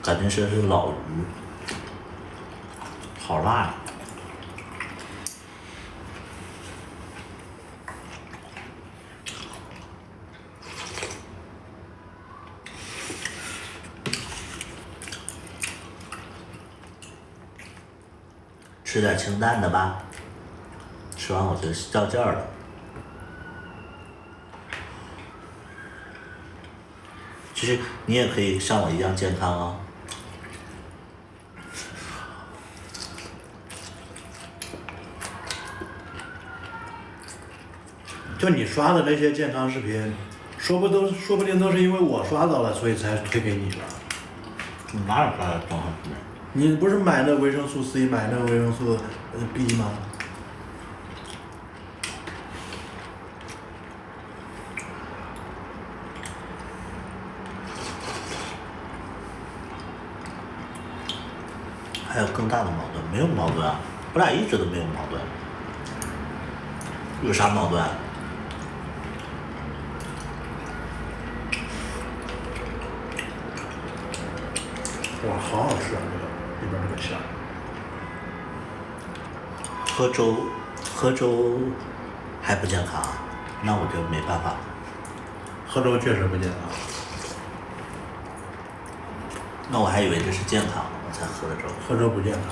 感觉是老鱼。好辣呀！吃点清淡的吧，吃完我就掉劲儿了。其实你也可以像我一样健康啊。就你刷的那些健康视频，说不定都是因为我刷到了，所以才推给你的。你哪有刷的健康视频？你不是买那维生素 C， 买那维生素B 吗？还有更大的矛盾？没有矛盾啊，我俩一直都没有矛盾。有啥矛盾啊？哇，好好吃啊！这个里边这个馅。喝粥还不健康啊？那我就没办法了。喝粥确实不健康。那我还以为这是健康的，我才喝的粥。喝粥不健康。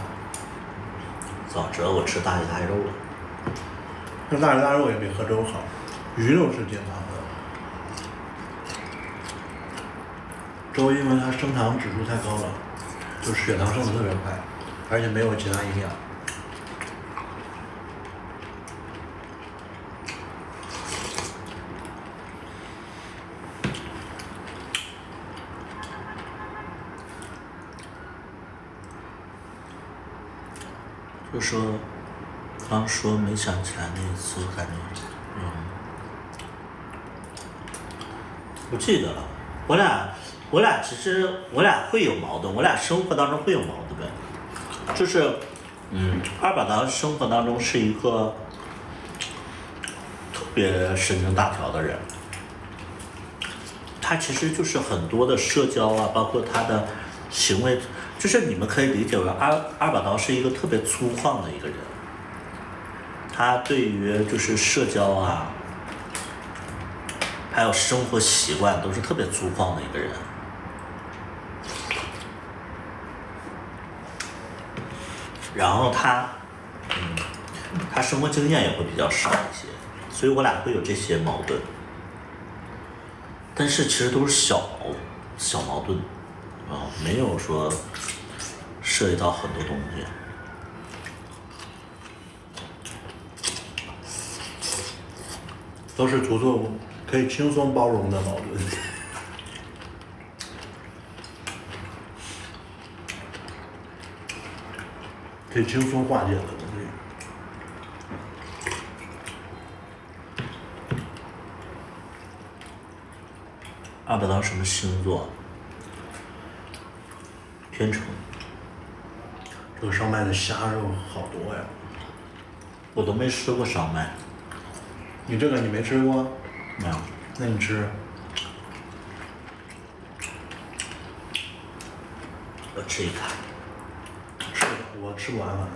早知道我吃大鱼大肉了。那大鱼大肉也比喝粥好，鱼肉是健康的。粥因为它升糖指数太高了，就是血糖升得特别快，而且没有其他营养。就说，刚说没想起来那一次，感觉，不记得了。我俩其实会有矛盾，我俩生活当中会有矛盾，就是，二宝堂生活当中是一个特别神经大条的人，他其实就是很多的社交啊，包括他的行为。就是你们可以理解为二宝刀是一个特别粗犷的一个人，他对于就是社交啊，还有生活习惯都是特别粗犷的一个人。然后他生活经验也会比较少一些，所以我俩会有这些矛盾，但是其实都是小矛盾。没有说涉及到很多东西。都是图图可以轻松包容的矛盾。可以轻松化解的东西。二宝刀什么星座？天秤。这个烧麦的虾肉好多呀！我都没吃过烧麦。你这个你没吃过？没有。那你吃。我吃一看。吃，我吃不完了。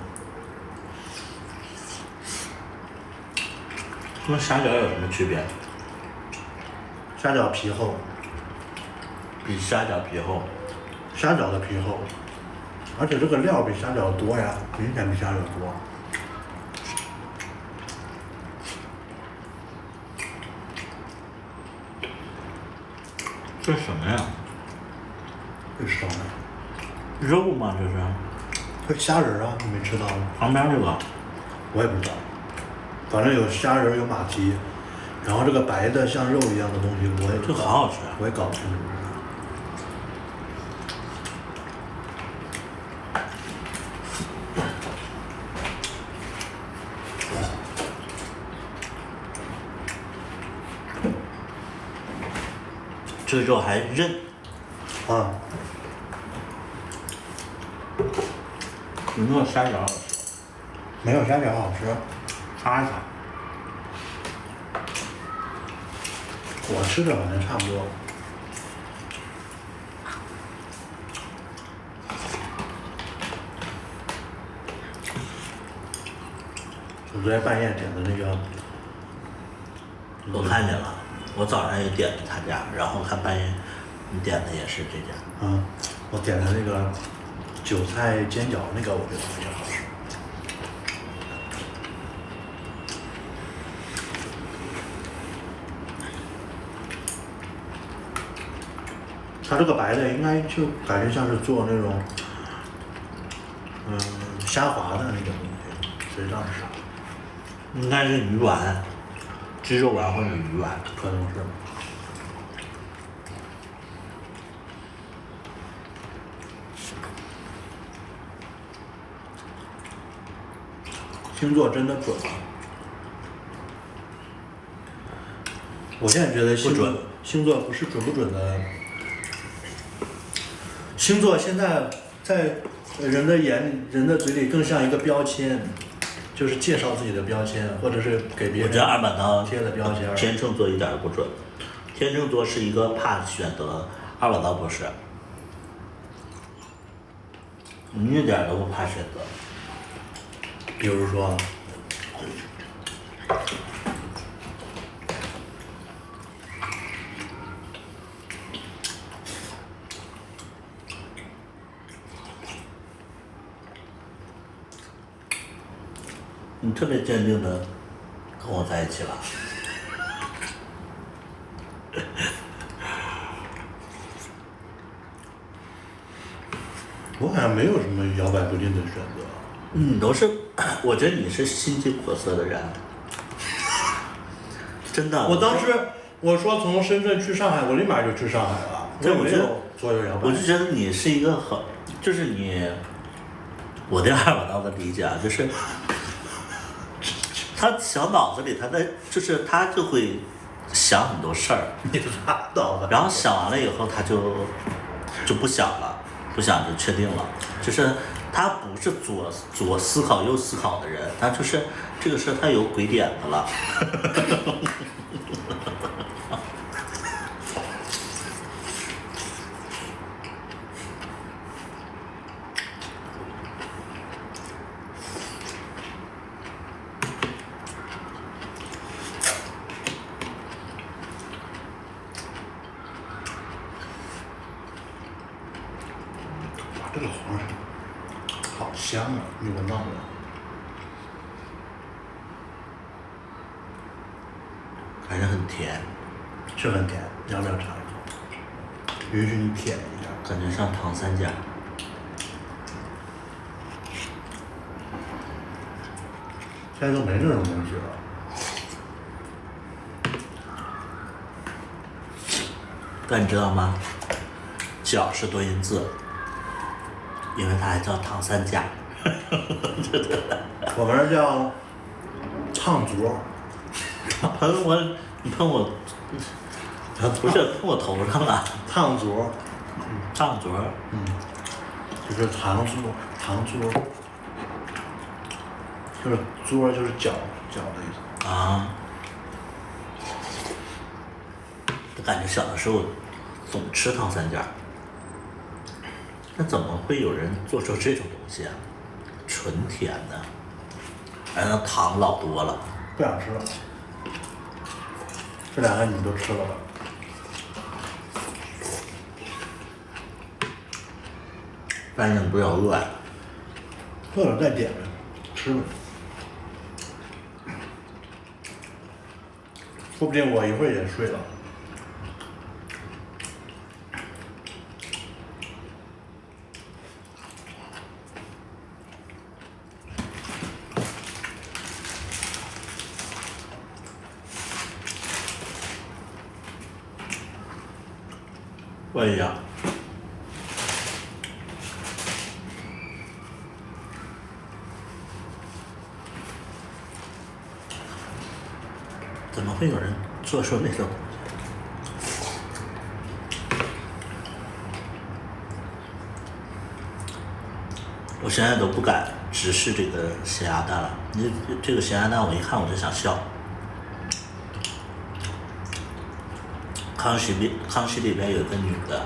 跟虾饺有什么区别？虾饺皮厚。比虾饺皮厚。虾饺的皮厚，而且这个料比虾饺多呀，明显比虾饺多。这是什么呀？这是什么？肉吗？这是？这虾仁啊，你没吃到吗？旁边这个？我也不知道，反正有虾仁有马蹄，然后这个白的像肉一样的东西，我也这好好吃啊！我也搞不清楚。这个肉还韧啊！有没有虾饺好吃？没有虾饺好吃。擦一擦。我吃的反正差不多。我昨天半夜点的那个，我看见了，我早上也点的他家，然后看半夜你点的也是这家。嗯，我点的那个韭菜煎饺那个，我觉得非常好吃。它这个白的应该就感觉像是做那种，虾滑的那种东西，实际上是啥？应该是鱼丸，鸡肉丸或者鱼丸。可能是。星座真的准吗？我现在觉得星座不是准不准的，星座现在在人的嘴里更像一个标签，就是介绍自己的标签，或者是给别人我觉得二板刀贴的标签。天秤座一点都不准，天秤座是一个怕选择，二板刀不是，你一点都不怕选择。比如说，你特别坚定的跟我在一起了。我好像没有什么摇摆不定的选择。你都是，我觉得你是心肌梗塞的人，真的。我当时我说从深圳去上海，我立马就去上海了。对，我没有左右摇摆。我就觉得你是一个很，就是你，我对二把刀的理解啊，就是他小脑子里就是他就会想很多事儿，你拉倒吧。然后想完了以后他就不想了，不想就确定了，就是他不是左思考右思考的人，他就是这个事他有鬼点子了。这个黄好香啊！你闻到没有？感觉很甜，是很甜，你要不要尝一口？允许你舔一下。感觉像唐三甲。现在都没这种东西了。但你知道吗？脚是多音字，因为它还叫唐三甲。我们这叫烫足。喷我，你喷我，不是喷我头上了。烫足。烫嘴儿。就是糖珠，就是桌就是脚的意思。啊。我感觉小的时候总吃唐三甲，那怎么会有人做出这种东西啊？纯甜的，而那糖老多了。不想吃了。这两个你们都吃了吧？半夜不要饿呀。饿了再点呗，吃吧。说不定我一会儿也睡了。我也要。怎么会有人做出那种东西？我现在都不敢直视这个咸鸭蛋了。这个咸鸭蛋我一看我就想笑。康熙里边有个女的，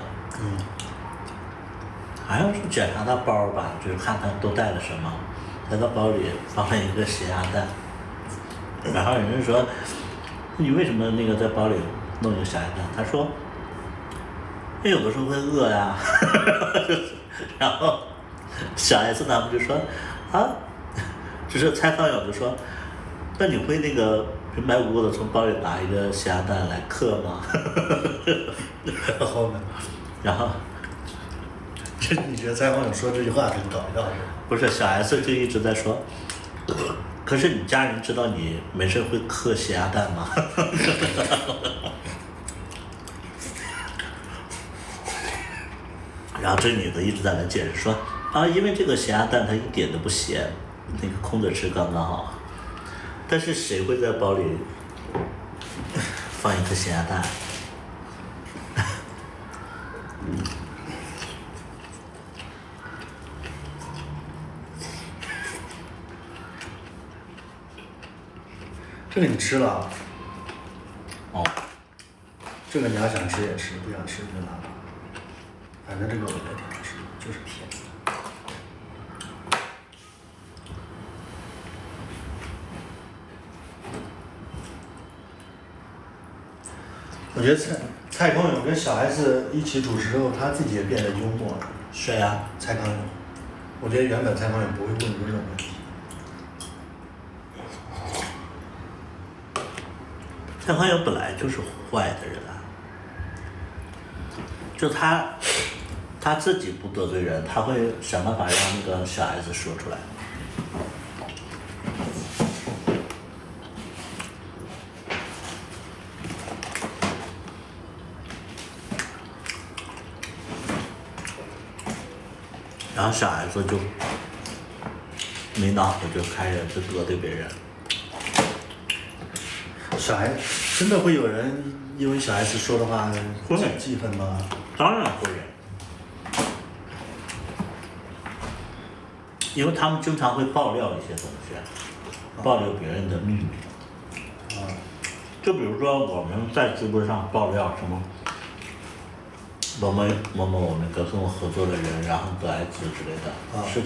好像是检查她包吧，就是看她都带了什么，她的包里放了一个咸鸭蛋，然后有人说，你为什么那个在包里弄一个小鸭蛋？他说，因为有的时候会饿呀。然后小 S 他们就说啊，就是采访友就说，那你会那个平白无故的从包里拿一个小鸭蛋来嗑吗？然后呢？然后这你觉得采访友说这句话很搞笑是吧？不是小 S 就一直在说，可是你家人知道你没事会嗑咸鸭蛋吗？然后这女的一直在那解释说啊，因为这个咸鸭蛋它一点都不咸，那个空着吃刚刚好。但是谁会在包里放一颗咸鸭蛋？这个你吃了，哦，这个你要想吃也吃，不想吃就拿吧。反正这个我觉得挺好吃的，就是甜的。我觉得蔡康永跟小 S 一起主持之后，他自己也变得幽默了。谁呀？蔡康永，我觉得原本蔡康永不会问这种问题。蔡康永本来就是坏的人啊，就他自己不得罪人，他会想办法让那个小 S 说出来。然后小 S 就没脑子，就开始去得罪别人。小 S 真的会有人因为小 S 说的话会记恨吗？当然会，因为他们经常会爆料一些东西，爆料别人的秘密。就比如说我们在直播上爆料什么某某我们跟我合作的人，然后得艾滋之类的，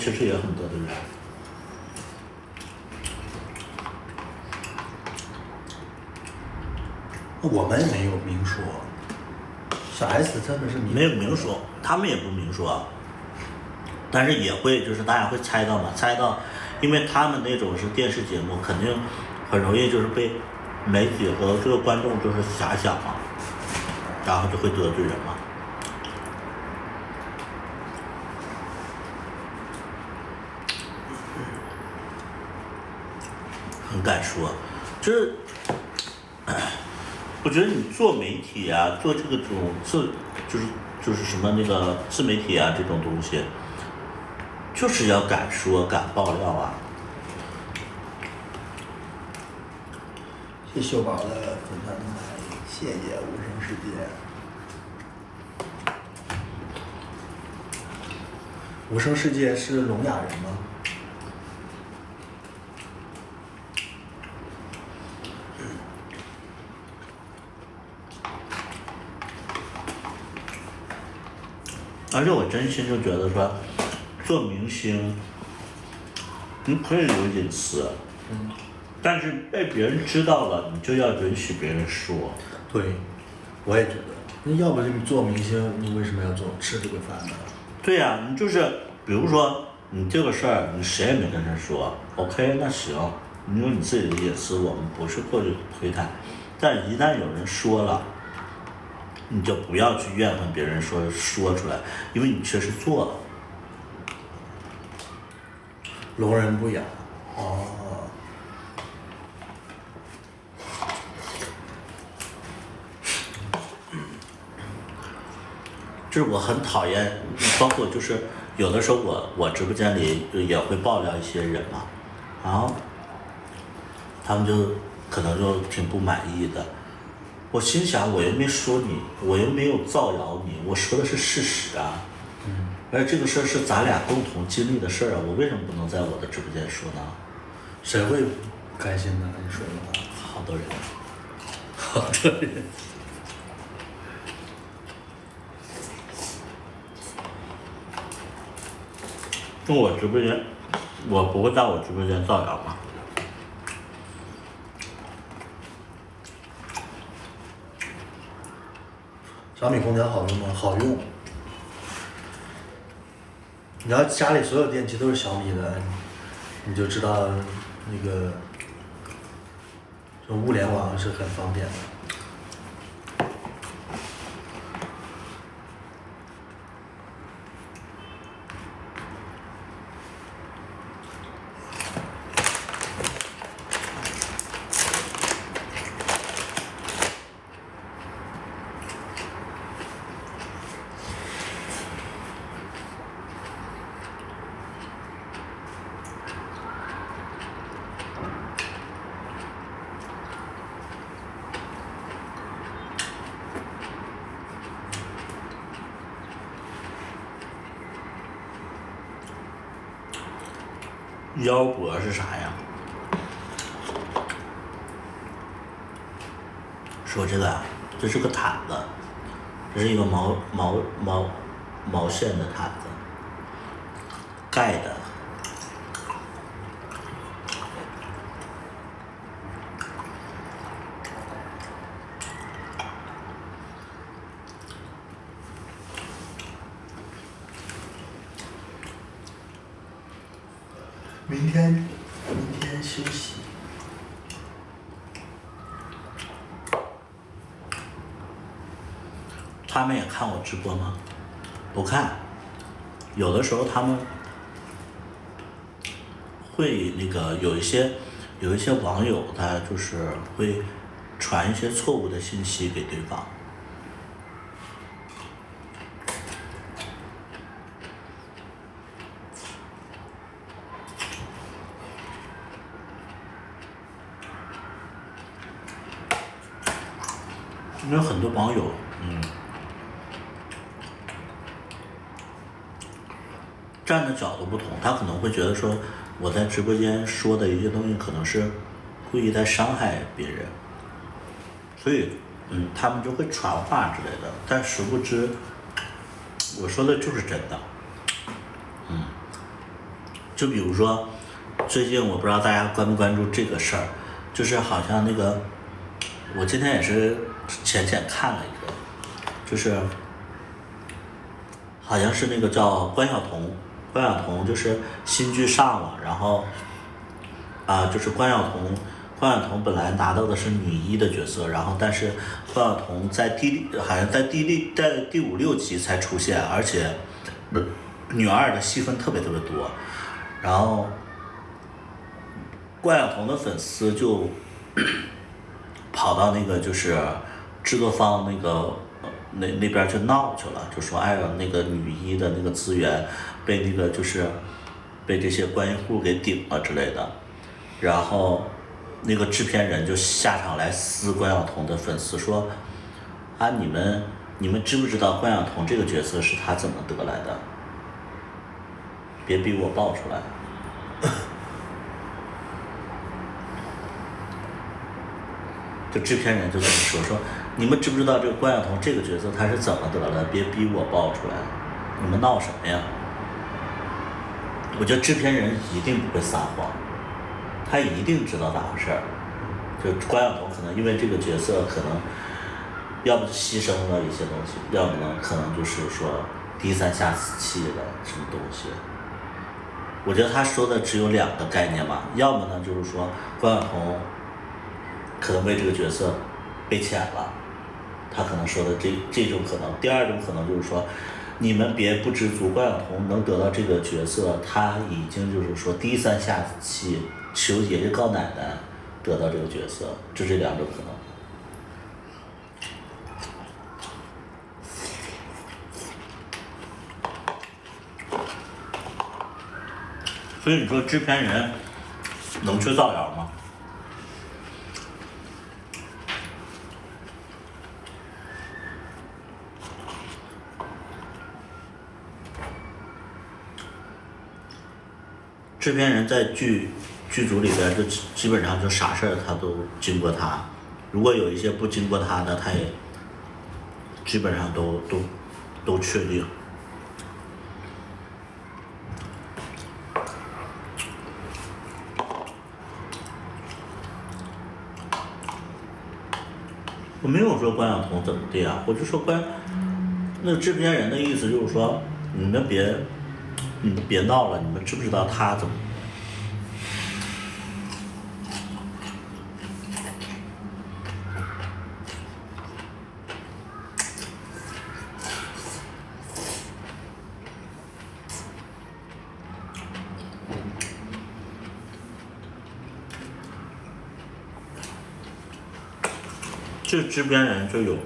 其实也很得罪人。我们没有明说，小 S 真的是没有明说，他们也不明说，但是也会就是大家会猜到嘛，猜到，因为他们那种是电视节目，肯定很容易就是被媒体和这个观众就是遐想嘛，然后就会得罪人嘛。很敢说，就是我觉得你做媒体啊，做这种就是什么那个自媒体啊这种东西，就是要敢说敢爆料啊。谢秀宝的粉团平台，谢谢无声世界。无声世界是聋哑人吗？而且我真心就觉得说，做明星，你可以有隐私，但是被别人知道了，你就要允许别人说。对，我也觉得。那要不你做明星，你为什么要吃这个饭呢？对呀，你就是比如说你这个事儿，你谁也没跟他说 ，OK， 那行，你有你自己的隐私，我们不是过去推开，但一旦有人说了。你就不要去怨恨别人说出来，因为你确实做了。聋人不哑。哦。就是我很讨厌，包括就是有的时候我直播间里也会爆料一些人嘛，然后他们就可能就挺不满意的。我心想，我又没说你，我又没有造谣你，我说的是事实啊。而这个事儿是咱俩共同经历的事儿啊，我为什么不能在我的直播间说呢？谁会不开心呢？你说的话。好多人。好多人。那我直播间，我不会在我直播间造谣嘛。小米空调好用吗？好用。你要家里所有电器都是小米的，你就知道那个这种物联网是很方便的。腰脖是啥呀？说这个啊，这是个毯子，这是一个毛线的毯子，盖的。明天休息。他们也看我直播吗？不看，有的时候他们会那个有一些网友他就是会传一些错误的信息给对方。因为很多网友，站的角度不同，他可能会觉得说我在直播间说的一些东西可能是故意在伤害别人，所以他们就会传话之类的，但殊不知我说的就是真的。就比如说最近我不知道大家关不关注这个事儿，就是好像那个我今天也是浅看了一个，就是好像是那个叫关晓彤就是新剧上了，然后就是关晓彤本来拿到的是女一的角色，然后但是关晓彤好像在第5、6集才出现，而且女二的戏份特别多，然后关晓彤的粉丝就跑到那个就是制作方那个那边去闹去了，就说哎呀那个女一的那个资源被那个就是被这些关系户给顶了之类的，然后那个制片人就下场来撕关晓彤的粉丝说啊你们知不知道关晓彤这个角色是他怎么得来的？别逼我爆出来。就制片人就这么说你们知不知道这个关晓彤这个角色他是怎么得的？别逼我爆出来，你们闹什么呀？我觉得制片人一定不会撒谎，他一定知道咋回事儿。就关晓彤可能因为这个角色可能要不牺牲了一些东西，要不呢可能就是说低三下四气了什么东西。我觉得他说的只有2个概念嘛，要么呢就是说关晓彤可能为这个角色被遣了，他可能说的这种可能。第二种可能就是说你们别不知足，关晓彤能得到这个角色，他已经就是说低三下四气求爷爷告奶奶得到这个角色，就这2种可能。所以你说制片人能去造谣吗？制片人在剧组里边就基本上就啥事儿他都经过他，如果有一些不经过他的，他也基本上都确定。我我没有说关晓彤怎么地啊，我就说那制片人的意思就是说，你们别闹了，你们知不知道他怎么？这制片人就有，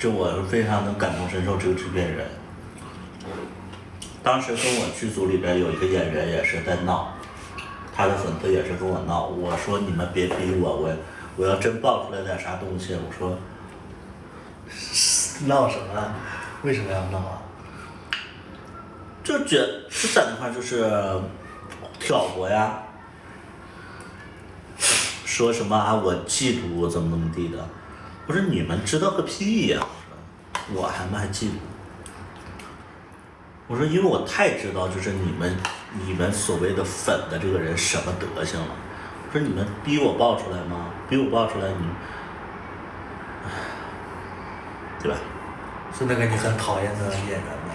就我非常能感同身受这个制片人。当时跟我剧组里边有一个演员也是在闹，他的粉丝也是跟我闹，我说你们别逼我要真爆出来点啥东西，我说闹什么？为什么要闹啊？就在那块就是挑拨呀。说什么啊？我嫉妒我怎么地的？我说你们知道个屁呀！我还嫉妒。我说因为我太知道，就是你们所谓的粉的这个人什么德行了。我说你们逼我爆出来吗？逼我爆出来你，对吧？是那个你很讨厌的演员吗？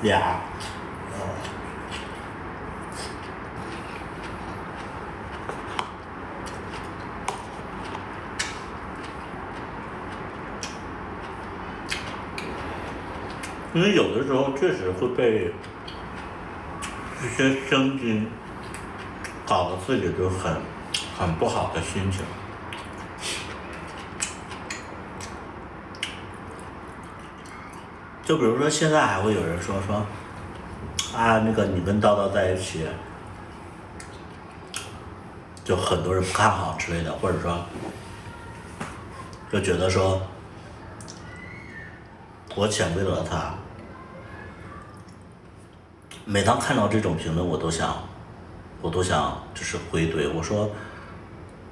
俩。因为有的时候确实会被一些声音搞得自己就很不好的心情。就比如说现在还会有人说啊，那个你跟叨叨在一起，就很多人不看好之类的，或者说就觉得说我潜规则他。每当看到这种评论，我都想就是回怼，我说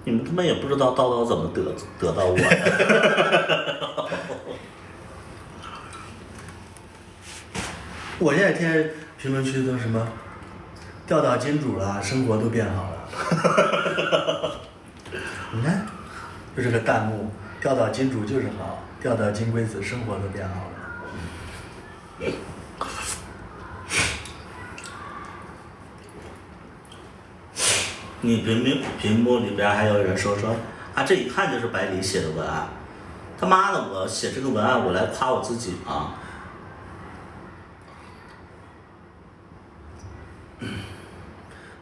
你们他妈也不知道叨叨怎么得到我的。我现在天天评论区都什么钓到金主了，生活都变好了。你看，就这个弹幕，钓到金主就是好，钓到金龟子，生活都变好了。你屏幕里边还有人说啊，这一看就是百里写的文案，他妈的，我写这个文案我来夸我自己吗？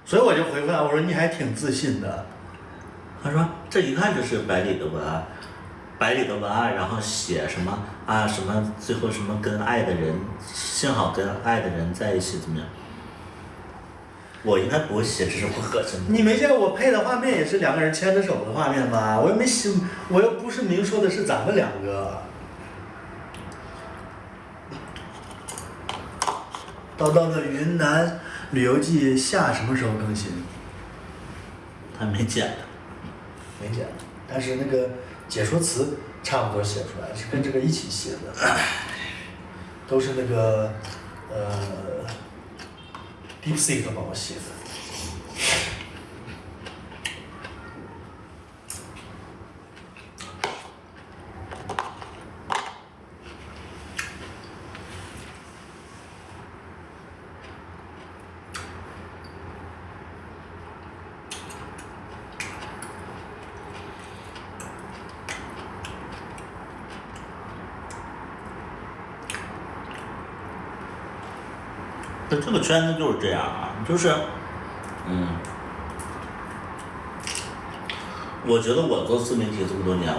所以我就回复他，我说你还挺自信的。他说这一看就是百里的文案，然后写什么啊什么，最后什么跟爱的人，幸好跟爱的人在一起怎么样？我应该不会写这种恶心的。你没见过我配的画面也是两个人牵着手的画面吗？我又不是明说的是咱们两个。叨叨的云南旅游记下什么时候更新？他没剪的。没剪，但是那个解说词差不多写出来，是跟这个一起写的，都是那个DeepSeek 帮我写的。这个圈子就是这样啊，就是，我觉得我做自媒体这么多年，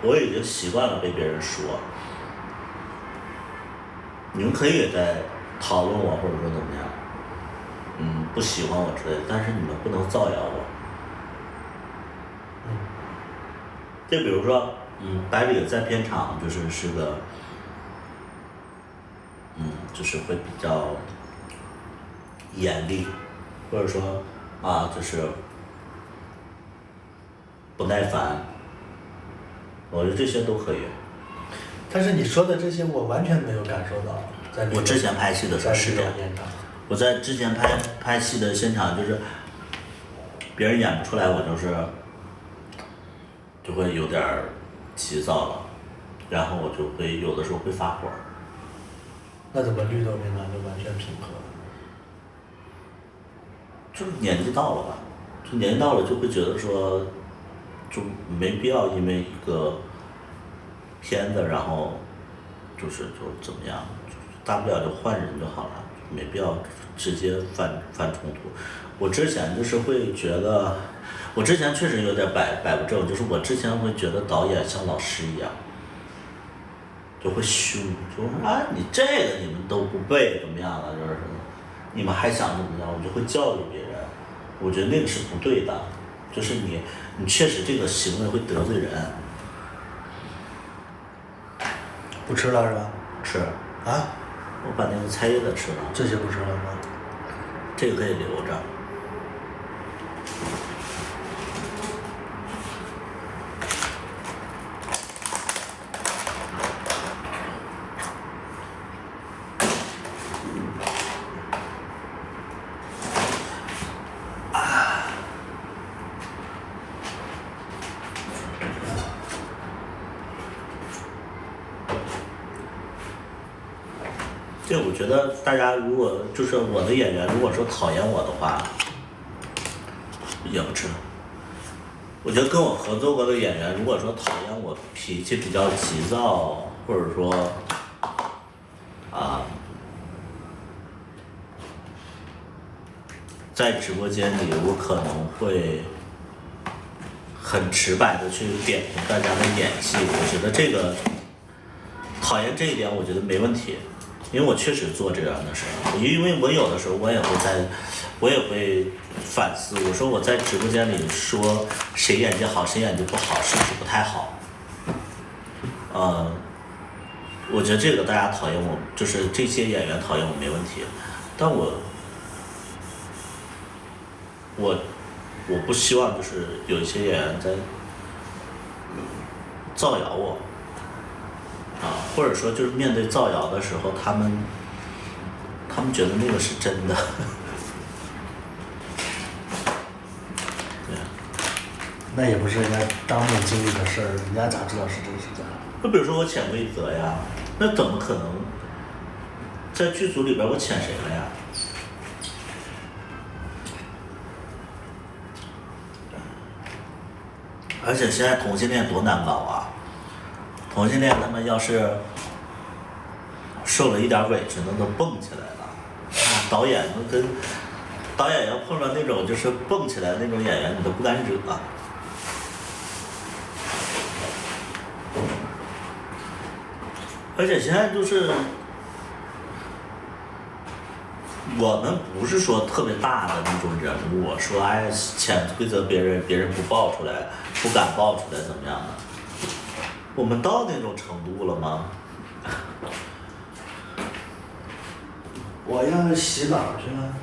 我已经习惯了被别人说，你们可以在讨论我或者说怎么样，不喜欢我之类的，但是你们不能造谣我。就比如说，百里在片场是个。就是会比较严厉，或者说啊，就是不耐烦，我觉得这些都可以。但是你说的这些我完全没有感受到，我之前拍戏的时候是这样，我在之前拍戏的现场就是，别人演不出来，我就会有点急躁了，然后我就会有的时候会发火。那怎么绿豆跟蓝豆完全平衡？就是年纪到了吧，就年纪到了就会觉得说，就没必要因为一个片子，然后就怎么样，大不了就换人就好了，没必要直接犯冲突。我之前就是会觉得，我之前确实有点摆不正，就是我之前会觉得导演像老师一样，就会凶，就说啊你这个你们都不背怎么样了，就是你们还想怎么样，我就会教育别人。我觉得那个是不对的，就是你确实这个行为会得罪人。不吃了是吧？吃啊？我把那个菜叶子吃了，这些不吃了吗？这个可以留着。这我觉得大家如果就是我的演员，如果说讨厌我的话，也不吃。我觉得跟我合作过的演员，如果说讨厌我脾气比较急躁，或者说在直播间里我可能会很直白的去点评大家的演技，我觉得这个讨厌这一点，我觉得没问题。因为我确实做这样的事，因为我有的时候我也会反思，我说我在直播间里说谁演技好谁演技不好是不是不太好？我觉得这个大家讨厌我，就是这些演员讨厌我没问题，但我不希望就是有一些演员在造谣我。或者说就是面对造谣的时候，他们觉得那个是真的。对。那也不是人家当面经历的事儿，人家咋知道是真是假？就比如说我潜规则呀，那怎么可能在剧组里边我潜谁了呀？而且现在同性恋多难搞啊！同性恋他们要是受了一点委屈，那都蹦起来了。导演要碰到那种就是蹦起来那种演员，你都不敢惹。而且现在就是我们不是说特别大的那种人物，说哎潜规则别人不爆出来，不敢爆出来怎么样的？我们到那种程度了吗？我要洗澡去了。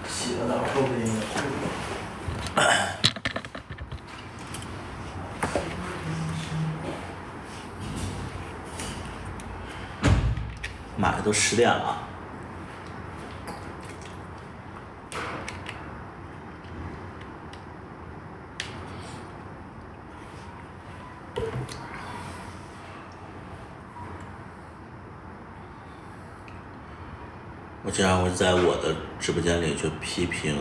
洗个澡后面也妈呀，都10点了。我经常会在我的直播间里去批评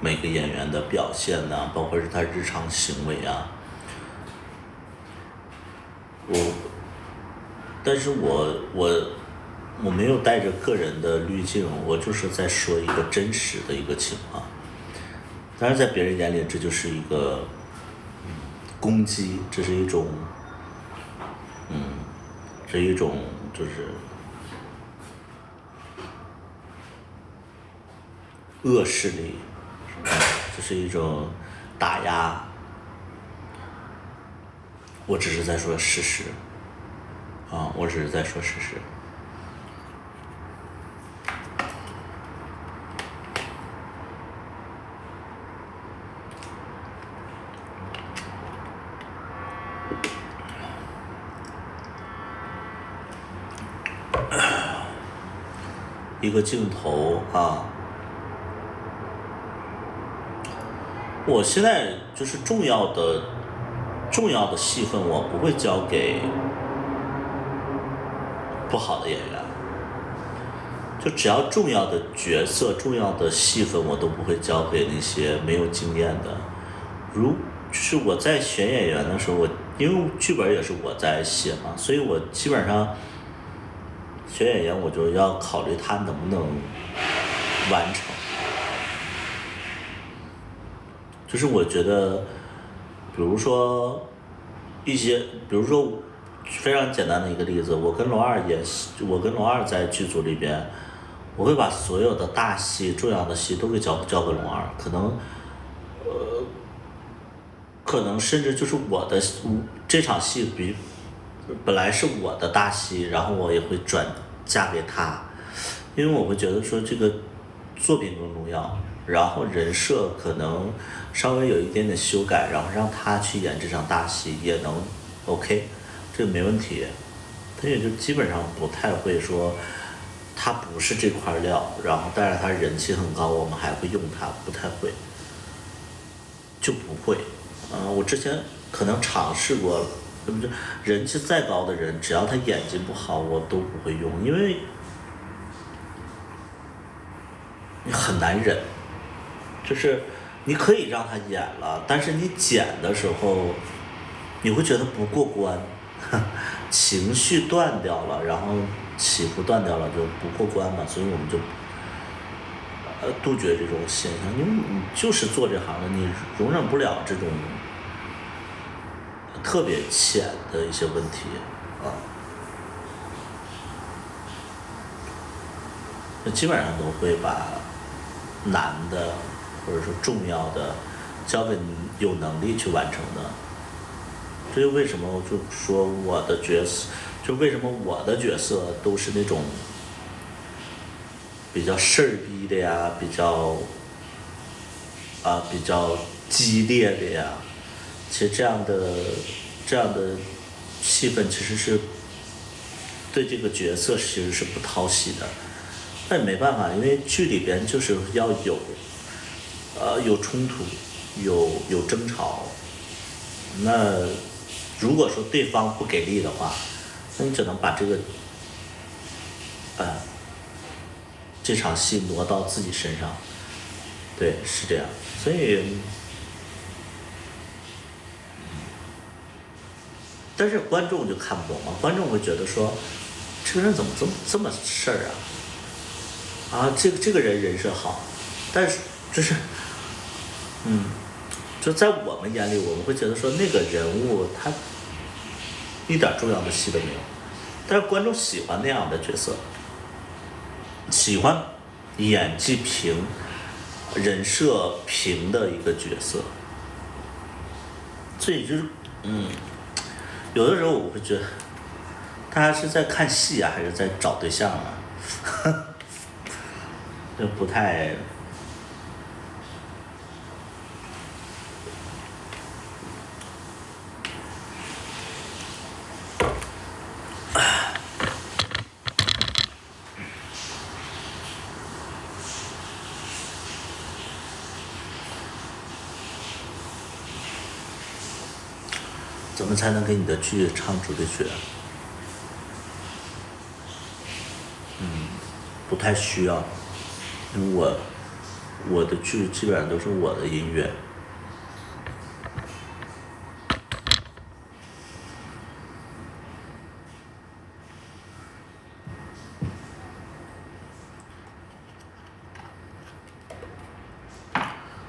每个演员的表现呐、包括是他日常行为啊。但是我没有带着个人的滤镜，我就是在说一个真实的一个情况。当然，在别人眼里，这就是一个攻击，这是一种就是恶势力，这是一种打压。我只是在说事实，我只是在说事实。一个镜头啊。我现在就是重要的戏份，我不会交给不好的演员，就只要重要的角色、重要的戏份，我都不会交给那些没有经验的。就是我在选演员的时候，因为剧本也是我在写嘛，所以我基本上选演员我就要考虑他能不能完成。就是我觉得，比如说非常简单的一个例子，我跟龙二在剧组里边，我会把所有的大戏、重要的戏都给交给龙二，可能甚至就是这场戏本来是我的大戏，然后我也会转嫁给他，因为我会觉得说这个作品更重要，然后人设可能稍微有一点点修改，然后让他去演这场大戏也能 OK， 这个没问题。他也就基本上不太会说他不是这块料，然后但是他人气很高，我们还会用他，不太会，就不会。我之前可能尝试过，对不对？人气再高的人，只要他演技不好，我都不会用，因为你很难忍。就是你可以让他演了，但是你剪的时候，你会觉得不过关，情绪断掉了，然后起伏断掉了，就不过关嘛。所以我们就杜绝这种现象，因为你就是做这行的，你容忍不了这种特别浅的一些问题啊。那基本上都会把难的或者说重要的交给你有能力去完成的。这就为什么我就说我的角色都是那种比较事儿逼的呀，比较激烈的呀。其实这样的气氛其实是对这个角色其实是不讨喜的，但也没办法，因为剧里边就是要有冲突，有争吵。那如果说对方不给力的话，那你只能把这场戏挪到自己身上。对，是这样。所以但是观众就看不懂嘛，观众会觉得说这个人怎么这么事儿啊，这个人设好，但是就是就在我们眼里，我们会觉得说那个人物他一点重要的戏都没有，但是观众喜欢那样的角色，喜欢演技平、人设平的一个角色。所以就是有的时候我会觉得大家是在看戏啊，还是在找对象啊？就不太怎么才能给你的剧唱主题曲？不太需要，因为我的剧基本上都是我的音乐。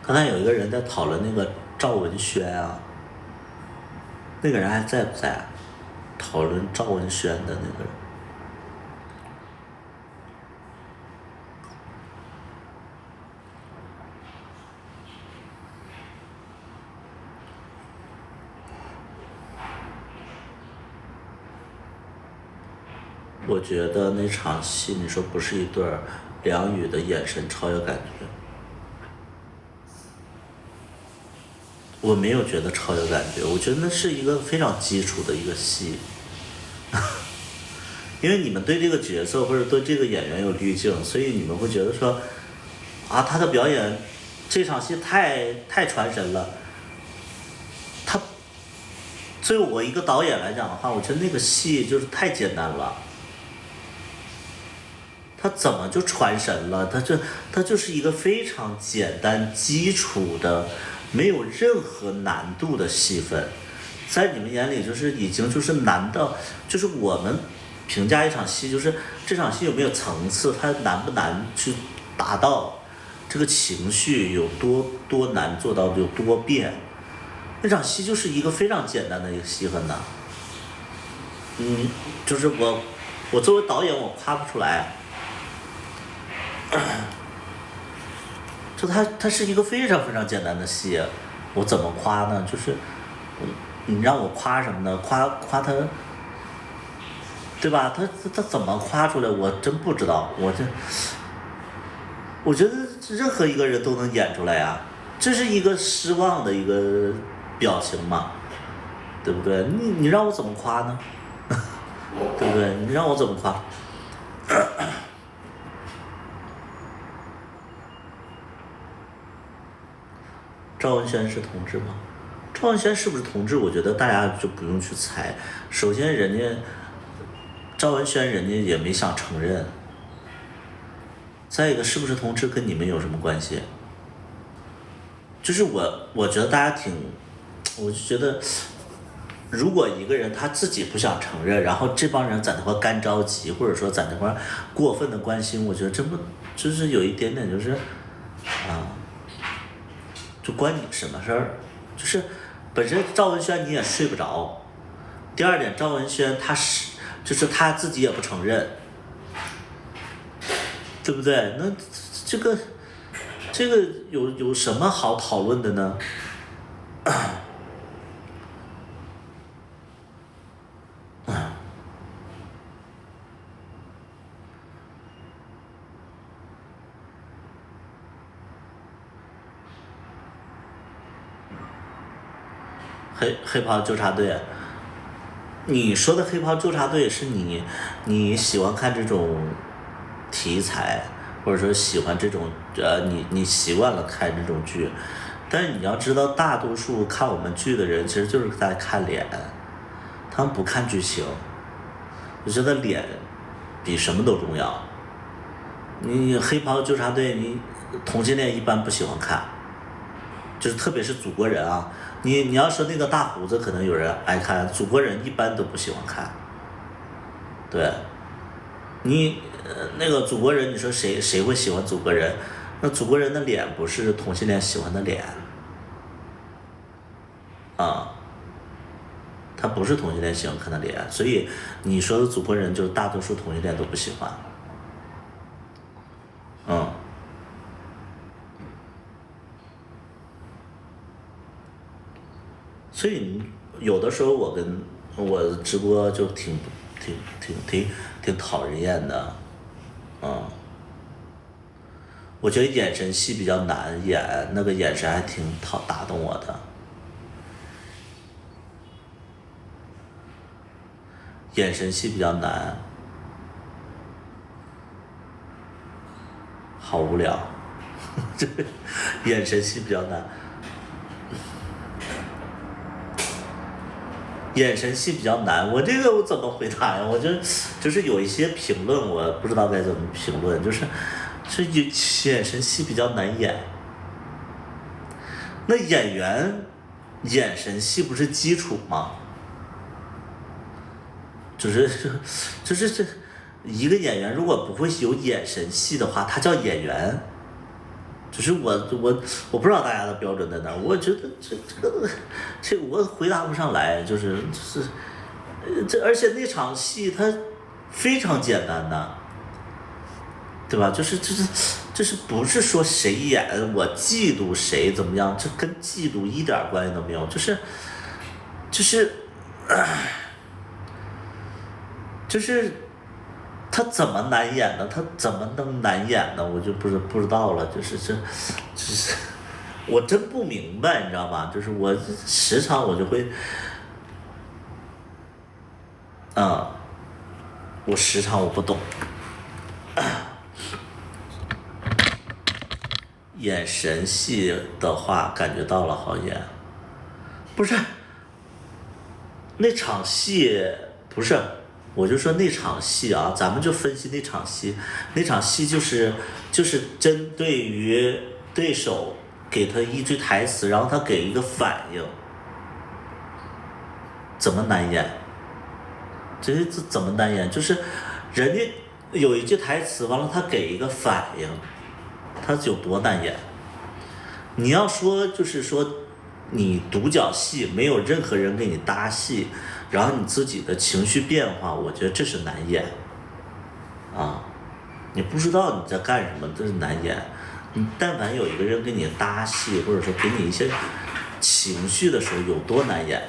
刚才有一个人在讨论那个赵文轩啊，那个人还在不在？讨论赵文轩的那个人。我觉得那场戏，你说不是一对儿，梁宇的眼神超有感觉。我没有觉得超有感觉，我觉得那是一个非常基础的一个戏，因为你们对这个角色或者对这个演员有滤镜，所以你们会觉得说，啊，他的表演这场戏太传神了。他对我一个导演来讲的话，我觉得那个戏就是太简单了。他怎么就传神了？他就是一个非常简单基础的，没有任何难度的戏份，在你们眼里就是已经就是难到，就是我们评价一场戏，就是这场戏有没有层次，它难不难去达到这个情绪有多难做到有多变。那场戏就是一个非常简单的一个戏份呐。就是我作为导演我夸不出来。就它是一个非常非常简单的戏，我怎么夸呢？就是你让我夸什么呢？夸它，对吧？它怎么夸出来？我真不知道。我觉得任何一个人都能演出来呀，这是一个失望的一个表情嘛，对不对？你让我怎么夸呢？对不对？你让我怎么夸？赵文轩是同志吗？赵文轩是不是同志？我觉得大家就不用去猜。首先，人家赵文轩人家也没想承认。再一个，是不是同志跟你们有什么关系？就是我觉得大家我就觉得，如果一个人他自己不想承认，然后这帮人在那块干着急，或者说在那块过分的关心，我觉得这不就是有一点点就是就关你什么事儿？就是本身赵文轩你也睡不着。第二点，赵文轩就是他自己也不承认，对不对？那这个有什么好讨论的呢？黑袍纠察队，你说的黑袍纠察队是你喜欢看这种题材，或者说喜欢这种你习惯了看这种剧，但是你要知道，大多数看我们剧的人其实就是在看脸，他们不看剧情。我觉得脸比什么都重要。你黑袍纠察队，你同性恋一般不喜欢看，就是特别是祖国人啊。你要说那个大胡子，可能有人爱看，祖国人一般都不喜欢看。对，你那个祖国人，你说谁会喜欢祖国人？那祖国人的脸不是同性恋喜欢的脸啊，他不是同性恋喜欢看的脸，所以你说的祖国人，就是大多数同性恋都不喜欢。所以有的时候我跟我直播就挺讨人厌的，我觉得眼神戏比较难演，那个眼神还挺打动我的，眼神戏比较难，好无聊，眼神戏比较难。眼神戏比较难，我怎么回答呀？我就是有一些评论，我不知道该怎么评论，就是眼神戏比较难演。那演员眼神戏不是基础吗？就是这一个演员如果不会有眼神戏的话，他叫演员。就是我不知道大家的标准在哪，我觉得这我回答不上来，就是而且那场戏它非常简单的，对吧？就是不是说谁演我嫉妒谁怎么样，这跟嫉妒一点关系都没有，就是他怎么难演呢？他怎么能难演呢？我就不知道了。就是我真不明白，你知道吧？就是我时常我就会，我时常我不懂，眼神戏的话感觉到了好演，不是，那场戏不是，我就说那场戏啊，咱们就分析那场戏，那场戏就是针对于对手给他一句台词，然后他给一个反应，怎么难演？这怎么难演？就是人家有一句台词，完了他给一个反应，他有多难演？你要说就是说，你独角戏没有任何人给你搭戏，然后你自己的情绪变化，我觉得这是难演啊！你不知道你在干什么，这是难演。你但凡有一个人给你搭戏，或者说给你一些情绪的时候，有多难演？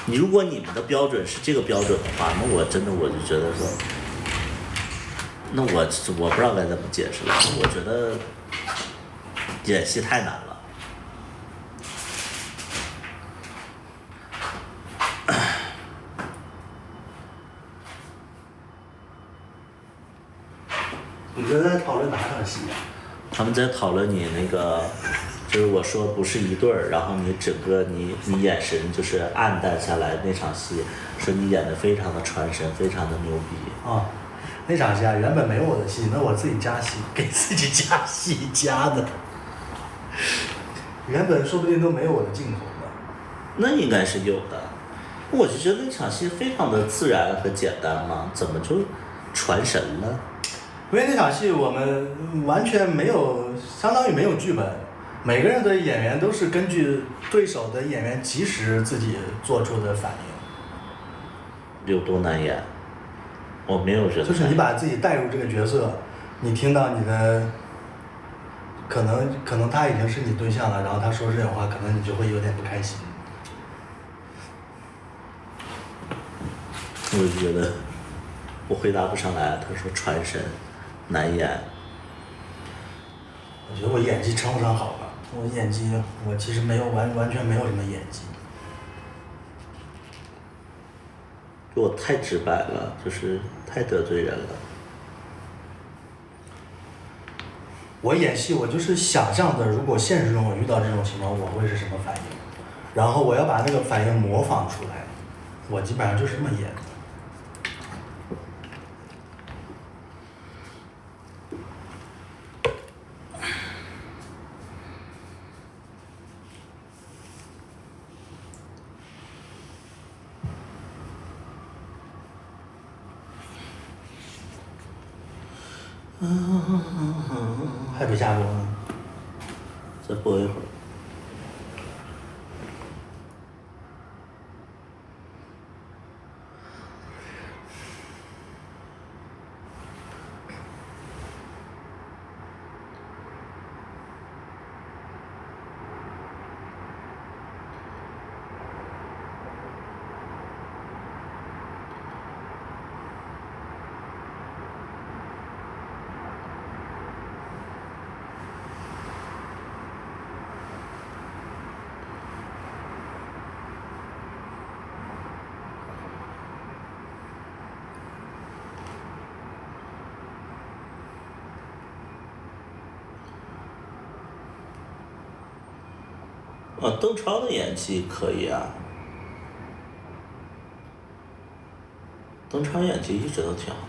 你如果你们的标准是这个标准的话，那我真的我就觉得说，那我不知道该怎么解释了。我觉得演戏太难了。你们在讨论哪场戏呀？他们在讨论你那个，就是我说不是一对儿，然后你整个你眼神就是暗淡下来那场戏，说你演得非常的传神，非常的牛逼。啊，那场戏啊，原本没有我的戏，那我自己加戏，给自己加戏加的。原本说不定都没有我的镜头呢。那应该是有的，我就觉得那场戏非常的自然和简单嘛，怎么就传神了？因为那场戏我们完全没有，相当于没有剧本，每个人的演员都是根据对手的演员及时自己做出的反应。有多难演？我没有觉得。就是你把自己带入这个角色，你听到你的，可能他已经是你对象了，然后他说这种话，可能你就会有点不开心。我就觉得我回答不上来，他说传神难演。我觉得我演技称不上好吧，我演技我其实没有完全没有什么演技。我太直白了，就是太得罪人了。我演戏，我就是想象的，如果现实中我遇到这种情况，我会是什么反应，然后我要把那个反应模仿出来，我基本上就是这么演的。还没下播呢，再播一会儿。邓超的演技可以啊，邓超演技一直都挺好。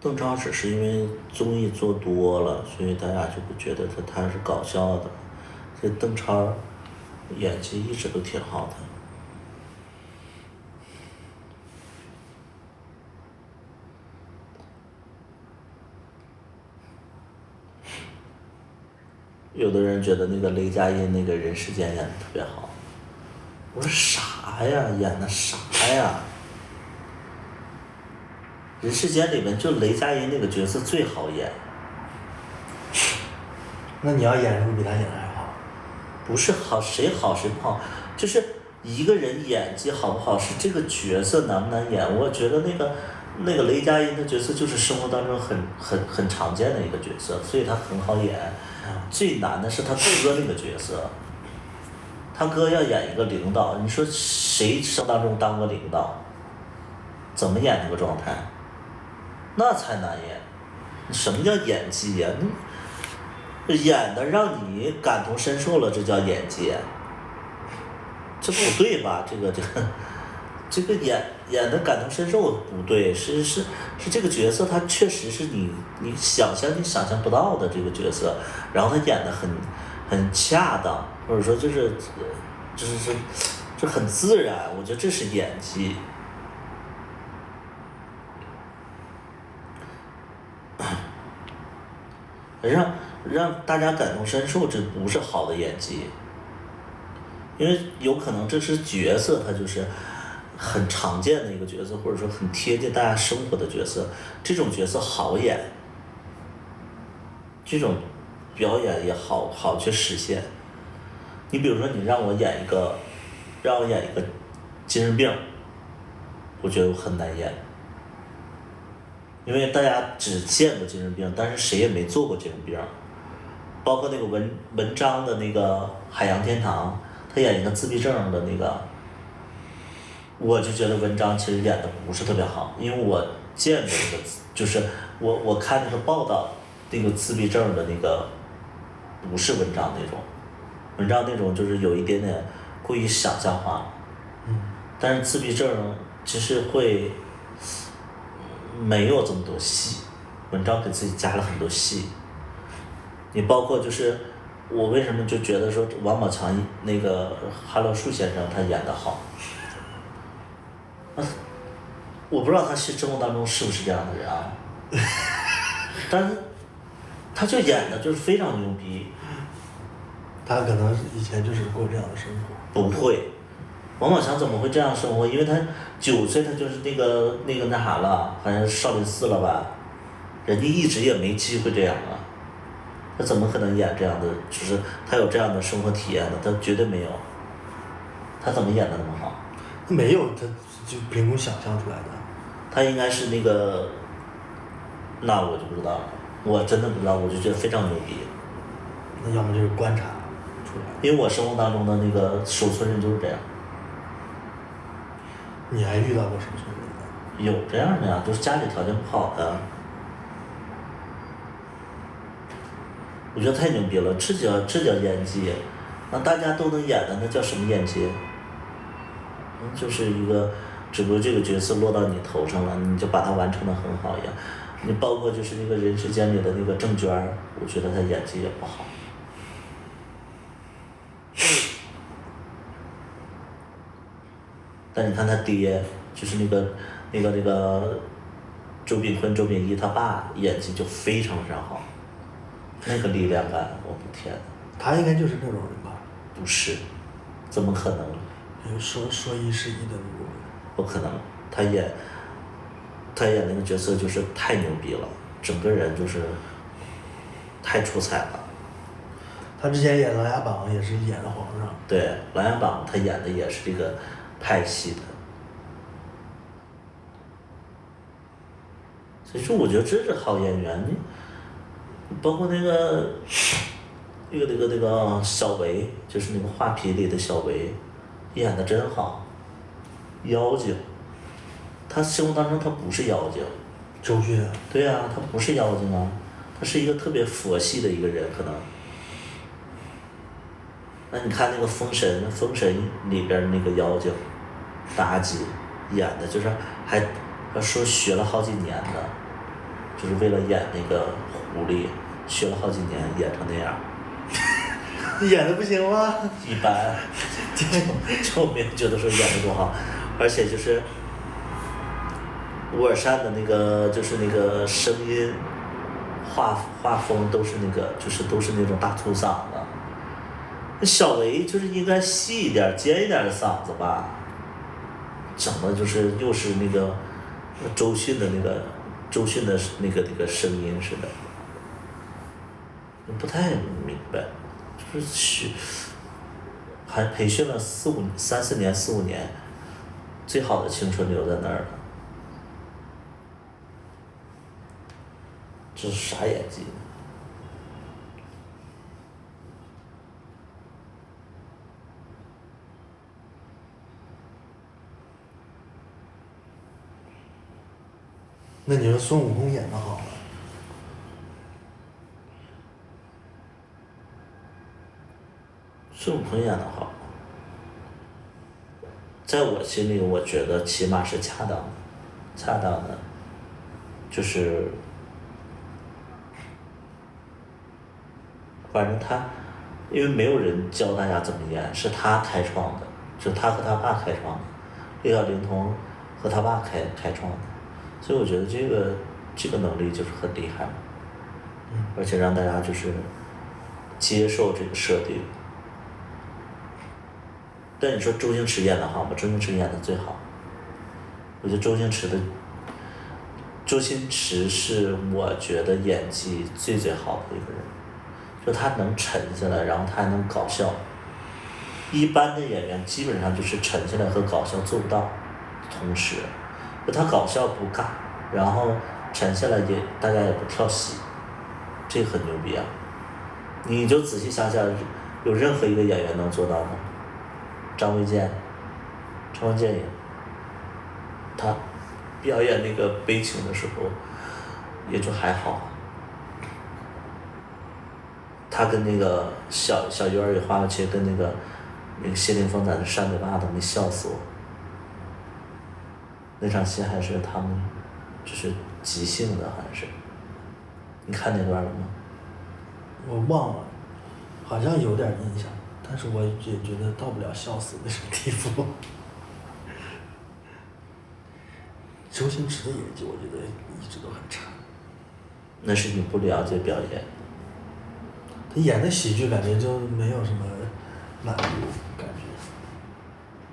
邓超只是因为综艺做多了，所以大家就不觉得他是搞笑的，所以邓超演技一直都挺好的。有的人觉得那个雷佳音那个人世间演的特别好，我说啥呀，演的啥呀？人世间里面就雷佳音那个角色最好演。那你要演是不是比他演的还好？不是好谁好谁不好，就是一个人演技好不好是这个角色难不难演。我觉得那个那个雷佳音的角色就是生活当中很常见的一个角色，所以他很好演。最难的是他哥那个角色，他哥要演一个领导，你说谁生当中当过领导？怎么演那个状态？那才难演。什么叫演技呀？演的让你感同身受了，这叫演技。这不对吧？这个演的感同身受不对，是这个角色他确实是你想象不到的这个角色，然后他演的很恰当，或者说就是很自然，我觉得这是演技。让大家感同身受，这不是好的演技，因为有可能这是角色，他就是很常见的一个角色，或者说很贴近大家生活的角色，这种角色好演，这种表演也好去实现。你比如说，你让我演一个精神病，我觉得我很难演。因为大家只见过精神病，但是谁也没做过精神病。包括那个文章的那个《海洋天堂》，他演一个自闭症的那个，我就觉得文章其实演的不是特别好，因为我见过那个，就是我看那个报道，那个自闭症的那个不是文章那种，文章那种就是有一点点过于想象化，但是自闭症其实会没有这么多戏，文章给自己加了很多戏。你包括就是我为什么就觉得说王宝强那个韩乐树先生他演得好，我不知道他生活当中是不是这样的人啊，但是他就演的就是非常牛逼。他可能以前就是过这样的生活。不会，王宝强怎么会这样生活？因为他9岁他就是那啥了，好像是少林寺了吧，人家一直也没机会这样啊。他怎么可能演这样的？就是他有这样的生活体验的，他绝对没有。他怎么演的那么好？没有，他就凭空想象出来的。他应该是那个，那我就不知道了，我真的不知道，我就觉得非常牛逼。那要么就是观察出来。因为我生活当中的那个守村人就是这样。你还遇到过什么村人呢？有这样的呀，就是家里条件不好的。我觉得太牛逼了，这叫演技，那大家都能演的，那叫什么演技？就是一个，只不过这个角色落到你头上了，你就把它完成的很好一样。你包括就是那个人世间里的那个郑娟，我觉得她演技也不好。但你看他爹，就是那个周秉昆、周秉义他爸演技就非常非常好。那个力量感，我的天！他应该就是那种人吧？不是，怎么可能？说一是一的那种。不可能，他演那个角色就是太牛逼了，整个人就是太出彩了。他之前演《琅琊榜》也是演的皇上。对，《琅琊榜》他演的也是这个派系的。所以说，我觉得这是好演员。包括那个小维，就是那个画皮里的小维，演的真好，妖精。他生活当中他不是妖精。周迅。对呀，他不是妖精啊，他是一个特别佛系的一个人，可能。那你看那个封神里边那个妖精，妲己演的就是还说学了好几年的，就是为了演那个狐狸，学了好几年演成那样。演的不行吗？一般，就没有觉得说演的多好，而且就是吴尔善的那个就是那个声音画风都是都是那种大粗嗓子。小维就是应该细一点、尖一点的嗓子吧，整的就是又是那个周迅的那个声音似的，不太明白，就是还培训了3、4年、4、5年，最好的青春留在那儿了。这是啥演技呢？那你说孙悟空演的好吗？孙悟空演的好，在我心里，我觉得起码是恰当的，恰当的，就是反正他，因为没有人教大家怎么演，是他开创的，是他和他爸开创的，六小龄童和他爸开创的，所以我觉得这个能力就是很厉害，而且让大家就是接受这个设定。但你说周星驰演的好吗？周星驰演的最好。我觉得周星驰是我觉得演技最好的一个人，就他能沉下来，然后他还能搞笑。一般的演员基本上就是沉下来和搞笑做不到同时，就他搞笑不尬，然后沉下来大家也不跳戏，这个很牛逼啊！你就仔细想想，有任何一个演员能做到吗？张卫健也，他表演那个悲情的时候，也就还好。他跟那个小鱼儿与花无缺跟那个谢霆锋在那扇嘴巴子，没笑死我。那场戏还是他们就是即兴的，好像是。你看那段了吗？我忘了，好像有点印象。但是我也觉得到不了笑死那种地步。周星驰的演技，我觉得一直都很差。那是你不了解表演。他演的喜剧感觉就没有什么难度感觉。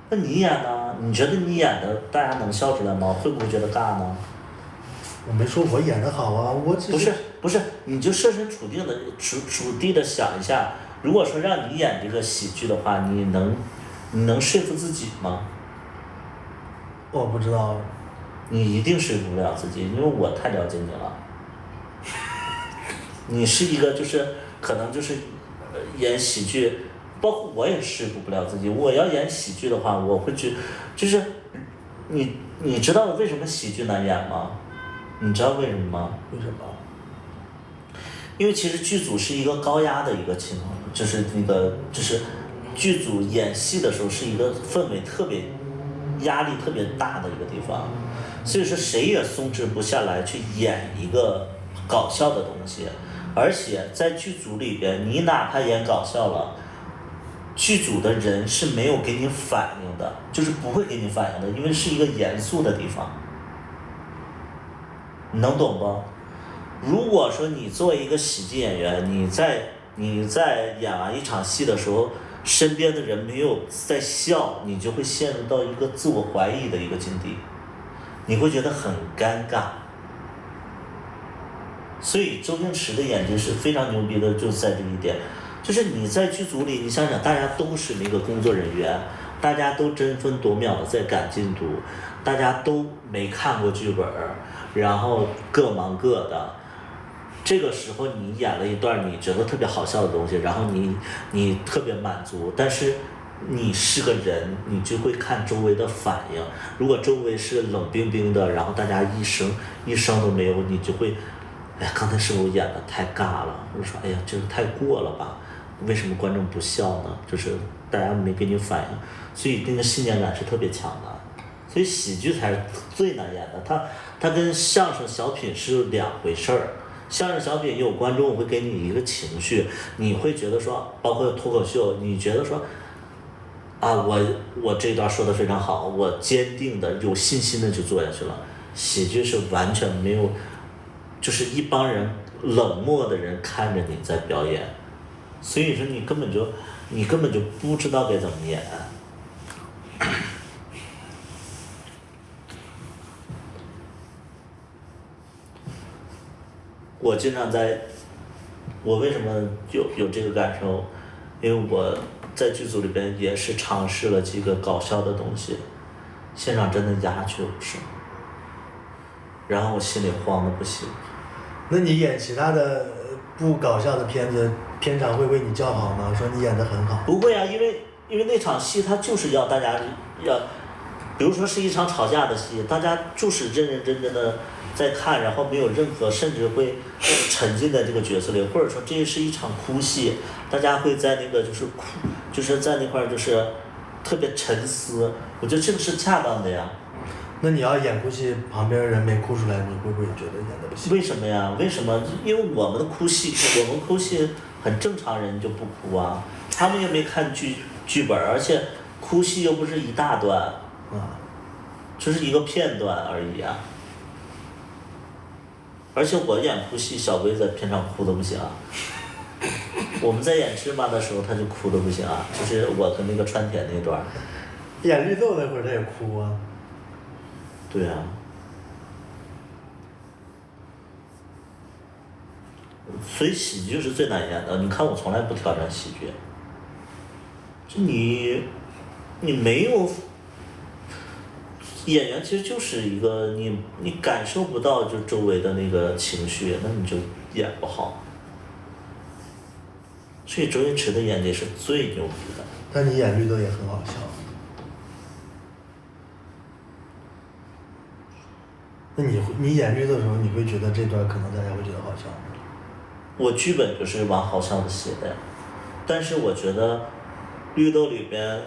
那你演呢？你觉得你演的大家能笑出来吗？会不会觉得尬呢？我没说我演的好啊，我只是不是，你就设身处地的想一下。如果说让你演这个喜剧的话，你能说服自己吗？我不知道。你一定说服不了自己，因为我太了解你了。你是一个就是可能就是演喜剧，包括我也说服不了自己。我要演喜剧的话，我会就是你知道为什么喜剧难演吗？你知道为什么吗？为什么？因为其实剧组是一个高压的一个情况，就是剧组演戏的时候是一个氛围特别压力特别大的一个地方，所以说谁也松弛不下来去演一个搞笑的东西，而且在剧组里边，你哪怕演搞笑了，剧组的人是没有给你反应的，就是不会给你反应的，因为是一个严肃的地方，你能懂不？如果说你作为一个喜剧演员，你在演完一场戏的时候，身边的人没有在笑，你就会陷入到一个自我怀疑的一个境地，你会觉得很尴尬。所以周星驰的演技是非常牛逼的，就在这一点，就是你在剧组里，你想想，大家都是那个工作人员，大家都争分夺秒的在赶进度，大家都没看过剧本，然后各忙各的。这个时候你演了一段你觉得特别好笑的东西，然后你特别满足，但是你是个人，你就会看周围的反应。如果周围是冷冰冰的，然后大家一声都没有，你就会，哎呀，刚才是不是我演的太尬了？或者说，哎呀，这个太过了吧？为什么观众不笑呢？就是大家没给你反应，所以那个信念感是特别强的。所以喜剧才是最难演的，它跟相声小品是两回事儿。相声小品有观众会给你一个情绪，你会觉得说，包括脱口秀，你觉得说，啊，我这段说的非常好，我坚定的有信心的就做下去了。喜剧是完全没有，就是一帮人冷漠的人看着你在表演，所以说你根本就不知道该怎么演。我经常我为什么有这个感受？因为我在剧组里边也是尝试了几个搞笑的东西，现场真的鸦雀无声，然后我心里慌的不行。那你演其他的不搞笑的片子，片场会为你叫好吗？说你演得很好。不会啊，因为那场戏它就是要大家要，比如说是一场吵架的戏，大家就是认认真真的在看，然后没有任何甚至会沉浸在这个角色里，或者说这是一场哭戏，大家会在那个就是哭，就是在那块儿就是特别沉思，我觉得这个是恰当的呀。那你要演哭戏，旁边人没哭出来，你会不会觉得演得不行？为什么呀？为什么？因为我们的哭戏，我们哭戏很正常人就不哭啊，他们又没看剧本，而且哭戏又不是一大段，啊，就是一个片段而已啊。而且我演哭戏，小龟在片场哭的不行啊。我们在演芝麻的时候，他就哭的不行啊，就是我跟那个川田那段。演绿豆那会儿他也哭啊。对啊。所以喜剧是最难演的，你看我从来不挑战喜剧。就你没有演员，其实就是一个你感受不到就周围的那个情绪，那你就演不好。所以周星驰的演技是最牛逼的。但你演绿豆也很好笑。那你演绿豆的时候，你会觉得这段可能大家会觉得好笑吗？我剧本就是往好笑的写的呀，但是我觉得绿豆里边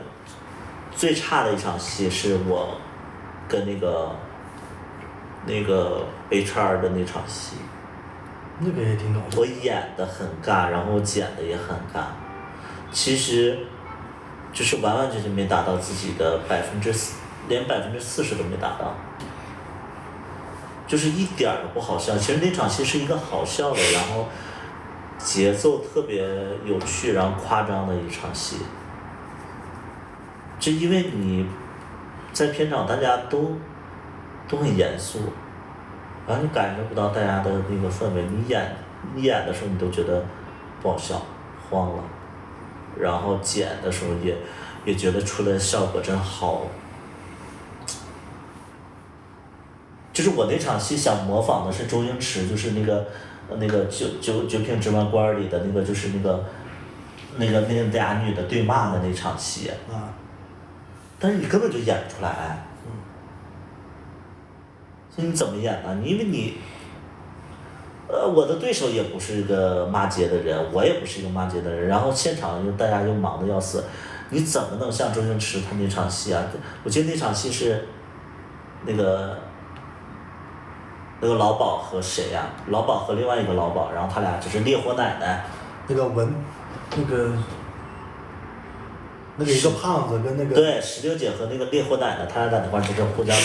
最差的一场戏是我跟那个 HR 的那场戏，那个也挺搞笑。我演的很尬，然后我剪的也很尬，其实就是完完全全没达到自己的连40%都没达到，就是一点儿都不好笑。其实那场戏是一个好笑的，然后节奏特别有趣，然后夸张的一场戏。就因为你在片场大家都很严肃，然后你感受不到大家的那个氛围，你演的时候你都觉得不好笑，慌了，然后剪的时候也觉得出来的效果真好。就是我那场戏想模仿的是周星驰，就是那个九品芝麻官里的那个，就是那俩女的对骂的那场戏。啊。但是你根本就演不出来。所以你怎么演呢？因为我的对手也不是个骂街的人，我也不是一个骂街的人，然后现场大家又忙得要死，你怎么能像周星驰他那场戏啊？我记得那场戏是那个老鸨和谁呀？老鸨和另外一个老鸨，然后他俩就是烈火奶奶。那个一个胖子跟那个。对，石榴姐和那个烈火奶奶，他俩在那块就是互相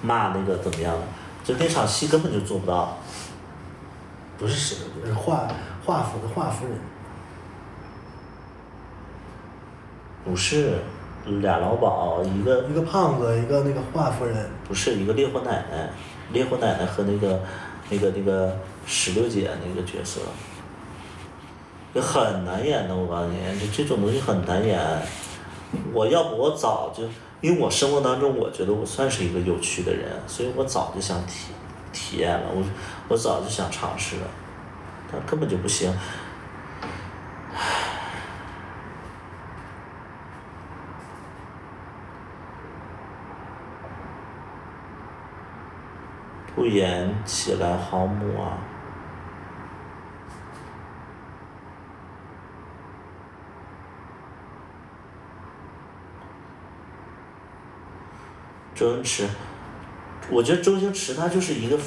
骂那个怎么样的，就那场戏根本就做不到。不是石榴姐，是华夫人。不是，俩老鸨，一个胖子，一个那个华夫人。不是，一个烈火奶奶，烈火奶奶和那个石榴姐那个角色，也很难演的。我告诉你，这种东西很难演。要不我早就，因为我生活当中我觉得我算是一个有趣的人，所以我早就想体验了，我早就想尝试了，但根本就不行。不演起来好母啊！周星驰，我觉得周星驰他就是一个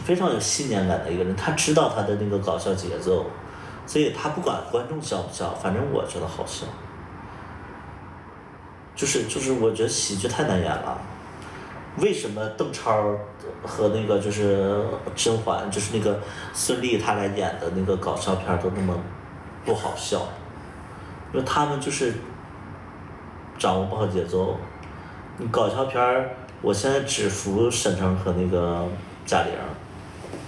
非常有信念感的一个人，他知道他的那个搞笑节奏，所以他不管观众笑不笑，反正我觉得好笑。就是我觉得喜剧太难演了。为什么邓超和那个就是甄嬛，就是那个孙俪他俩演的那个搞笑片都那么不好笑？因为他们就是掌握不好节奏。你搞笑片儿，我现在只服沈腾和那个贾玲，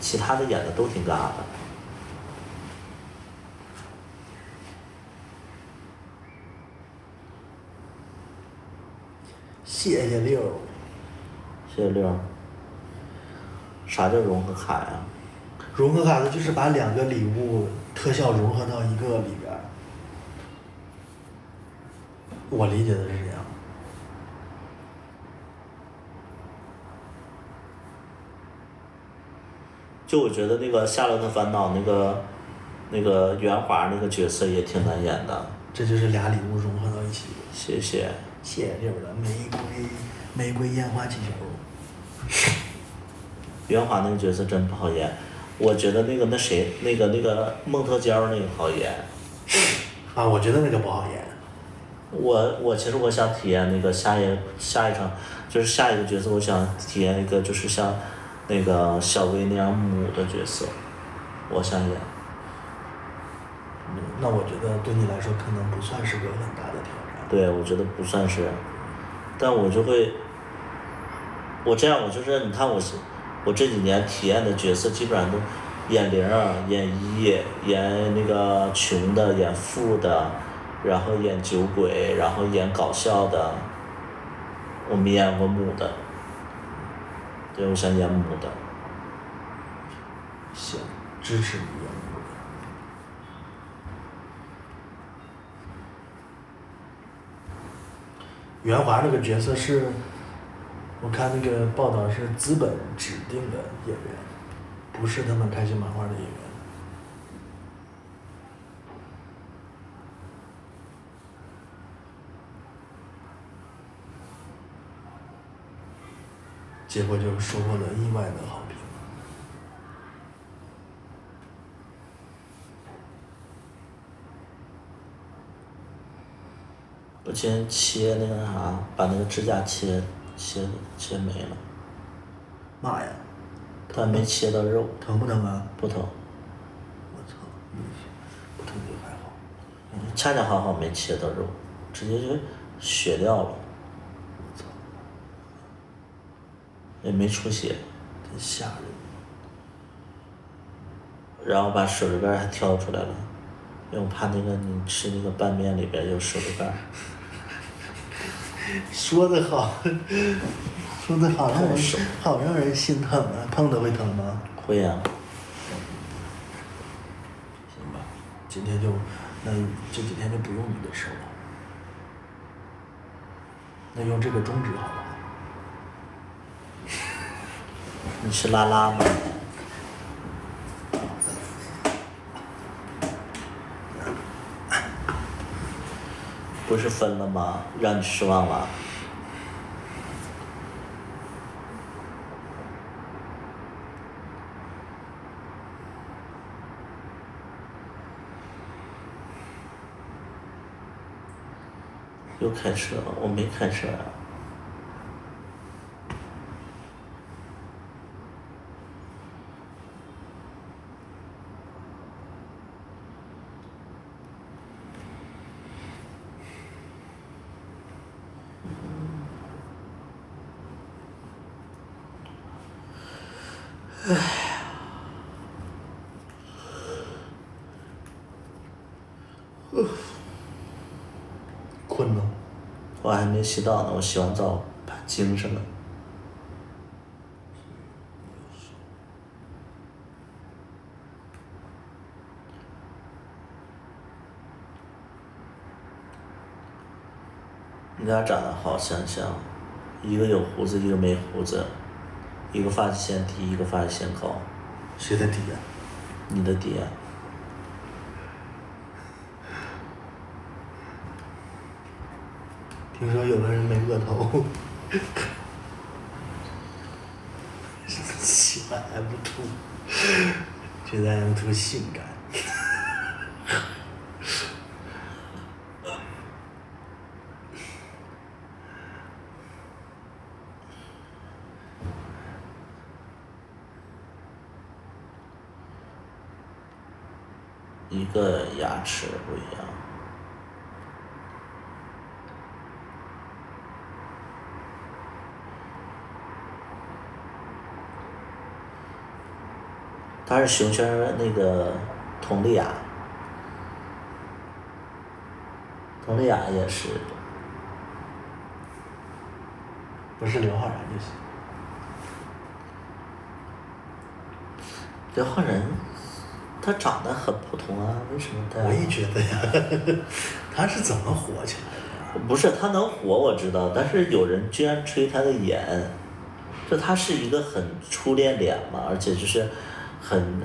其他的演的都挺尬的。谢谢六。谢谢六。啥叫融和卡呀？融合卡的就是把两个礼物特效融合到一个里边儿，我理解的是这样。就我觉得那个《夏洛特烦恼》那个袁华那个角色也挺难演的。这就是俩礼物融合到一起。谢谢。谢谢这边的玫瑰烟花气球。袁华那个角色真不好演，我觉得那谁那个孟特娇那个好演。啊，我觉得那个不好演。其实我想体验那个下一场，就是下一个角色，我想体验一个就是像那个小薇那样母的角色，我想演。那我觉得对你来说可能不算是个很大的挑战。对，我觉得不算是，但我就会，我就是你看我这几年体验的角色基本上都演零儿、演一、演那个穷的、演富的，然后演酒鬼，然后演搞笑的，我没演过母的。对，我想演母的。行，支持你演母的。袁华这个角色是，我看那个报道是资本指定的演员，不是他们开心麻花的演员。结果就收获了意外的好评。我今天切那个啥，把那个指甲切没了。妈呀！但没切到肉。疼不疼啊？不疼。我操，不疼就还好。恰恰好没切到肉，直接就血掉了。我操！也没出血。真吓人。然后把手指盖还挑出来了，因为我怕那个你吃那个拌面里边有手指盖。说得好，说得好，好让人心疼啊！碰的会疼吗？会呀。行吧，那这几天就不用你的手了，那用这个中指好不好？你吃拉拉吗？不是分了吗？让你失望了。又开车，我没开车啊。困呢？我还没洗澡呢，我洗完澡怕精神了。你俩长得好相像，一个有胡子，一个没胡子，一个发际线低，一个发际线高。谁的底呀？你的底啊。听说有的人没额头，喜欢 M2，觉得 M2 性感。一个牙齿不一样。他是熊圈那个佟丽娅，佟丽娅也是，不是刘昊然就行。刘昊然，他长得很普通啊，为什么他？我也觉得呀，他是怎么火起来的呀？不是他能火我知道，但是有人居然吹他的颜，就他是一个很初恋脸嘛，而且就是很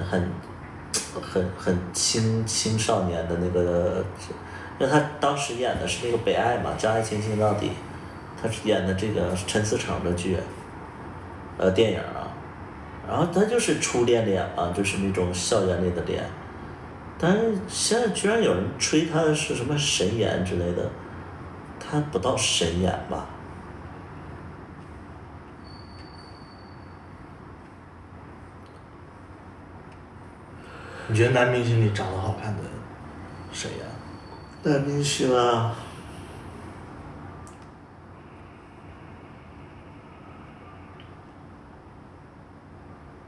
青少年的那个，因为他当时演的是那个《北爱》嘛，《将爱倾心到底》，他是演的这个陈思诚的剧，电影啊，然后他就是初恋脸嘛，就是那种校园里的脸，但是现在居然有人吹他是什么神颜之类的，他不到神颜吧？你觉得男明星里长得好看的谁呀？男明星啊，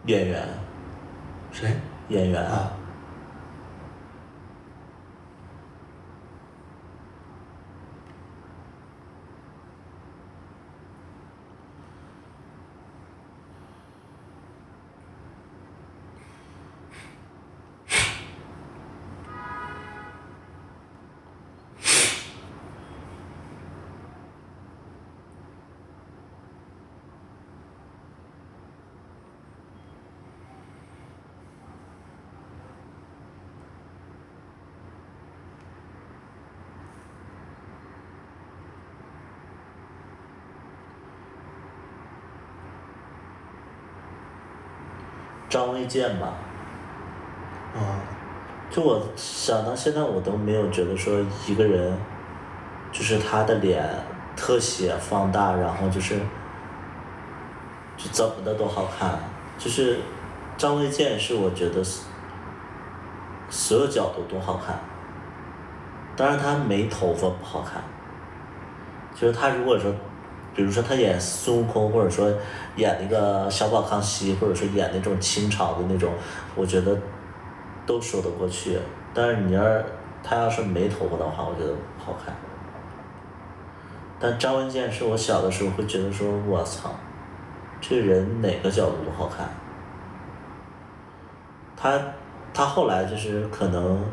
演员，谁？演员啊，张卫健吧。啊，就我想到现在，我都没有觉得说一个人，就是他的脸特写放大，然后就怎么的都好看。就是张卫健是我觉得所有角度都好看，当然他没头发不好看。就是他如果说，比如说他演孙悟空，或者说演那个小宝康熙，或者说演那种清朝的那种，我觉得都说得过去。但是他要是没头发的话，我觉得不好看。但张卫健是我小的时候会觉得说，我操，这个人哪个角度都好看。他后来就是可能，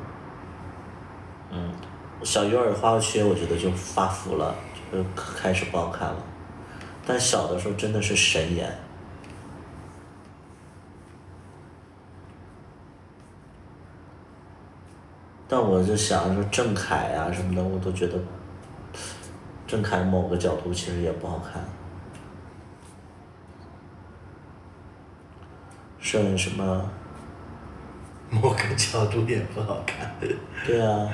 小鱼儿花无缺，我觉得就发福了，就开始不好看了。但小的时候真的是神颜。但我就想说郑恺啊什么的，我都觉得郑恺某个角度其实也不好看。剩什么？某个角度也不好看。对啊。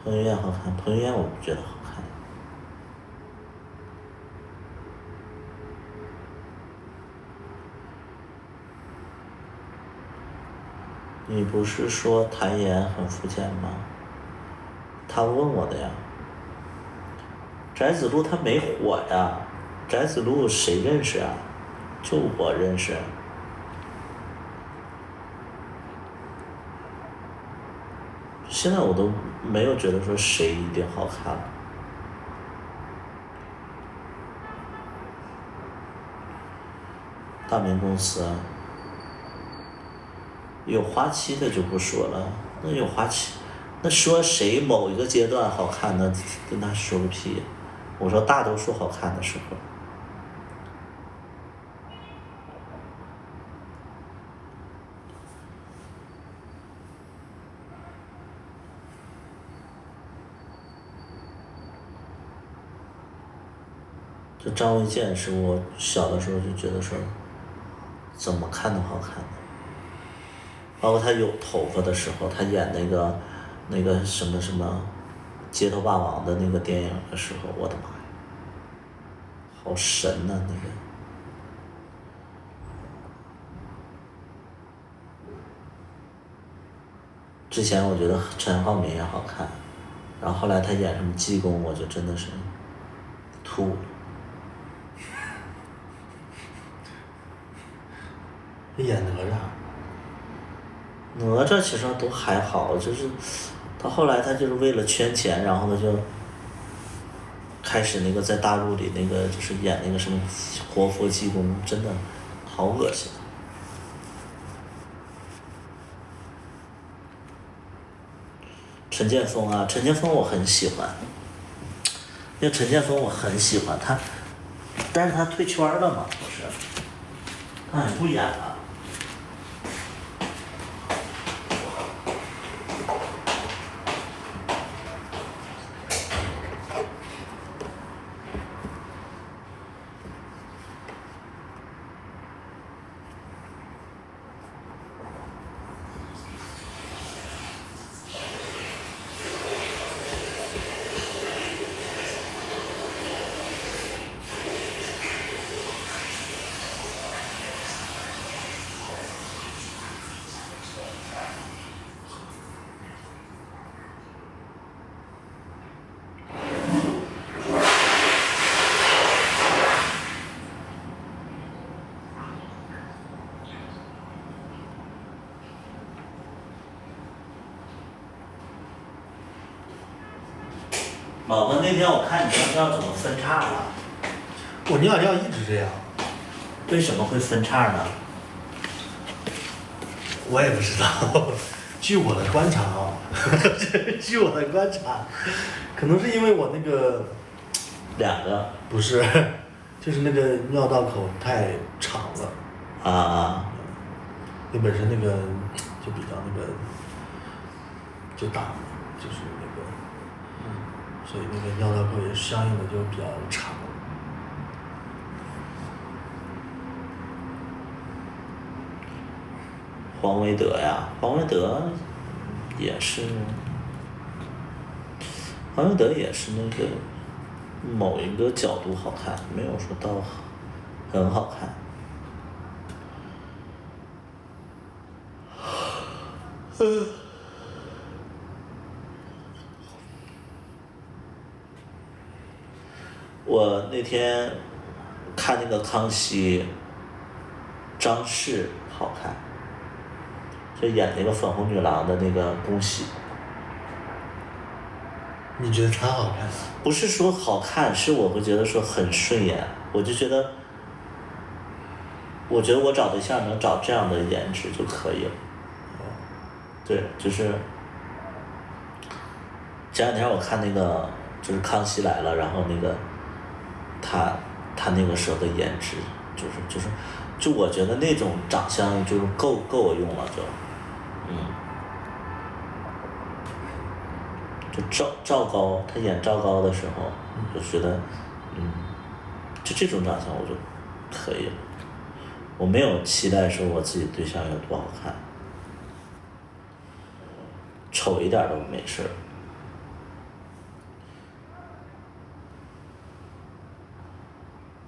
彭于晏好看，彭于晏我不觉得好看。你不是说谭岩很肤浅吗？他问我的呀。翟子路他没火呀，翟子路谁认识啊？就我认识。现在我都没有觉得说谁一定好看了。大明宫词有花期的就不说了，那有花期，那说谁某一个阶段好看的，那说个屁！我说大多数好看的时候。就张卫健是我小的时候就觉得说，怎么看都好看的。包括他有头发的时候，他演那个什么街头霸王的那个电影的时候，我的妈呀，好神呐、那个。之前我觉得陈浩民也好看，然后后来他演什么济公，我就真的是吐了。演哪吒。哪吒其实都还好，就是到后来他就是为了圈钱，然后他就开始那个在大陆里那个就是演那个什么活佛济公，真的好恶心。陈建锋啊，陈建锋我很喜欢，那个陈建锋我很喜欢他，但是他退圈了嘛，不是，他也不演了。老婆，那天我看你尿尿怎么分叉了？我尿尿一直这样。为什么会分叉呢？我也不知道，据我的观察啊，据我的观察，可能是因为我那个两个不是，就是那个尿道口太长了。啊，你本身那个就比较那个就大嘛，就是那个，所以那个尿道口也相应的就比较长。黄维德呀，黄维德也是，黄维德也是那个某一个角度好看，没有说到很好看。我那天看那个康熙，张氏好看，就演那个粉红女郎的那个宫喜。你觉得他好看？不是说好看，是我会觉得说很顺眼，我就觉得，我觉得我找对象能找这样的颜值就可以了。对，就是前两天我看那个就是康熙来了，然后那个他那个时候的颜值，就我觉得那种长相就是够我用了就，就赵高，他演赵高的时候，就觉得，就这种长相我就可以了。我没有期待说我自己对象有多好看，丑一点都没事儿。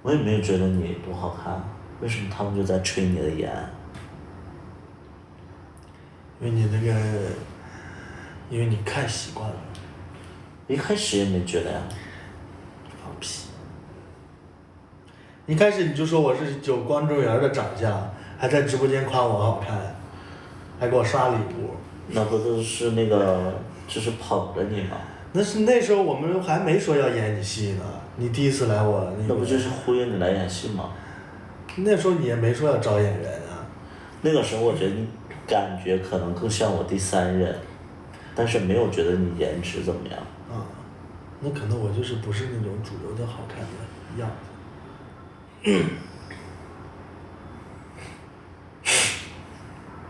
我也没有觉得你多好看，为什么他们就在吹你的颜？因为你那个，因为你看习惯了。一开始也没觉得呀。放屁！一开始你就说我是有观众缘的长相，还在直播间夸我好看，还给我刷礼物。那不都是那个，就是捧着你吗？那是那时候我们还没说要演你戏呢，你第一次来我那个。那不就是忽悠你来演戏吗？那时候你也没说要招演员啊。那个时候我觉得你感觉可能更像我第三任，但是没有觉得你颜值怎么样。啊，那可能我就是不是那种主流的好看的样子。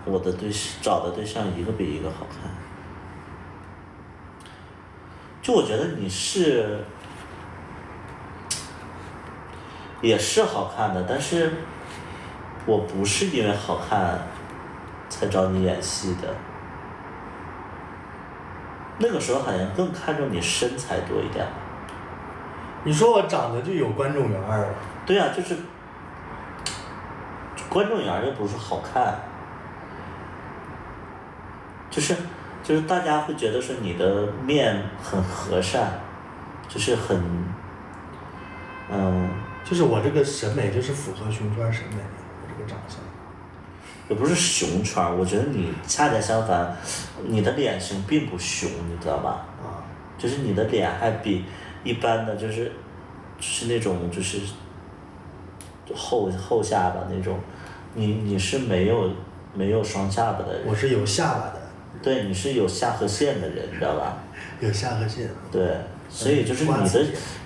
我的找的对象一个比一个好看，就我觉得你是也是好看的，但是我不是因为好看才找你演戏的。那个时候好像更看重你身材多一点。你说我长得就有观众缘儿了。对呀，就是观众缘又不是好看，就是大家会觉得说你的面很和善，就是很，就是我这个审美就是符合熊圈审美，我这个长相。也不是熊圈，我觉得你恰恰相反，你的脸型并不熊，你知道吧？啊。就是你的脸还比一般的，就是就是那种就是后下巴那种，你是没有双下巴的人。我是有下巴的。对，你是有下颌线的人，你知道吧？有下颌线。对，所以就是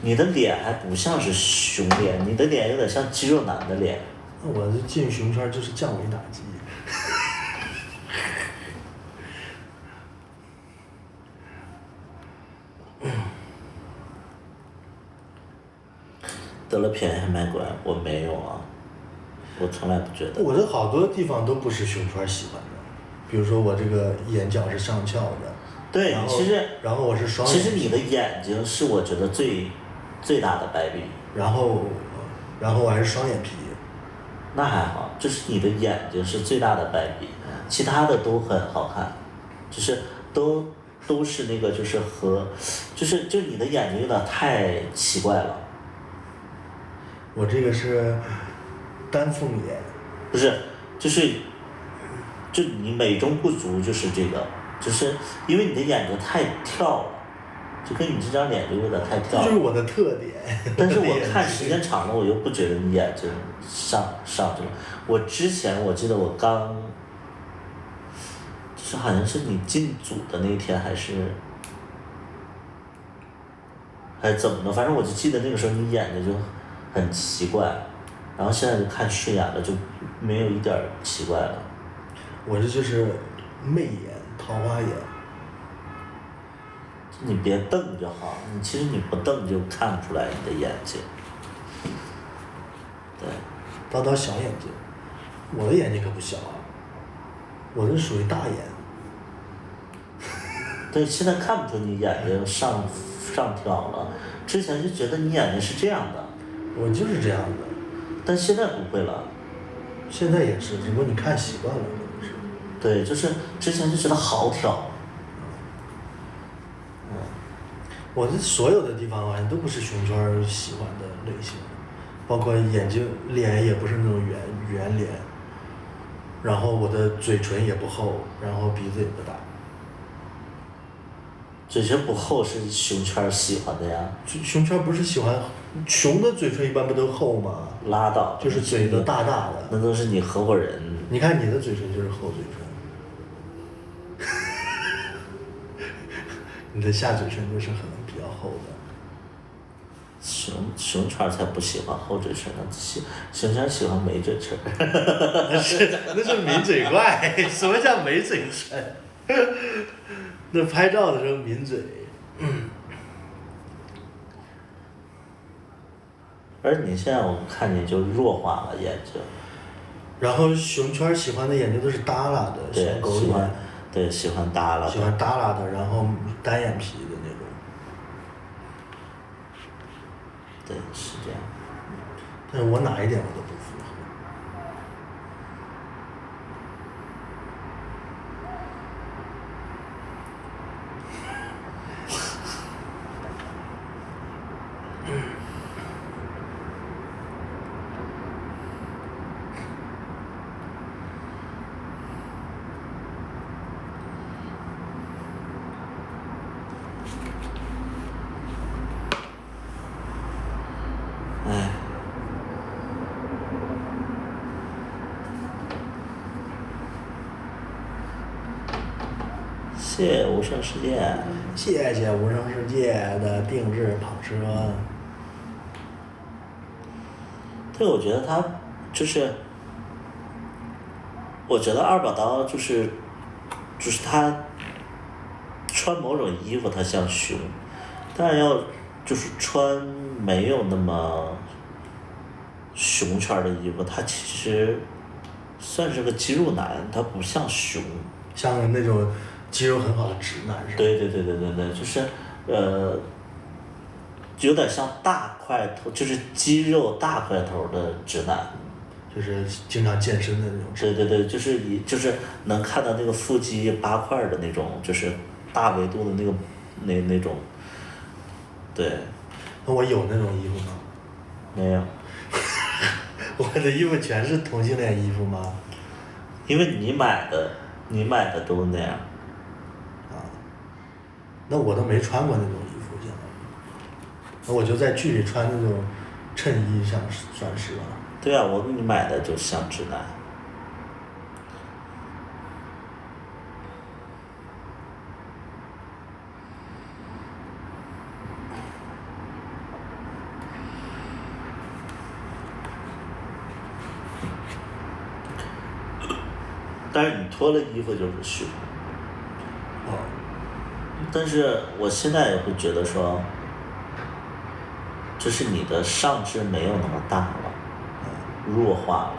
你的脸还不像是熊脸，你的脸有点像肌肉男的脸。我这进熊圈就是降维打击。得了便宜还卖乖，我没有啊，我从来不觉得。我这好多地方都不是熊圈喜欢的，比如说我这个眼角是上翘的。对，其实然后我是双眼皮。其实你的眼睛是我觉得最大的败笔。然后我还是双眼皮。那还好，就是你的眼睛是最大的败笔，其他的都很好看，就是都是那个就是就你的眼睛有点太奇怪了。我这个是丹凤眼。不是，就你美中不足，就是这个，就是因为你的眼睛太跳了，就跟你这张脸就有点太跳了。这就是我的特点。但是我看时间长了，我又不觉得你眼睛上去了。我之前我记得我刚，就是好像是你进组的那天还是怎么的，反正我就记得那个时候你眼睛就很奇怪，然后现在就看顺眼了，就没有一点奇怪了。我这就是媚眼、桃花眼。你别瞪就好，其实你不瞪就看不出来你的眼睛。对。叨叨小眼睛，我的眼睛可不小啊，我这属于大眼。对，现在看不出你眼睛上挑了，之前就觉得你眼睛是这样的。我就是这样的。但现在不会了。现在也是，只不过你看习惯了，可能是。对，就是之前就觉得好挑。我这所有的地方好像都不是熊圈喜欢的类型，包括眼睛、脸也不是那种圆脸，然后我的嘴唇也不厚，然后鼻子也不大。嘴唇不厚是熊圈喜欢的呀。熊圈不是喜欢熊的嘴唇一般不都厚吗？拉倒，就是嘴都大大的。那都是你合伙人。你看你的嘴唇就是厚嘴唇。你的下嘴唇就是比较厚的。熊圈才不喜欢厚嘴唇呢，熊圈喜欢美嘴唇。那是抿嘴怪。什么叫美嘴唇？那拍照的时候抿嘴。而你现在我看你就弱化了眼睛。然后熊圈喜欢的眼睛都是耷拉的，小狗眼。对，喜欢耷拉的。喜欢耷拉的，然后单眼皮的那种。对，是这样。但是我哪一点我都不符合。谢谢无声世界。谢谢无声世界的定制跑车。对，我觉得他就是，我觉得二把刀就是他穿某种衣服他像熊，但是要就是穿没有那么熊圈的衣服，他其实算是个肌肉男，他不像熊。像那种肌肉很好的直男是吧？对，就是有点像大块头，就是肌肉大块头的直男。就是经常健身的那种。对，就是能看到那个腹肌8块的那种，就是大维度的那种。对。那我有那种衣服吗？没有。我的衣服全是同性恋衣服吗？因为你买的都是那样。啊。那我都没穿过那种衣服，相当于。我就在剧里穿那种衬衣，算是吧。对啊，我给你买的就像直男。但是你脱了衣服就是虚。哦。但是我现在也会觉得说，就是你的上肢没有那么大了，弱化了。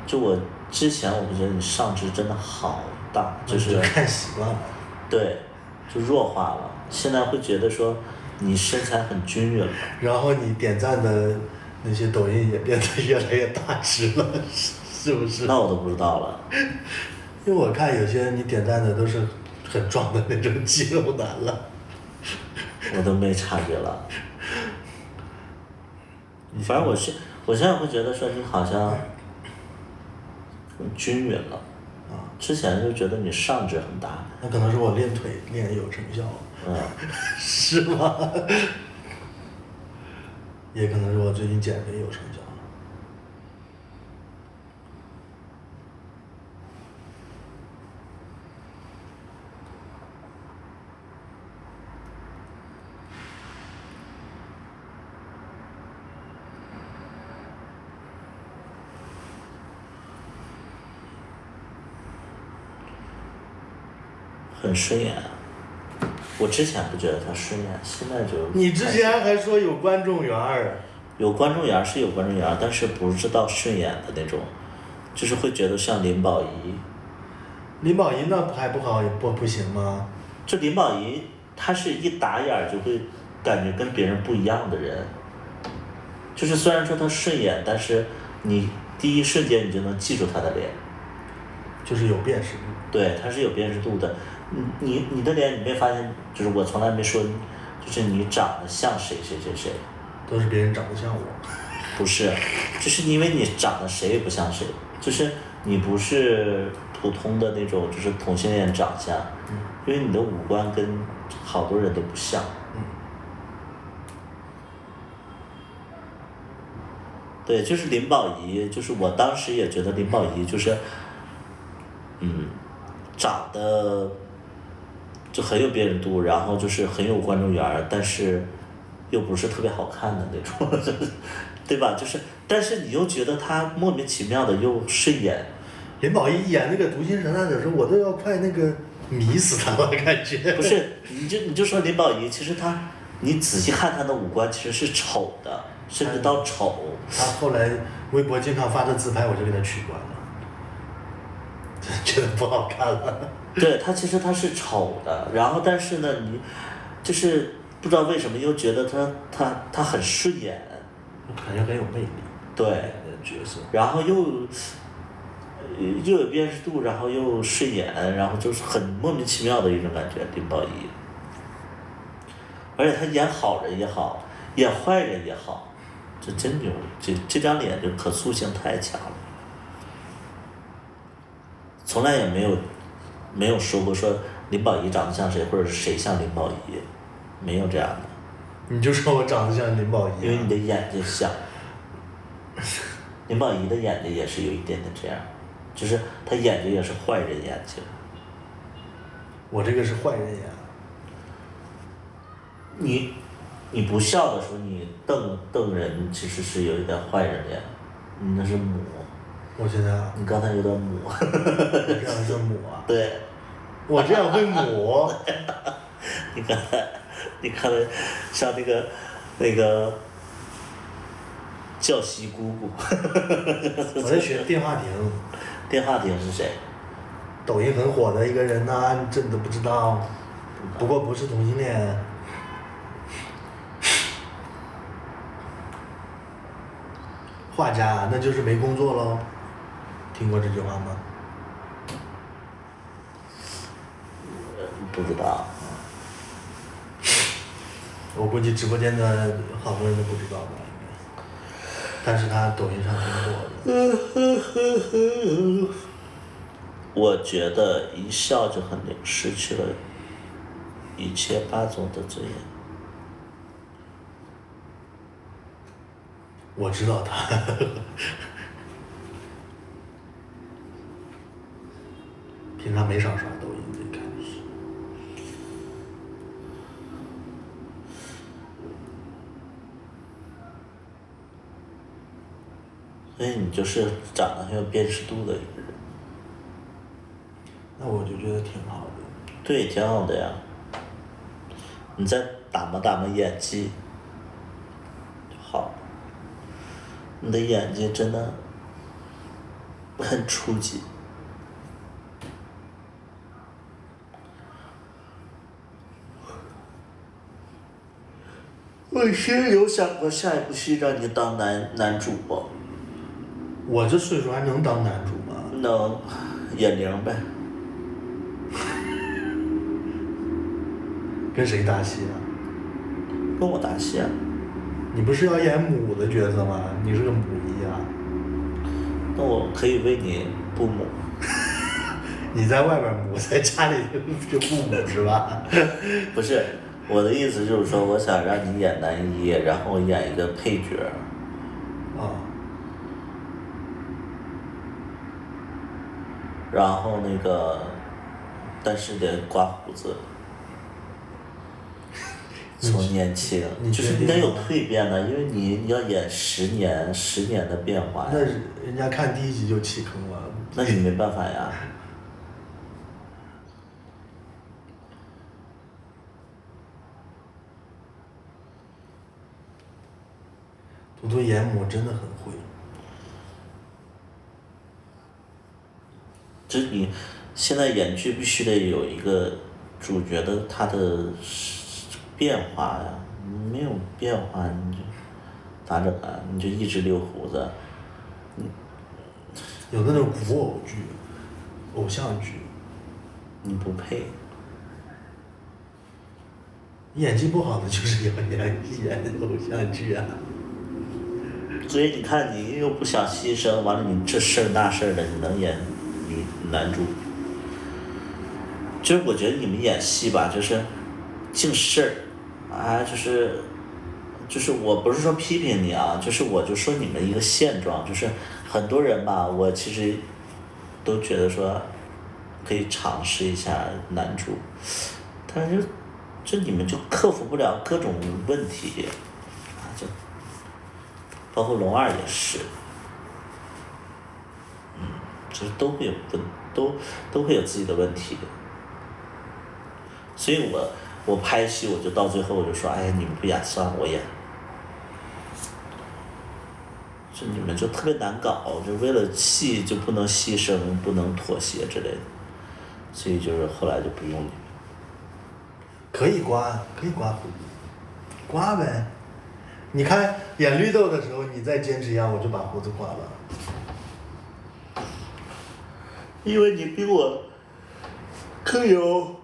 就我之前我会觉得你上肢真的好大，就是看习惯了。对，就弱化了。现在会觉得说你身材很均匀了。然后你点赞的那些抖音也变得越来越大只了，是不是？那我都不知道了。因为我看有些你点赞的都是很壮的那种肌肉男了。我都没察觉了。反正我现在会觉得说你好像很均匀了。之前就觉得你上肢很大。那可能是我练腿练得有成效。是吗？也可能是我最近减肥有成效。很顺眼。我之前不觉得他顺眼，现在就。你之前还说有观众缘儿。有观众缘是有观众缘，但是不是到顺眼的那种，就是会觉得像林保怡。林保怡那还不好也不行吗？就林保怡，她是一打眼就会感觉跟别人不一样的人。就是虽然说她顺眼，但是你第一瞬间你就能记住她的脸。就是有辨识度。对，她是有辨识度的。你的脸你没发现？就是我从来没说，就是你长得像谁谁谁谁。都是别人长得像我。不是，就是因为你长得谁也不像谁，就是你不是普通的那种就是同性恋长相，因为你的五官跟好多人都不像。对，就是林保怡，就是我当时也觉得林保怡就是，长得就很有辨识度，然后就是很有观众缘，但是又不是特别好看的那种，对吧？就是，但是你又觉得她莫名其妙的又顺眼。林保怡演那个《独行神探》的时候，我都要快那个迷死她了，感觉。不是，你就说林保怡，其实她，你仔细看她的五官其实是丑的，甚至到丑。她后来微博经常发的自拍，我就给她取关了，觉得不好看了。对，她其实她是丑的，然后但是呢，你就是不知道为什么又觉得她很顺眼，感觉很有魅力。对，角色，然后又有辨识度，然后又顺眼，然后就是很莫名其妙的一种感觉。林保怡，而且她演好人也好，演坏人也好，这真牛，这张脸就可塑性太强了。从来也没有说过说林保怡长得像谁，或者是谁像林保怡，没有这样的。你就说我长得像林保怡。因为你的眼睛像。林保怡的眼睛也是有一点点这样，就是她眼睛也是坏人眼睛。我这个是坏人眼。你不笑的时候，你瞪人，其实是有一点坏人眼，你那是母。我现在啊。你刚才有点母。我这样是母啊。对。我这样会母。你看的像那个教习姑姑。我在学电话亭。电话亭是谁？抖音很火的一个人呐，你真的不知道？不过不是同性恋。画家那就是没工作喽，听过这句话吗？不知道。我估计直播间的好多人都不知道吧，应该。但是他抖音上挺火的。我觉得一笑就很失去了一切霸总的尊严。我知道他。平常没少刷抖音，得看。所以你就是长得很有辨识度的一个人。那我就觉得挺好的。对，挺好的呀。你再打磨演技就好。你的演技真的很初级。我其实有想过下一部戏让你当男主不？我这岁数还能当男主吗？能，演铃呗。跟谁搭戏啊？跟我搭戏啊。你不是要演母的角色吗？你是个母一啊。那我可以为你不母。你在外边母，在家里就不母是吧？不是，我的意思就是说，我想让你演男一，然后我演一个配角。啊。然后那个，但是得刮胡子。从年轻，就是你得有蜕变的，因为你要演10年的变化呀。那人家看第1集就弃坑了。那你没办法呀。图图演母真的很会。就是你现在演剧必须得有一个主角的他的变化呀，没有变化你就咋整啊？你就一直留胡子。有那种古偶剧、偶像剧。你不配。演技不好的就是要演偶像剧啊。所以你看，你又不想牺牲，完了你这事儿那事儿的，你能演男主？就是我觉得你们演戏吧，就是净事儿，啊，就是我不是说批评你啊，就是我就说你们一个现状，就是很多人吧，我其实都觉得说可以尝试一下男主，但是就你们就克服不了各种问题，啊，就包括龙二也是，就是都会有都会有自己的问题，所以我拍戏我就到最后我就说，哎呀，你们不演算了，我演。就你们就特别难搞，就为了戏就不能牺牲，不能妥协之类的，所以就是后来就不用你们。可以刮胡子，刮呗。你看演绿豆的时候，你再坚持一下，我就把胡子刮了。因为你比我更有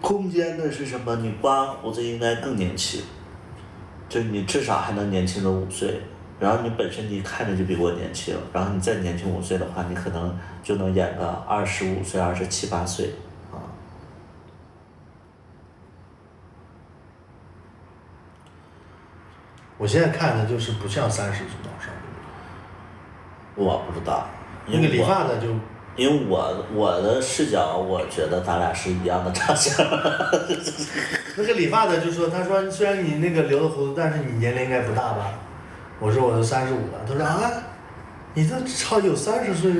空间的是什么？你刮胡子应该更年轻，就你至少还能年轻个5岁，然后你本身你看着就比我年轻，然后你再年轻5岁的话，你可能就能演个25岁、27、8岁啊。我现在看的就是不像30岁往上的。我不知道，那个理发的就。因为我的视角，我觉得咱俩是一样的长相。那个理发的就说，他说虽然你那个留的胡子，但是你年龄应该不大吧？我说我都35了，他说啊，你这超有30岁。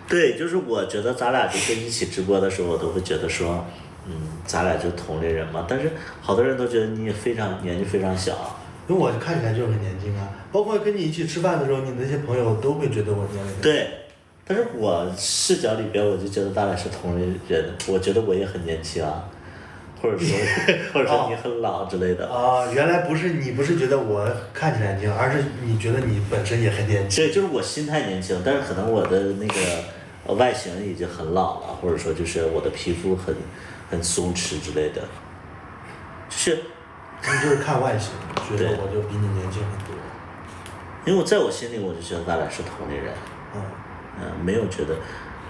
对，就是我觉得咱俩就是一起直播的时候，我都会觉得说，咱俩就同龄人嘛。但是好多人都觉得你年纪非常小。因为我看起来就很年轻啊，包括跟你一起吃饭的时候，你那些朋友都会觉得我年龄。对。但是我视角里边，我就觉得咱俩是同龄人，我觉得我也很年轻啊，或者说你很老之类的。原来你不是觉得我看起来年轻，而是你觉得你本身也很年轻。对，就是我心态年轻，但是可能我的那个外形已经很老了，或者说就是我的皮肤很松弛之类的。就是看外形，觉得我就比你年轻很多。因为在我心里，我就觉得咱俩是同龄人。没有觉得，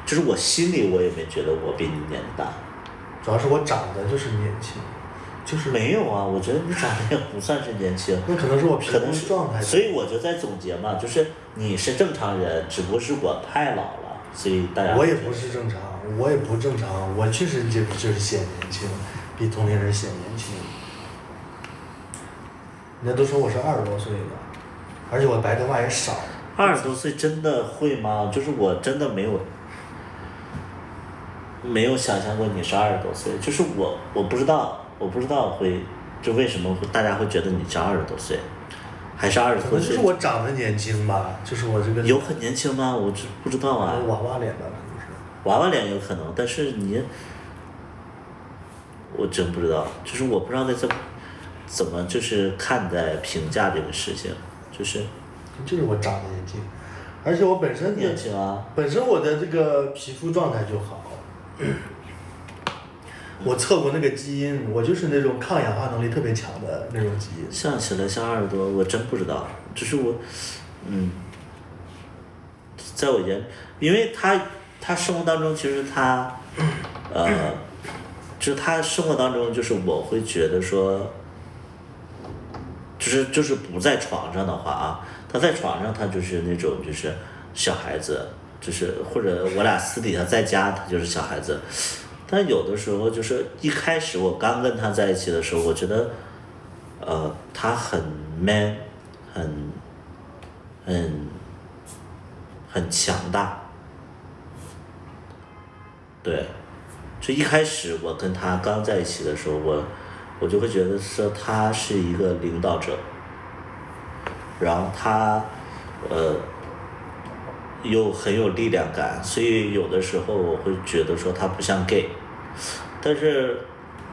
就是我心里我也没觉得我比你年大。主要是我长得就是年轻。就是没有啊，我觉得你长得也不算是年轻。那可能是我皮可能是肤状态。所以我就在总结嘛，就是你是正常人，只不过是我太老了，所以大家。我也不是正常，我也不正常，我确实就是显年轻，比同龄人显年轻。人家都说我是20多岁的，而且我白头发也少。20多岁真的会吗？就是我真的没有想象过你是20多岁，就是我不知道会就为什么大家会觉得你是20多岁，还是20多岁？可能就是我长得年轻吧，就是我这个。有很年轻吗？我不知道啊。娃娃脸的可能是。娃娃脸有可能，但是我真不知道，就是我不知道怎么就是看待评价这个事情，就是我长得年轻，而且我本身年轻啊，本身我的这个皮肤状态就好。我测过那个基因，我就是那种抗氧化能力特别强的那种基因。像起来像20多，我真不知道，就是我，在我眼里，因为他生活当中其实就是他生活当中就是我会觉得说，就是不在床上的话啊，他在床上他就是那种就是小孩子，就是或者我俩私底下在家他就是小孩子。但有的时候就是一开始我刚跟他在一起的时候，我觉得，他很 man， 很强大，对，就一开始我跟他刚在一起的时候，我就会觉得说他是一个领导者，然后他又很有力量感，所以有的时候我会觉得说他不像 gay， 但是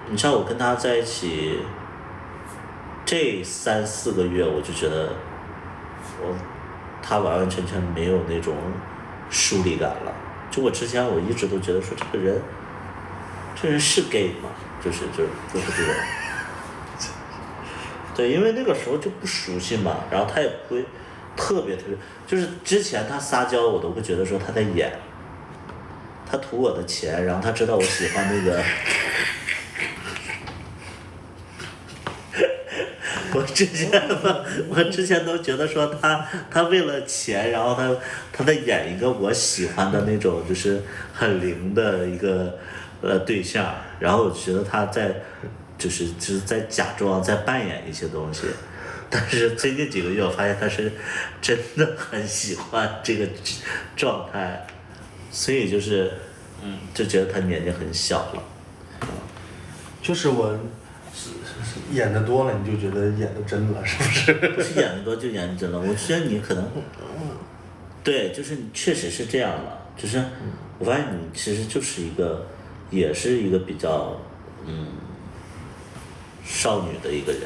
你像我跟他在一起这3-4个月，我就觉得他完完全全没有那种疏离感了。就我之前我一直都觉得说这个人是 gay 吗？就是这种。对，因为那个时候就不熟悉嘛，然后他也不会特别，就是之前他撒娇我都会觉得说他在演，他图我的钱，然后他知道我喜欢那个，我之前都觉得说他为了钱，然后他在演一个我喜欢的那种就是很灵的一个对象，然后我觉得他就是在假装在扮演一些东西。但是最近几个月我发现他是真的很喜欢这个状态，所以就是就觉得他年纪很小了。就是我演的多了，你就觉得演的真了，是不是？不是演的多就演的真了，我觉得你可能，对，就是你确实是这样了，就是我发现你其实就是也是一个比较少女的一个人，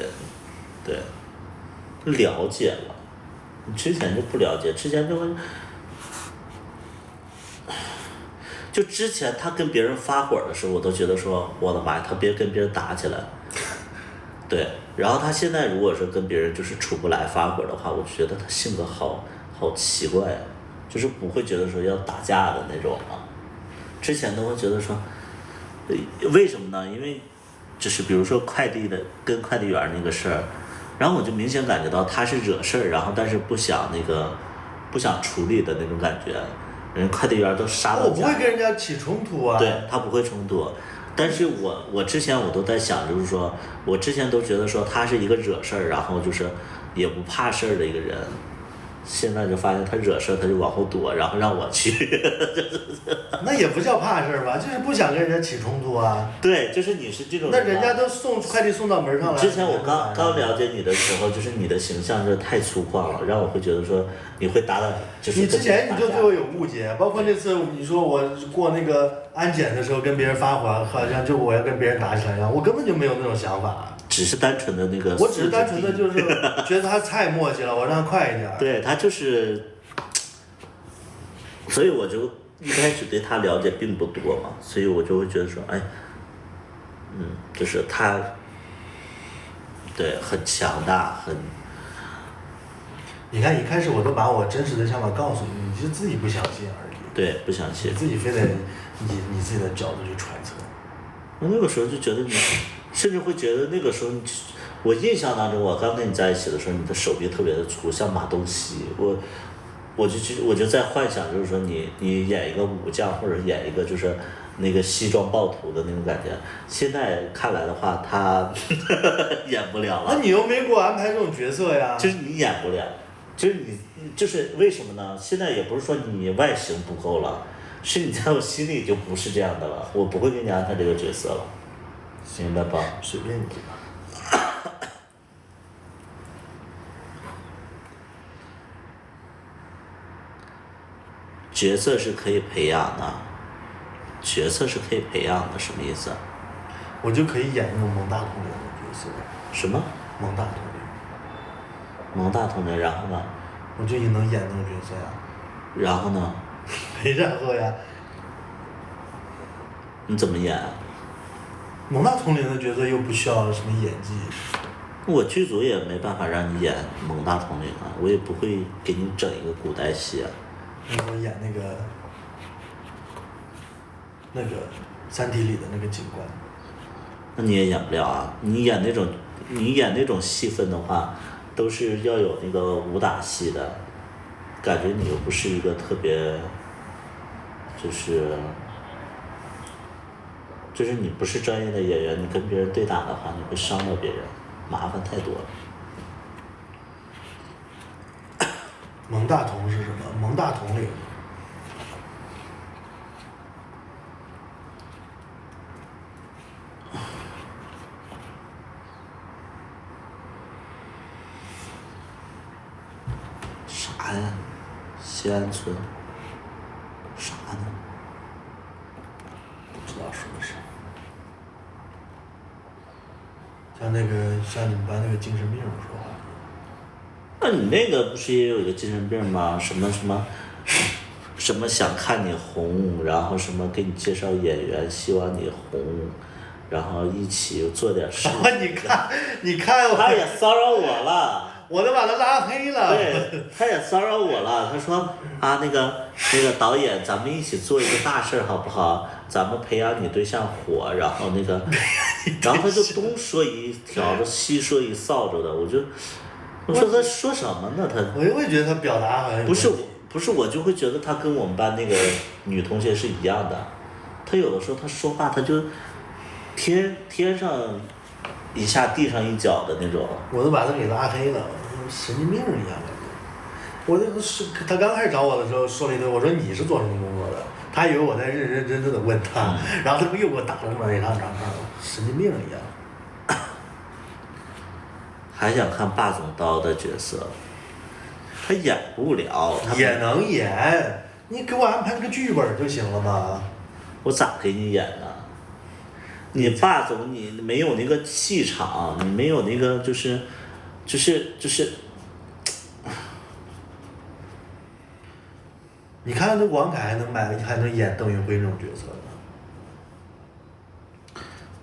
对。了解了，你之前就不了解，之前就之前他跟别人发火的时候，我都觉得说我的妈呀，他别跟别人打起来，对，然后他现在如果说跟别人就是处不来发火的话，我就觉得他性格好奇怪，就是不会觉得说要打架的那种啊，之前都会觉得说，为什么呢？因为就是比如说跟快递员那个事儿。然后我就明显感觉到他是惹事儿，然后但是不想处理的那种感觉，人快递员都杀到家。我不会跟人家起冲突啊。对，他不会冲突，但是我之前我都在想，就是说我之前都觉得说他是一个惹事儿，然后就是也不怕事儿的一个人，现在就发现他惹事儿他就往后躲，然后让我去。那也不叫怕事儿吧，就是不想跟人家起冲突啊。对，就是你是这种人。那人家都送快递送到门上了。之前我刚了解你的时候，就是你的形象是太粗犷了，让我会觉得说你会打，就是你之前你就对我有误解，包括那次你说我过那个安检的时候跟别人发火，好像就我要跟别人打起来一样，我根本就没有那种想法。只是单纯的那个。我只是单纯的就是觉得他太磨叽了，我让他快一点。对，他就是，所以我就一开始对他了解并不多嘛，所以我就会觉得说，哎，就是他，对，很强大，很。你看一开始我都把我真实的想法告诉你，你是自己不相信而已。对，不相信。你自己非得你自己的角度去揣测。我那个时候就觉得甚至会觉得那个时候我印象当中，我刚跟你在一起的时候，你的手臂特别的粗，像马东锡。我就在幻想，就是说你演一个武将，或者演一个就是那个西装暴徒的那种感觉。现在看来的话，他演不了了。那你又没给我安排这种角色呀？就是你演不了，就是为什么呢？现在也不是说你外形不够了，是你在我心里就不是这样的了，我不会给你安排这个角色了，明白吧？随便你吧。角色是可以培养的，角色是可以培养的，什么意思？我就可以演那种蒙大统领的角色。什么？蒙大统领。蒙大统领，然后呢？我就能演那种角色呀。然后呢？没然后呀。你怎么演？蒙大统领的角色又不需要什么演技。我剧组也没办法让你演蒙大统领啊，我也不会给你整一个古代戏啊。你给我演那个《三体》里的那个警官。那你也演不了啊！你演那种戏份的话，都是要有那个武打戏的，感觉你又不是一个特别，就是你不是专业的演员，你跟别人对打的话，你会伤到别人，麻烦太多了。蒙大统是什么？蒙大统领。啥呀？西安村？啥呢？不知道说的啥。像你们班那个精神病说话。那你那个不是也有一个精神病吗？什么想看你红，然后什么给你介绍演员，希望你红，然后一起做点事。你看我。他也骚扰我了。我都把他拉黑了。对，他也骚扰我了。他说啊，那个导演，咱们一起做一个大事儿好不好？咱们培养你对象火，然后然后他就东说一条子，西说一扫帚的，我说他说什么呢？我就会觉得他表达好像不是，我就会觉得他跟我们班那个女同学是一样的。他有的时候他说话他就天上一下地上一脚的那种。我都把他给拉黑了，神经病一样的。他刚开始找我的时候说了一堆，我说你是做什么工作的？他以为我在认认真真的问他，然后他又给我打了这么一长串，神经病一样。还想看霸总刀的角色，他演不了。也能演，你给我安排个剧本就行了嘛。我咋给你演呢？你霸总你没有那个气场，你没有那个就是。你看那王凯还能演邓云辉这种角色呢？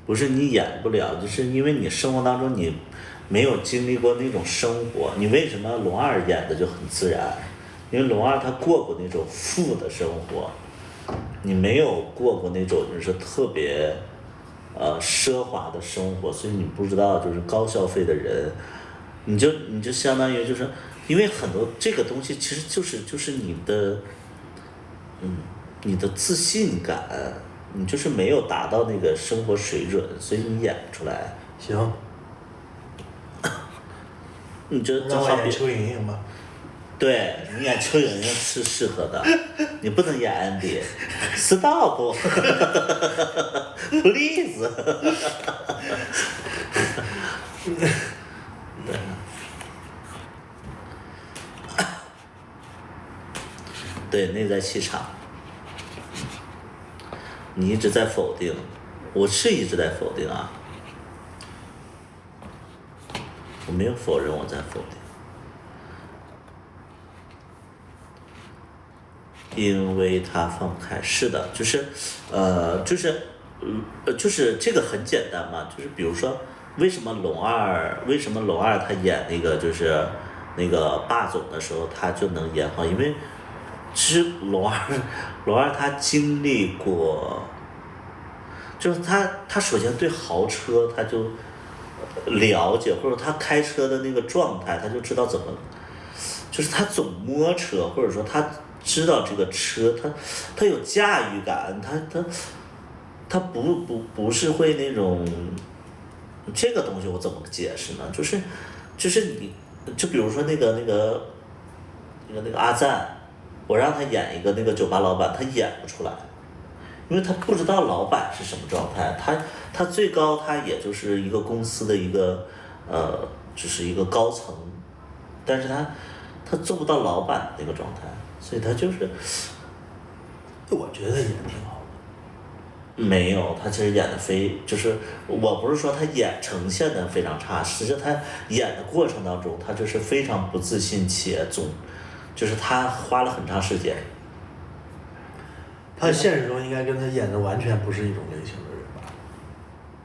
不是你演不了，就是因为你生活当中你没有经历过那种生活。你为什么龙二演的就很自然？因为龙二他过过那种富的生活，你没有过过那种就是特别奢华的生活，所以你不知道就是高消费的人，你就相当于就是因为很多这个东西其实就是你的。你的自信感，你就是没有达到那个生活水准，所以你演不出来。行，你就让我演邱莹莹吧。对，你演邱莹莹是适合的，你不能演 Andy。Stop， please。对。对，内在气场，你一直在否定，我是一直在否定啊，我没有否认我在否定，因为他放不开。是的，就是这个很简单嘛，就是比如说为什么龙二他演那个就是那个霸总的时候他就能演好，因为。其实龙二他经历过，就是他首先对豪车他就了解，或者他开车的那个状态，他就知道怎么，就是他总摸车，或者说他知道这个车，他有驾驭感，他不是会那种，这个东西我怎么解释呢？就是你，就比如说那个阿赞，我让他演一个那个酒吧老板，他演不出来，因为他不知道老板是什么状态，他最高他也就是一个公司的一个就是一个高层，但是他做不到老板那个状态，所以他就是，我觉得演挺好的。没有，他其实演的就是我不是说他演呈现的非常差，实际他演的过程当中，他就是非常不自信且就是他花了很长时间。他现实中应该跟他演的完全不是一种类型的人吧？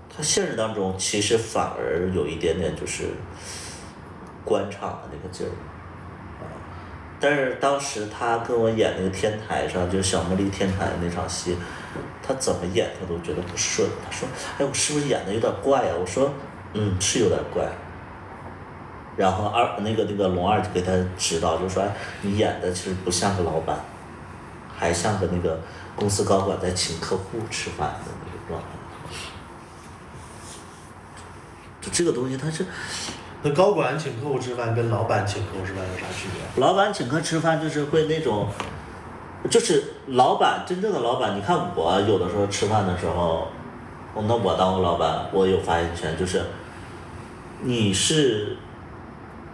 他现实当中其实反而有一点点就是官场的那个劲儿，但是当时他跟我演那个天台上，就是小茉莉天台那场戏，他怎么演他都觉得不顺。他说：“哎，我是不是演的有点怪呀？”我说：“是有点怪。”然后那个龙二就给他指导，就说：“哎，你演的其实不像个老板，还像个那个公司高管在请客户吃饭的那个状态。”就这个东西，它是。那高管请客户吃饭跟老板请客户吃饭有啥区别？老板请客吃饭就是会那种，就是真正的老板，你看我有的时候吃饭的时候，那我当我老板，我有发言权，就是你是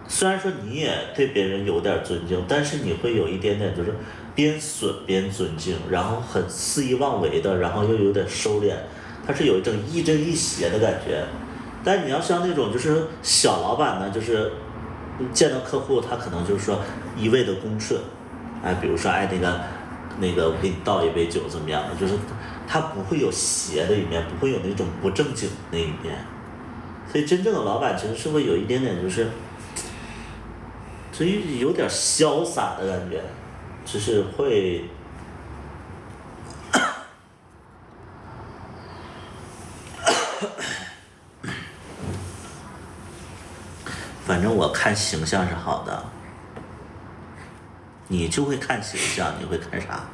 虽然说你也对别人有点尊敬，但是你会有一点点就是边损边尊敬，然后很肆意妄为的，然后又有点收敛，它是有一种亦正亦邪的感觉。但你要像那种就是小老板呢，就是见到客户他可能就是说一味的恭顺，哎，比如说哎那个我给你倒一杯酒怎么样的，就是他不会有邪的一面，不会有那种不正经的那一面。所以真正的老板其实是会有一点点就是有点潇洒的感觉，就是会反正我看形象是好的，你就会看形象，你会看啥？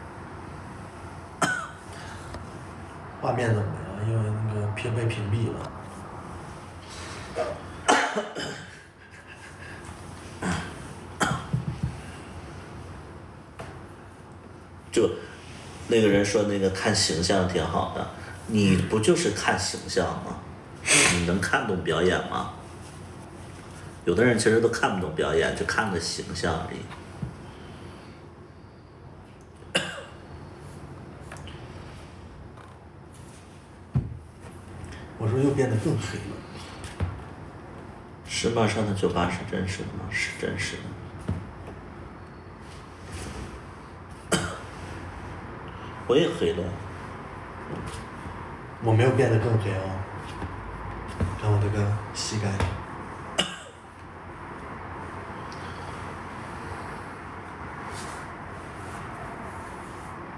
画面怎么样？因为那个被屏蔽了。就那个人说那个看形象挺好的，你不就是看形象吗？你能看懂表演吗？有的人其实都看不懂表演，就看个形象而已。我说又变得更黑了。石板上的酒吧是真实的吗？是真实的。我也黑了。我没有变得更黑哦。看我这个膝盖。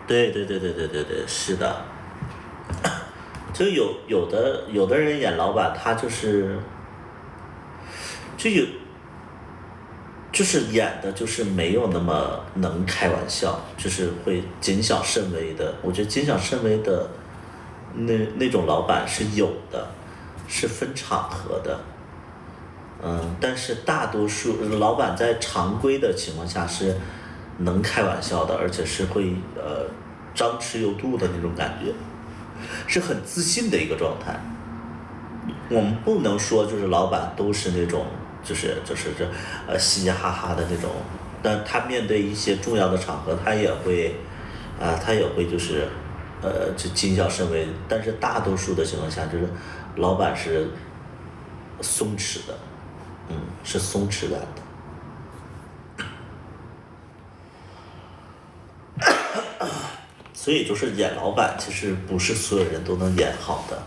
对，是的。就有的人演老板，他就是演的就是没有那么能开玩笑，就是会谨小慎微的。我觉得谨小慎微的那种老板是有的，是分场合的。但是大多数老板在常规的情况下是能开玩笑的，而且是会张弛有度的那种感觉，是很自信的一个状态。我们不能说就是老板都是那种就是嘻嘻哈哈的那种，但他面对一些重要的场合，他也会就是就谨小慎微。但是大多数的情况下，就是老板是松弛的，是松弛感的。所以就是演老板，其实不是所有人都能演好的。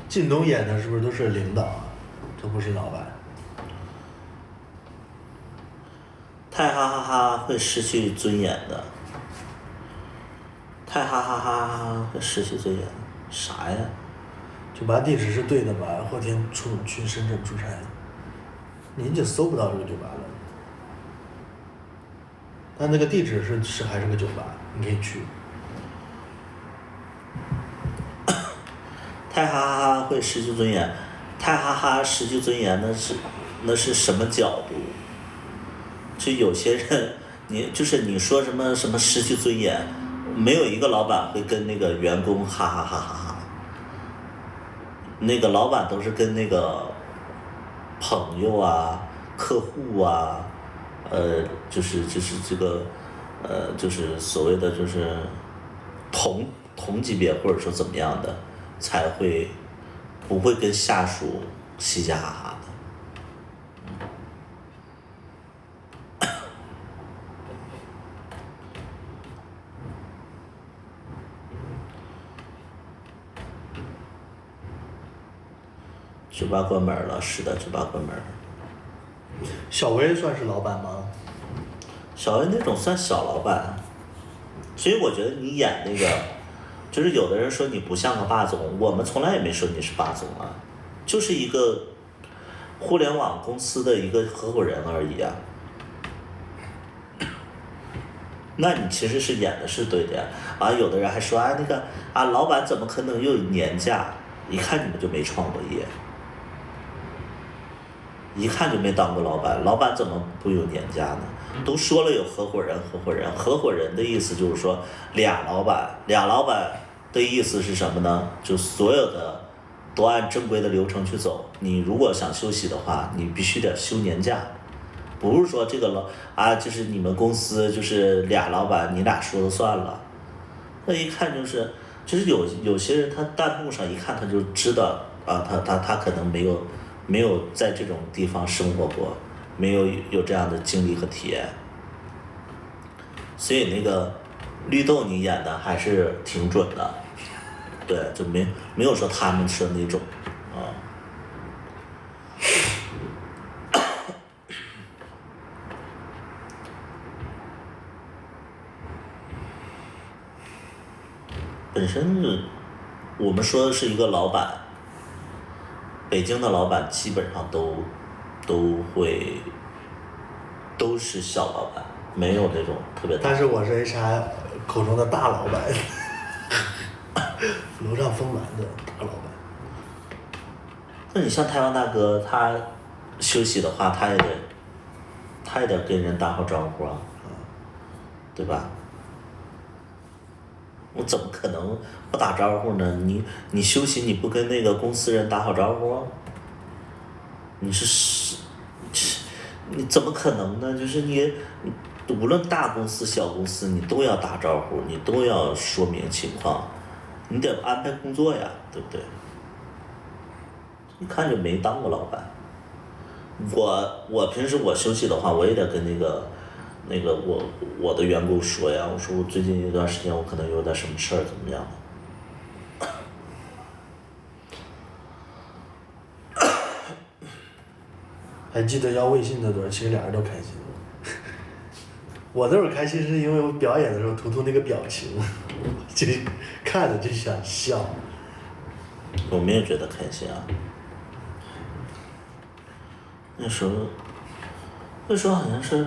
靳东演的是不是都是领导啊？这不是老板。太哈哈哈会失去尊严的，太哈哈哈会失去尊严，啥呀？就把地址是对的吧，后天去深圳出差，您就搜不到这个酒吧了。但那个地址是还是个酒吧，你可以去。太哈哈哈会失去尊严，太哈哈失去尊严那是什么角度？就有些人，你说什么失去尊严，没有一个老板会跟那个员工哈哈哈哈哈，那个老板都是跟那个朋友啊、客户啊，就是这个，就是所谓的就是同级别或者说怎么样的，才会不会跟下属嘻嘻哈哈的。酒吧关门了，是的，酒吧关门了。小薇算是老板吗？小薇那种算小老板，所以我觉得你演那个，就是有的人说你不像个霸总，我们从来也没说你是霸总啊，就是一个互联网公司的一个合伙人而已啊。那你其实是演的是对的呀，啊，有的人还说啊那个啊老板怎么可能有年假？一看你们就没创过业。一看就没当过老板，老板怎么不有年假呢？都说了有合伙人，合伙人的意思就是说俩老板的意思是什么呢？就所有的都按正规的流程去走。你如果想休息的话，你必须得休年假，不是说这个就是你们公司就是俩老板，你俩说了算了。那一看就是有些人他弹幕上一看他就知道啊，他可能没有在这种地方生活过，没有这样的经历和体验，所以那个绿豆你演的还是挺准的，对，就没有说他们说那种啊。本身我们说的是一个老板。北京的老板基本上都是小老板，没有那种特别大。但是我是 HR 口中的大老板，楼上丰满的大老板。那你像台湾大哥，他休息的话，他也得跟人打好招呼啊，对吧？我怎么可能不打招呼呢？你休息你不跟那个公司人打好招呼？你怎么可能呢？就是你无论大公司小公司，你都要打招呼，你都要说明情况，你得安排工作呀，对不对？一看就没当过老板。我平时我休息的话，我也得跟那个我的员工说呀，我说我最近一段时间我可能有点什么事儿，怎么样的。还记得要微信那段，其实俩人都开心。我那会儿开心是因为我表演的时候图图那个表情，就看着就想笑。我们也觉得开心啊。那时候好像是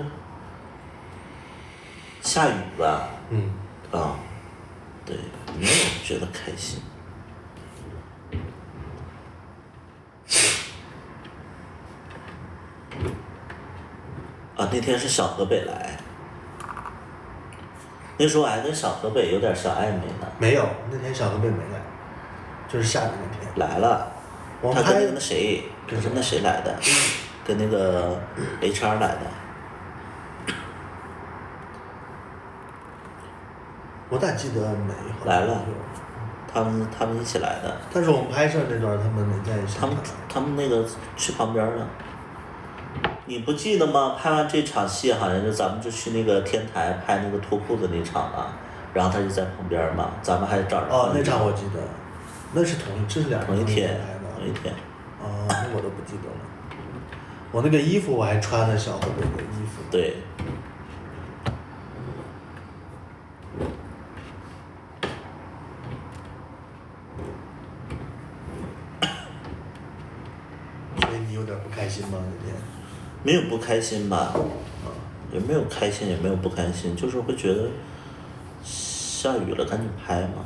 下雨吧？啊，对，没有觉得开心。啊，那天是小河北来，那时候还跟小河北有点小暧昧呢。没有，那天小河北没来，就是下雨那天。来了，他跟那谁，跟那谁来的，跟那个 HR 来的。我咋记得没？来了，他们一起来的。但是我们拍摄那段他们没在一起。他们那个去旁边了。你不记得吗？拍完这场戏，好像咱们就去那个天台拍那个脱裤子那场了，然后他就在旁边嘛，咱们还找人。哦，那场我记得，那是这是两同一天。哦，那我都不记得了。我那个衣服我还穿着小后背的衣服。对。所以你有点不开心吗？那天？没有不开心吧？也没有开心，也没有不开心，就是会觉得下雨了，赶紧拍嘛。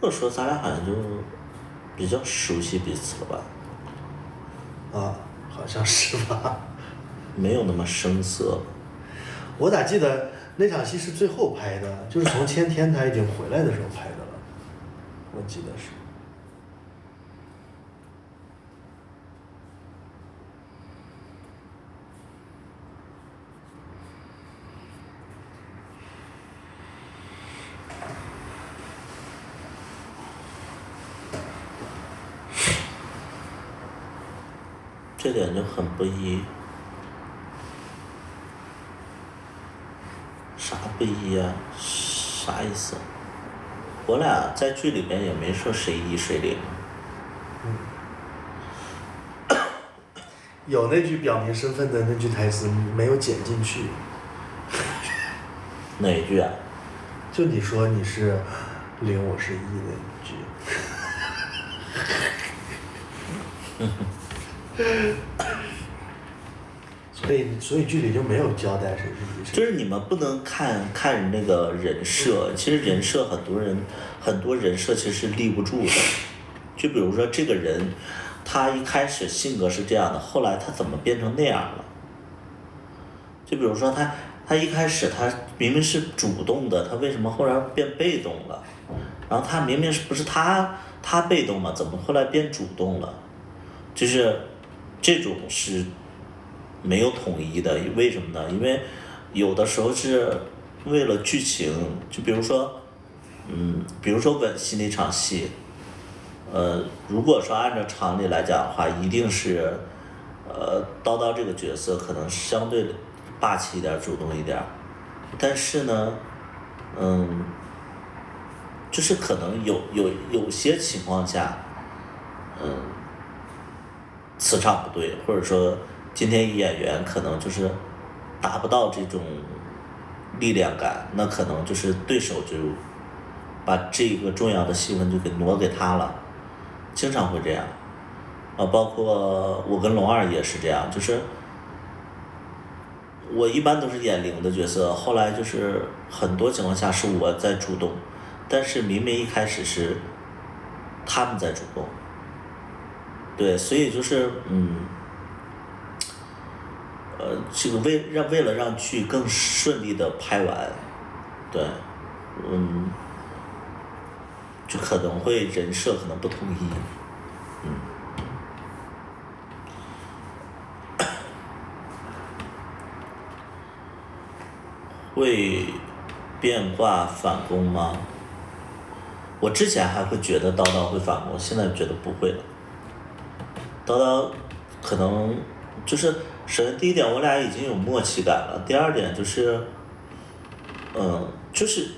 或者说咱俩好像就比较熟悉彼此了吧？啊，好像是吧。没有那么生涩。我咋记得那场戏是最后拍的，就是从前天台已经回来的时候拍的了，我记得是。这点就很不易。啥不一呀？啥意思？我俩在剧里边也没说谁一谁零。有那句表明身份的那句台词没有剪进去。哪一句啊？就你说你是零，我是一的一句。所以剧里就没有交代谁是一谁。就是你们不能看人那个人设，其实人设很多人设其实是立不住的。就比如说这个人，他一开始性格是这样的，后来他怎么变成那样了？就比如说他一开始他明明是主动的，他为什么后来变被动了？然后他明明不是他被动嘛，怎么后来变主动了？就是这种是没有统一的，为什么呢？因为有的时候是为了剧情，就比如说吻戏那场戏，如果说按照常理来讲的话，一定是叨叨这个角色可能相对霸气一点，主动一点，但是呢，就是可能有些情况下，磁场不对，或者说今天演员可能就是达不到这种力量感，那可能就是对手就把这个重要的戏份就给挪给他了，经常会这样。包括我跟龙二也是这样，就是我一般都是演零的角色，后来就是很多情况下是我在主动，但是明明一开始是他们在主动。对，所以就是这个为了让剧更顺利的拍完，对，就可能会人设可能不统一，会变卦反攻吗？我之前还会觉得叨叨会反攻，现在觉得不会了。叨叨可能就是首先第一点，我俩已经有默契感了。第二点就是，就是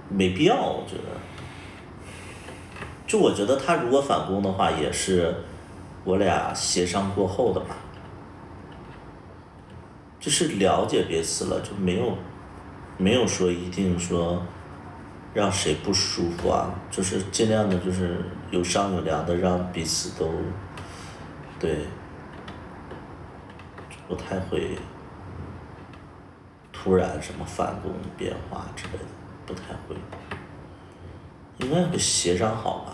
没必要，我觉得。就我觉得他如果反攻的话，也是我俩协商过后的吧。就是了解彼此了，就没有说一定说让谁不舒服啊，就是尽量的，就是有商有量的，让彼此都对，不太会突然什么反攻变化之类的，不太会，应该会协商好吧。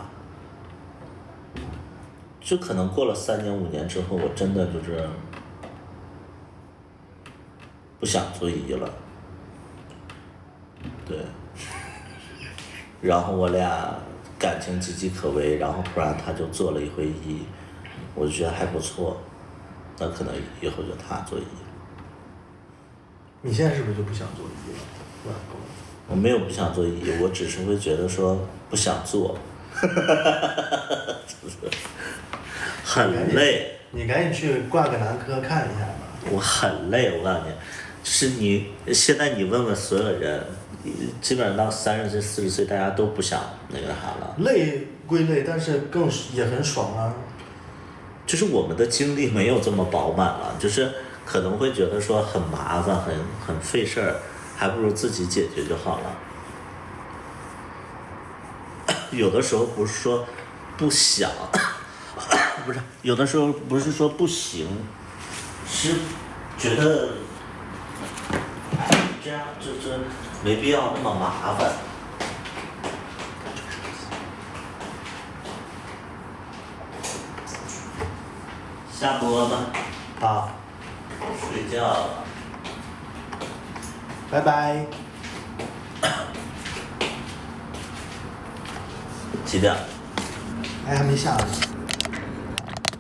就可能过了3年5年之后，我真的就是不想做一了，对，然后我俩感情岌岌可危，然后突然他就做了一回一，我觉得还不错，那可能以后就他做一。你现在是不是就不想做一了？我没有不想做一，我只是会觉得说不想做，很累。你赶紧去挂个男科看一下吧。我很累，我告诉你，是你现在你问问所有人，基本上到30岁、40岁，大家都不想那个啥了。累归累，但是也很爽啊。就是我们的精力没有这么饱满了，就是可能会觉得说很麻烦、很费事儿，还不如自己解决就好了。有的时候不是说不想，不是有的时候不是说不行，是觉得这样这没必要那么麻烦。下播吧，好，睡觉了。拜拜。几点？哎，还没下呢，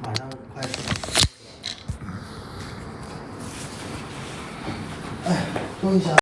马上快10点。哎，终于下。